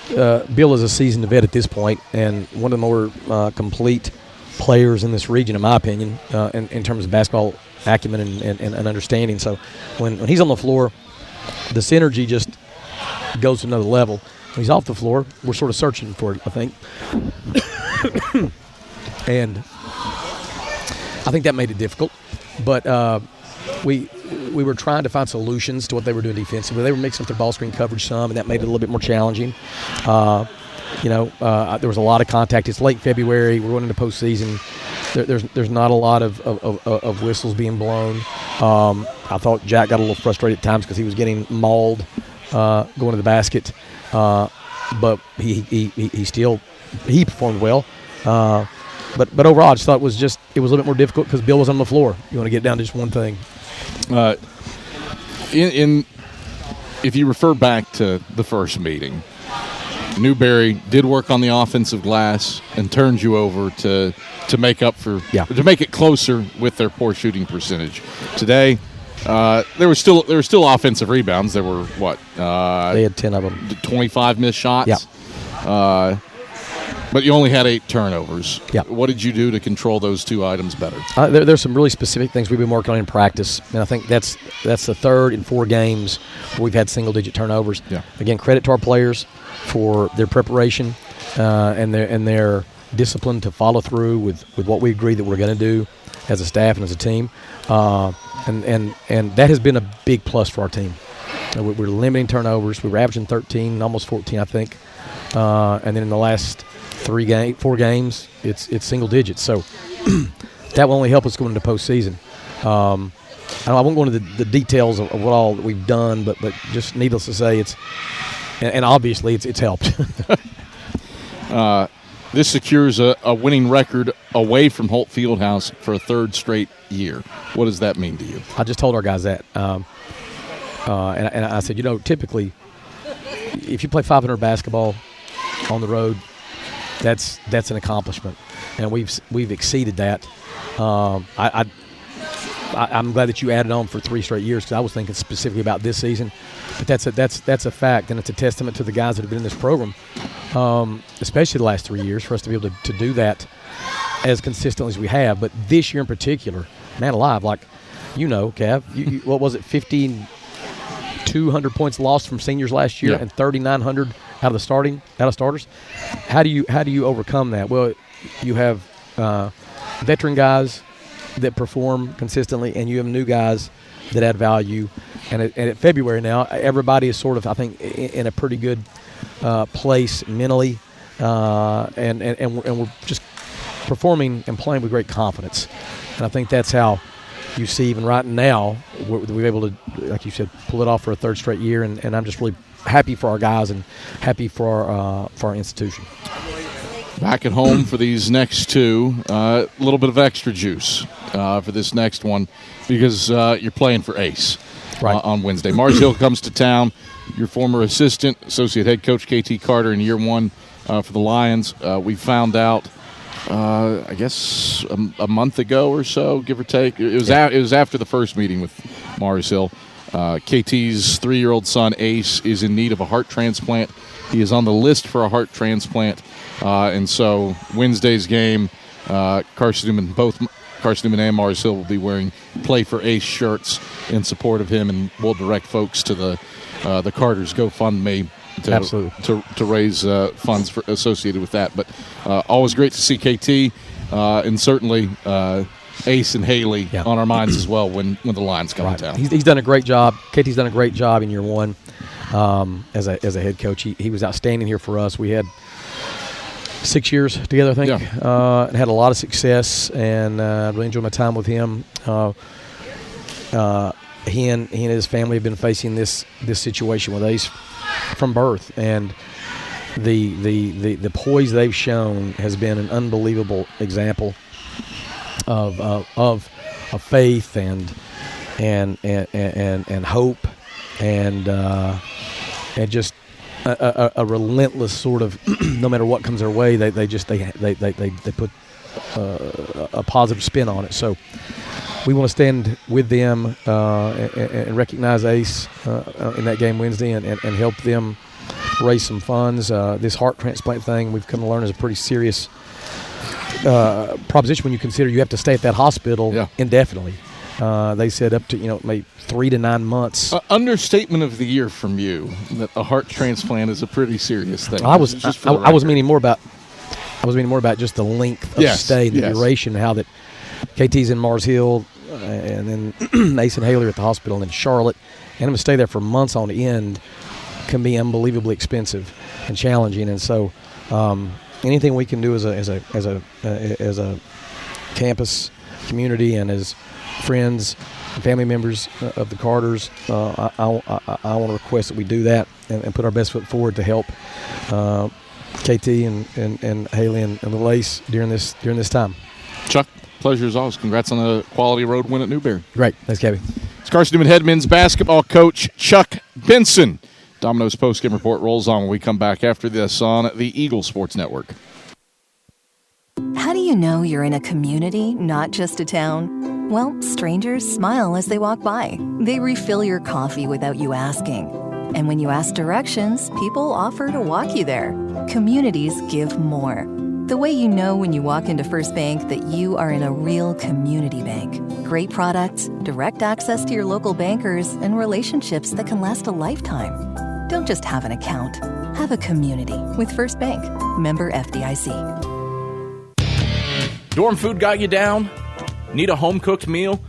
Bill is a seasoned vet at this point and one of the more complete players in this region, in my opinion, in terms of basketball acumen and understanding. So when he's on the floor, the synergy just goes to another level. When he's off the floor, we're sort of searching for it, I think. And I think that made it difficult. But we were trying to find solutions to what they were doing defensively. They were mixing up their ball screen coverage some, and that made it a little bit more challenging. There was a lot of contact. It's late February. We're going into postseason. There's not a lot of whistles being blown. I thought Jack got a little frustrated at times because he was getting mauled going to the basket. But he still performed well. But overall, I just thought it was a little bit more difficult because Bill was on the floor. You want to get down to just one thing. If you refer back to the first meeting, Newberry did work on the offensive glass and turned you over to make up for to make it closer with their poor shooting percentage. Today, there were still offensive rebounds. There were they had 10 of them. 25 missed shots. Yeah. But you only had 8 turnovers. Yeah. What did you do to control those 2 items better? There's some really specific things we've been working on in practice, and I think that's the third in 4 games where we've had single-digit turnovers. Yeah. Again, credit to our players for their preparation and their discipline to follow through with what we agreed that we're going to do as a staff and as a team, and that has been a big plus for our team. We're limiting turnovers. We were averaging 13, almost 14, I think, and then in the last 4 games, it's single digits. So that will only help us go into postseason. I won't go into the details of what all that we've done, but just needless to say, and obviously it's helped. This secures a winning record away from Holt Fieldhouse for a 3rd straight year. What does that mean to you? I just told our guys that, and I said, typically, if you play 500 basketball on the road, that's an accomplishment, and we've exceeded that. I'm glad that you added on for 3 straight years because I was thinking specifically about this season, but that's a fact, and it's a testament to the guys that have been in this program, especially the last 3 years, for us to be able to do that as consistently as we have. But this year in particular, man alive, like Cav, you what was it, 1,500 points lost from seniors last year, and 3,900 out of starters. How do you overcome that? Well, you have veteran guys that perform consistently, and you have new guys that add value. And at February now, everybody is sort of, I think, in a pretty good place mentally, and we're just performing and playing with great confidence. And I think that's how you see even right now we're able to, like you said, pull it off for a third straight year. And I'm just really happy for our guys and happy for our institution. Back at home for these next two, a little bit of extra juice for this next one because you're playing for Ace on Wednesday. Mars Hill comes to town. Your former assistant, associate head coach KT Carter in year one for the Lions. We found out, I guess, a month ago or so, give or take. It was after the first meeting with Mars Hill. KT's 3-year-old son, Ace, is in need of a heart transplant. He is on the list for a heart transplant. And so Wednesday's game, Carson-Newman and Mars Hill will be wearing Play for Ace shirts in support of him, and we'll direct folks to the Carter's GoFundMe to raise funds associated with that. But always great to see KT, and certainly Ace and Haley on our minds as well when the Lions come to town. He's done a great job. KT's done a great job in year one as a head coach. He was outstanding here for us. We had 6 years together, I think, and had a lot of success, and I really enjoyed my time with him. He and his family have been facing this situation with Ace from birth, and the poise they've shown has been an unbelievable example of faith and hope and just a relentless sort of no matter what comes their way, they put a positive spin on it. So we want to stand with them and recognize Ace in that game Wednesday and help them raise some funds. This heart transplant thing we've come to learn is a pretty serious proposition when you consider you have to stay at that hospital indefinitely. They said up to maybe 3 to 9 months. Understatement of the year from you that a heart transplant is a pretty serious thing. I was meaning more about just the length of stay, the duration, how that KT's in Mars Hill, and then Ace and Haley are at the hospital in Charlotte, and I'm going to stay there for months on end can be unbelievably expensive and challenging. And so, anything we can do as a campus community and as friends and family members of the Carters, I want to request that we do that and put our best foot forward to help KT and Haley and the Lace during this time. Chuck, pleasure as always. Congrats on a quality road win at Newberry. Great. Thanks, Kevin. It's Carson-Newman head men's basketball coach Chuck Benson. Domino's postgame report rolls on when we come back after this on the Eagle Sports Network. How do you know you're in a community, not just a town? Well, strangers smile as they walk by. They refill your coffee without you asking. And when you ask directions, people offer to walk you there. Communities give more. The way you know when you walk into First Bank that you are in a real community bank. Great products, direct access to your local bankers, and relationships that can last a lifetime. Don't just have an account. Have a community with First Bank. Member FDIC. Dorm food got you down? Need a home-cooked meal?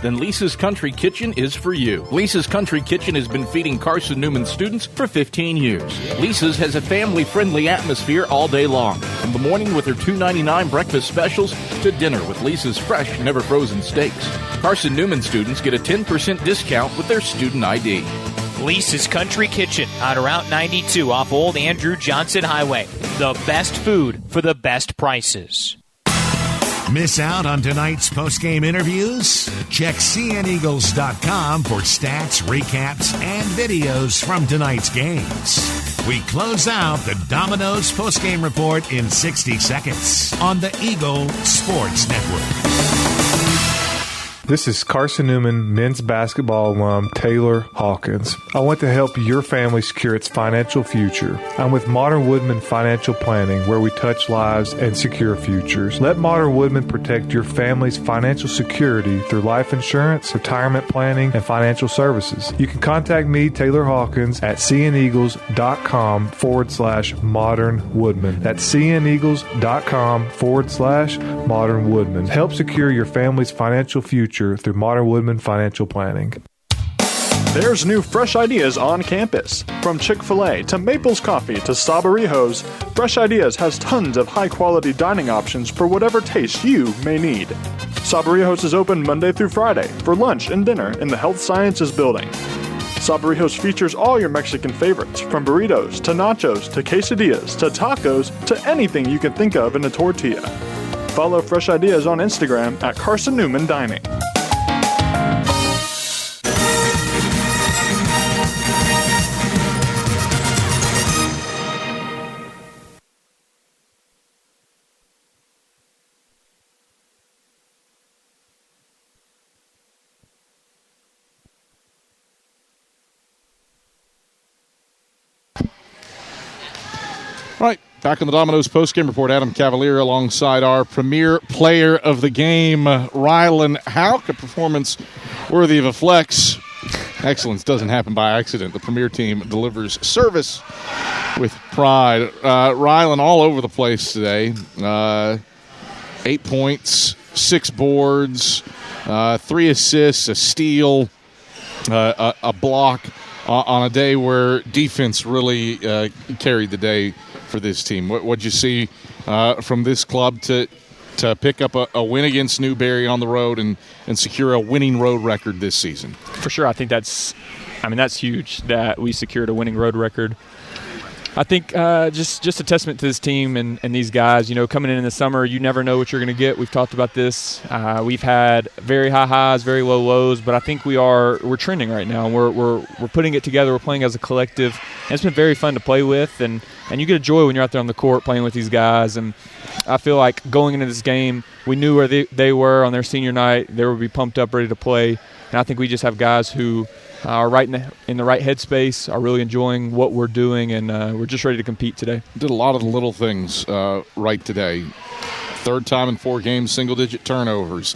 Then Lisa's Country Kitchen is for you. Lisa's Country Kitchen has been feeding Carson-Newman students for 15 years. Lisa's has a family-friendly atmosphere all day long. From the morning with her $2.99 breakfast specials to dinner with Lisa's fresh, never-frozen steaks. Carson-Newman students get a 10% discount with their student ID. Lisa's Country Kitchen on Route 92 off Old Andrew Johnson Highway. The best food for the best prices. Miss out on tonight's post-game interviews? Check cneagles.com for stats, recaps, and videos from tonight's games. We close out the Domino's post-game report in 60 seconds on the Eagle Sports Network. This is Carson-Newman men's basketball alum Taylor Hawkins. I want to help your family secure its financial future. I'm with Modern Woodman Financial Planning, where we touch lives and secure futures. Let Modern Woodman protect your family's financial security through life insurance, retirement planning, and financial services. You can contact me, Taylor Hawkins, at cneagles.com/Modern Woodman. That's cneagles.com/Modern Woodman. Help secure your family's financial future through Modern Woodman Financial Planning. There's new fresh ideas on campus. From Chick-fil-A to Maples Coffee to Sabarijos, Fresh Ideas has tons of high-quality dining options for whatever taste you may need. Sabarijos is open Monday through Friday for lunch and dinner in the Health Sciences Building. Sabarijos features all your Mexican favorites, from burritos to nachos to quesadillas to tacos to anything you can think of in a tortilla. Follow Fresh Ideas on Instagram at Carson-Newman Dining. All right, back on the Domino's postgame report, Adam Cavalier alongside our premier player of the game, Rylan Houck. A performance worthy of a flex. Excellence doesn't happen by accident. The premier team delivers service with pride. Rylan all over the place today. 8 points, 6 boards, 3 assists, a steal, a block on a day where defense really carried the day for this team. What'd you see from this club to pick up a win against Newberry on the road and secure a winning road record this season? For sure, I think that's huge that we secured a winning road record. I think just a testament to this team and these guys. You know, coming in the summer, you never know what you're going to get. We've talked about this. We've had very high highs, very low lows, but I think we're trending right now. We're putting it together. We're playing as a collective. And it's been very fun to play with, and you get a joy when you're out there on the court playing with these guys. And I feel like going into this game, we knew where they were on their senior night. They would be pumped up, ready to play. And I think we just have guys who are right in the right headspace, are really enjoying what we're doing, and we're just ready to compete today. Did a lot of the little things right today. Third time in 4 games, single-digit turnovers.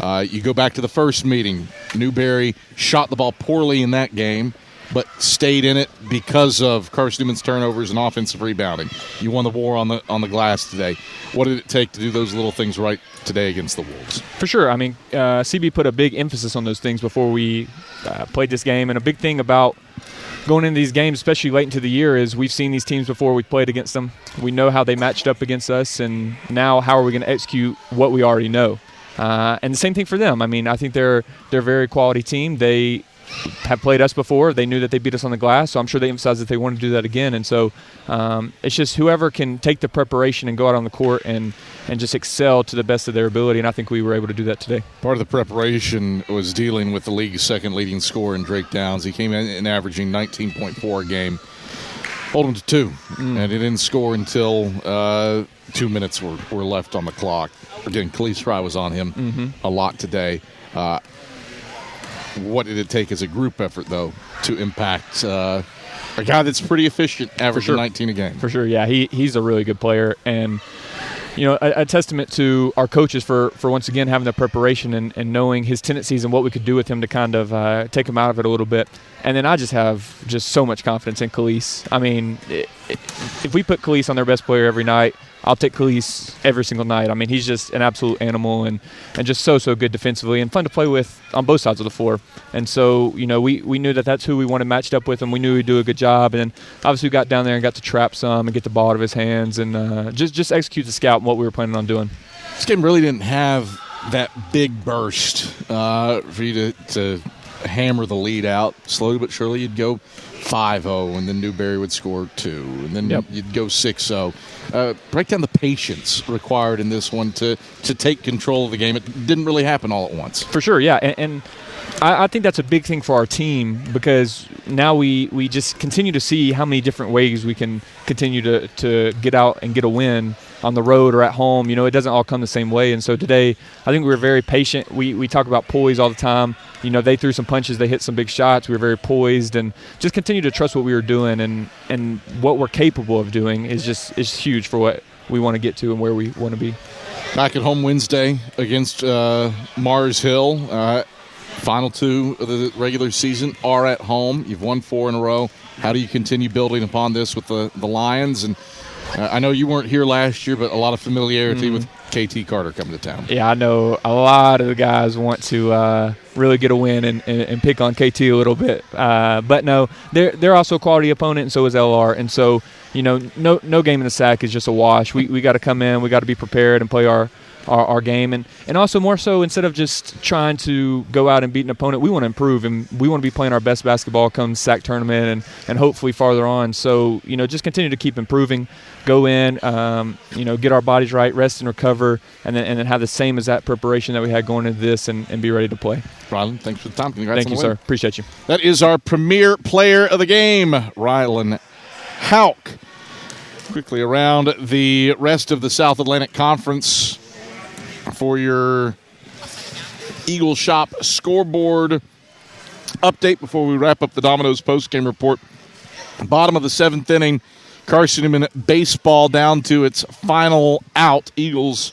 You go back to the first meeting. Newberry shot the ball poorly in that game, but stayed in it because of Carson-Newman's turnovers and offensive rebounding. You won the war on the glass today. What did it take to do those little things right today against the Wolves? For sure. I mean, CB put a big emphasis on those things before we played this game. And a big thing about going into these games, especially late into the year, is we've seen these teams before. We've played against them. We know how they matched up against us, and now how are we going to execute what we already know? And the same thing for them. I mean, I think they're a very quality team. They have played us before. They knew that they beat us on the glass, so I'm sure they emphasized that they want to do that again. And so it's just whoever can take the preparation and go out on the court and just excel to the best of their ability, and I think we were able to do that today. Part of the preparation was dealing with the league's second leading scorer in Drake Downs. He came in averaging 19.4 a game. Hold him to 2, and he didn't score until 2 minutes were left on the clock. Again, Khalees Fry was on him a lot today. What did it take as a group effort, though, to impact a guy that's pretty efficient, averaging 19 a game? For sure, yeah. He's a really good player. And, you know, a testament to our coaches for once again having the preparation and knowing his tendencies and what we could do with him to kind of take him out of it a little bit. And then I just have so much confidence in Khalees. I mean, if we put Khalees on their best player every night, I'll take Khalees every single night. I mean, he's just an absolute animal and just so good defensively and fun to play with on both sides of the floor. And so, you know, we knew that that's who we wanted matched up with, and we knew he'd do a good job. And obviously we got down there and got to trap some and get the ball out of his hands and just execute the scout and what we were planning on doing. This game really didn't have that big burst for you to hammer the lead out. Slowly but surely you'd go 5-0, and then Newberry would score 2, and then you'd go 6-0. Break down the patience required in this one to take control of the game. It didn't really happen all at once. For sure, yeah. And I think that's a big thing for our team, because now we just continue to see how many different ways we can continue to get out and get a win on the road or at home. It doesn't all come the same way. And so today, I think we were very patient. We talk about poise all the time. They threw some punches, they hit some big shots. We were very poised and just continue to trust what we were doing, and what we're capable of doing is huge for what we want to get to and where we want to be. Back at home Wednesday against Mars Hill. Final 2 of the regular season are at home. You've won 4 in a row. How do you continue building upon this with the Lions? And I know you weren't here last year, but a lot of familiarity with KT Carter coming to town. Yeah, I know a lot of the guys want to really get a win and pick on KT a little bit. But no, they're also a quality opponent, and so is LR. And so, no game in the SAC is just a wash. We got to come in, we got to be prepared and play our game. And also more so, instead of just trying to go out and beat an opponent, we want to improve, and we want to be playing our best basketball come SAC tournament and hopefully farther on. So, just continue to keep improving, go in, get our bodies right, rest and recover, and then have the same as that preparation that we had going into this and be ready to play. Rylan, thanks for the time. Congrats Thank you, sir. Appreciate you. That is our premier player of the game, Rylan Hauk. Quickly around the rest of the South Atlantic Conference for your Eagle Shop scoreboard update before we wrap up the Domino's postgame report. Bottom of the 7th inning, Carson-Newman baseball down to its final out. Eagles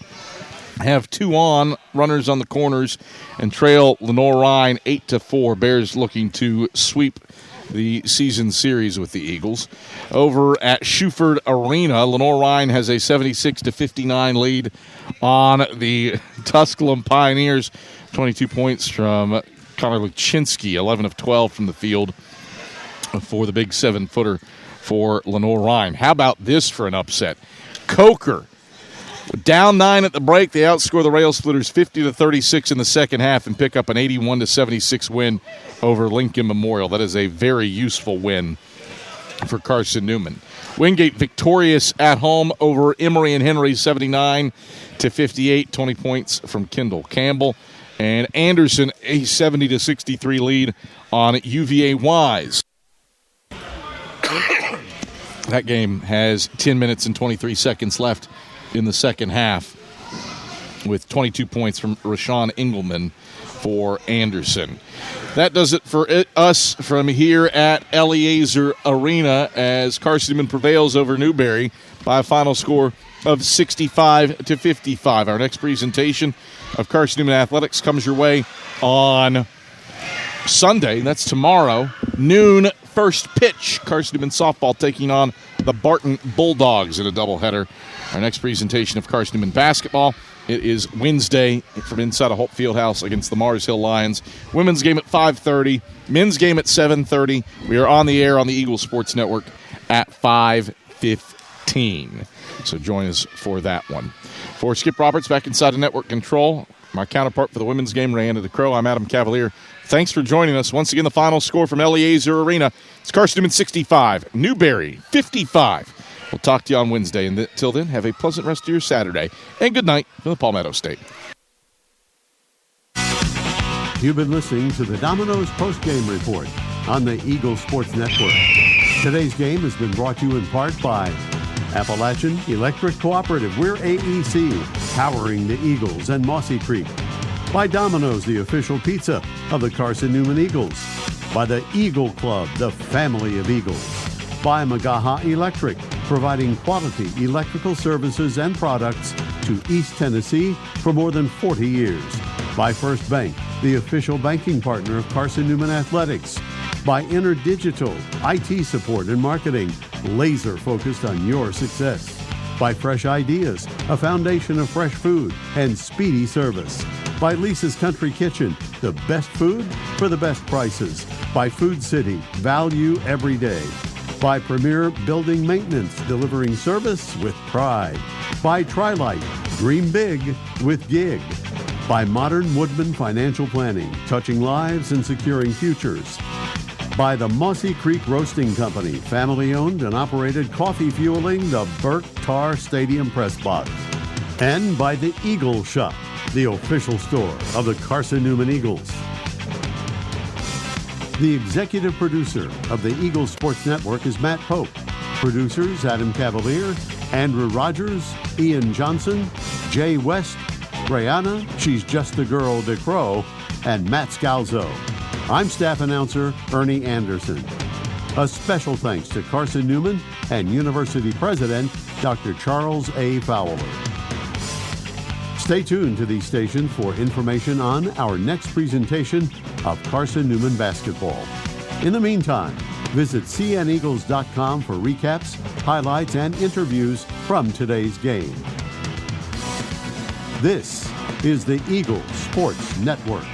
have 2 on, runners on the corners, and trail Lenore-Rhine 8-4. Bears looking to sweep the season series with the Eagles. Over at Shuford Arena, Lenore-Rhine has a 76-59 lead on the Tusculum Pioneers. 22 points from Connor Luczynski, 11 of 12 from the field for the big 7-footer for Lenore-Rhine. How about this for an upset? Coker, down 9 at the break, they outscore the Rail Splitters 50-36 in the second half and pick up an 81-76 win over Lincoln Memorial. That is a very useful win for Carson-Newman. Wingate victorious at home over Emory and Henry 79-58, 20 points from Kendall Campbell. And Anderson a 70-63 lead on UVA Wise. That game has 10 minutes and 23 seconds left in the second half, with 22 points from Rashawn Engelman for Anderson. That does it for us from here at Eliezer Arena as Carson-Newman prevails over Newberry by a final score of 65-55. Our next presentation of Carson-Newman Athletics comes your way on Sunday. That's tomorrow, noon, first pitch. Carson-Newman softball taking on the Barton Bulldogs in a doubleheader. Our next presentation of Carson-Newman basketball, it is Wednesday from inside a Holt Fieldhouse against the Mars Hill Lions. Women's game at 5:30, men's game at 7:30. We are on the air on the Eagle Sports Network at 5:15. So join us for that one. For Skip Roberts back inside the network control, my counterpart for the women's game, Rayanda DeCrow, I'm Adam Cavalier. Thanks for joining us. Once again, the final score from Eliezer Arena. It's Carson-Newman 65, Newberry 55. We'll talk to you on Wednesday. And until then, have a pleasant rest of your Saturday. And good night from the Palmetto State. You've been listening to the Domino's postgame report on the Eagle Sports Network. Today's game has been brought to you in part by Appalachian Electric Cooperative. We're AEC, powering the Eagles and Mossy Creek. By Domino's, the official pizza of the Carson-Newman Eagles. By the Eagle Club, the family of Eagles. By Magaha Electric, providing quality electrical services and products to East Tennessee for more than 40 years. By First Bank, the official banking partner of Carson-Newman Athletics. By InterDigital, IT support and marketing, laser focused on your success. By Fresh Ideas, a foundation of fresh food and speedy service. By Lisa's Country Kitchen, the best food for the best prices. By Food City, value every day. By Premier Building Maintenance, delivering service with pride. By Trilite, dream big with gig. By Modern Woodman Financial Planning, touching lives and securing futures. By the Mossy Creek Roasting Company, family-owned and operated coffee fueling the Burke Tar Stadium Press Box. And by the Eagle Shop, the official store of the Carson-Newman Eagles. The executive producer of the Eagle Sports Network is Matt Pope. Producers Adam Cavalier Andrew Rogers, Ian Johnson, Jay West, Brianna, She's Just a Girl DeCrow, and Matt Scalzo. I'm staff announcer Ernie Anderson. A special thanks to Carson-Newman and University President Dr. Charles A. Fowler. Stay tuned to these stations for information on our next presentation of Carson-Newman basketball. In the meantime, visit cneagles.com for recaps, highlights, and interviews from today's game. This is the Eagles Sports Network.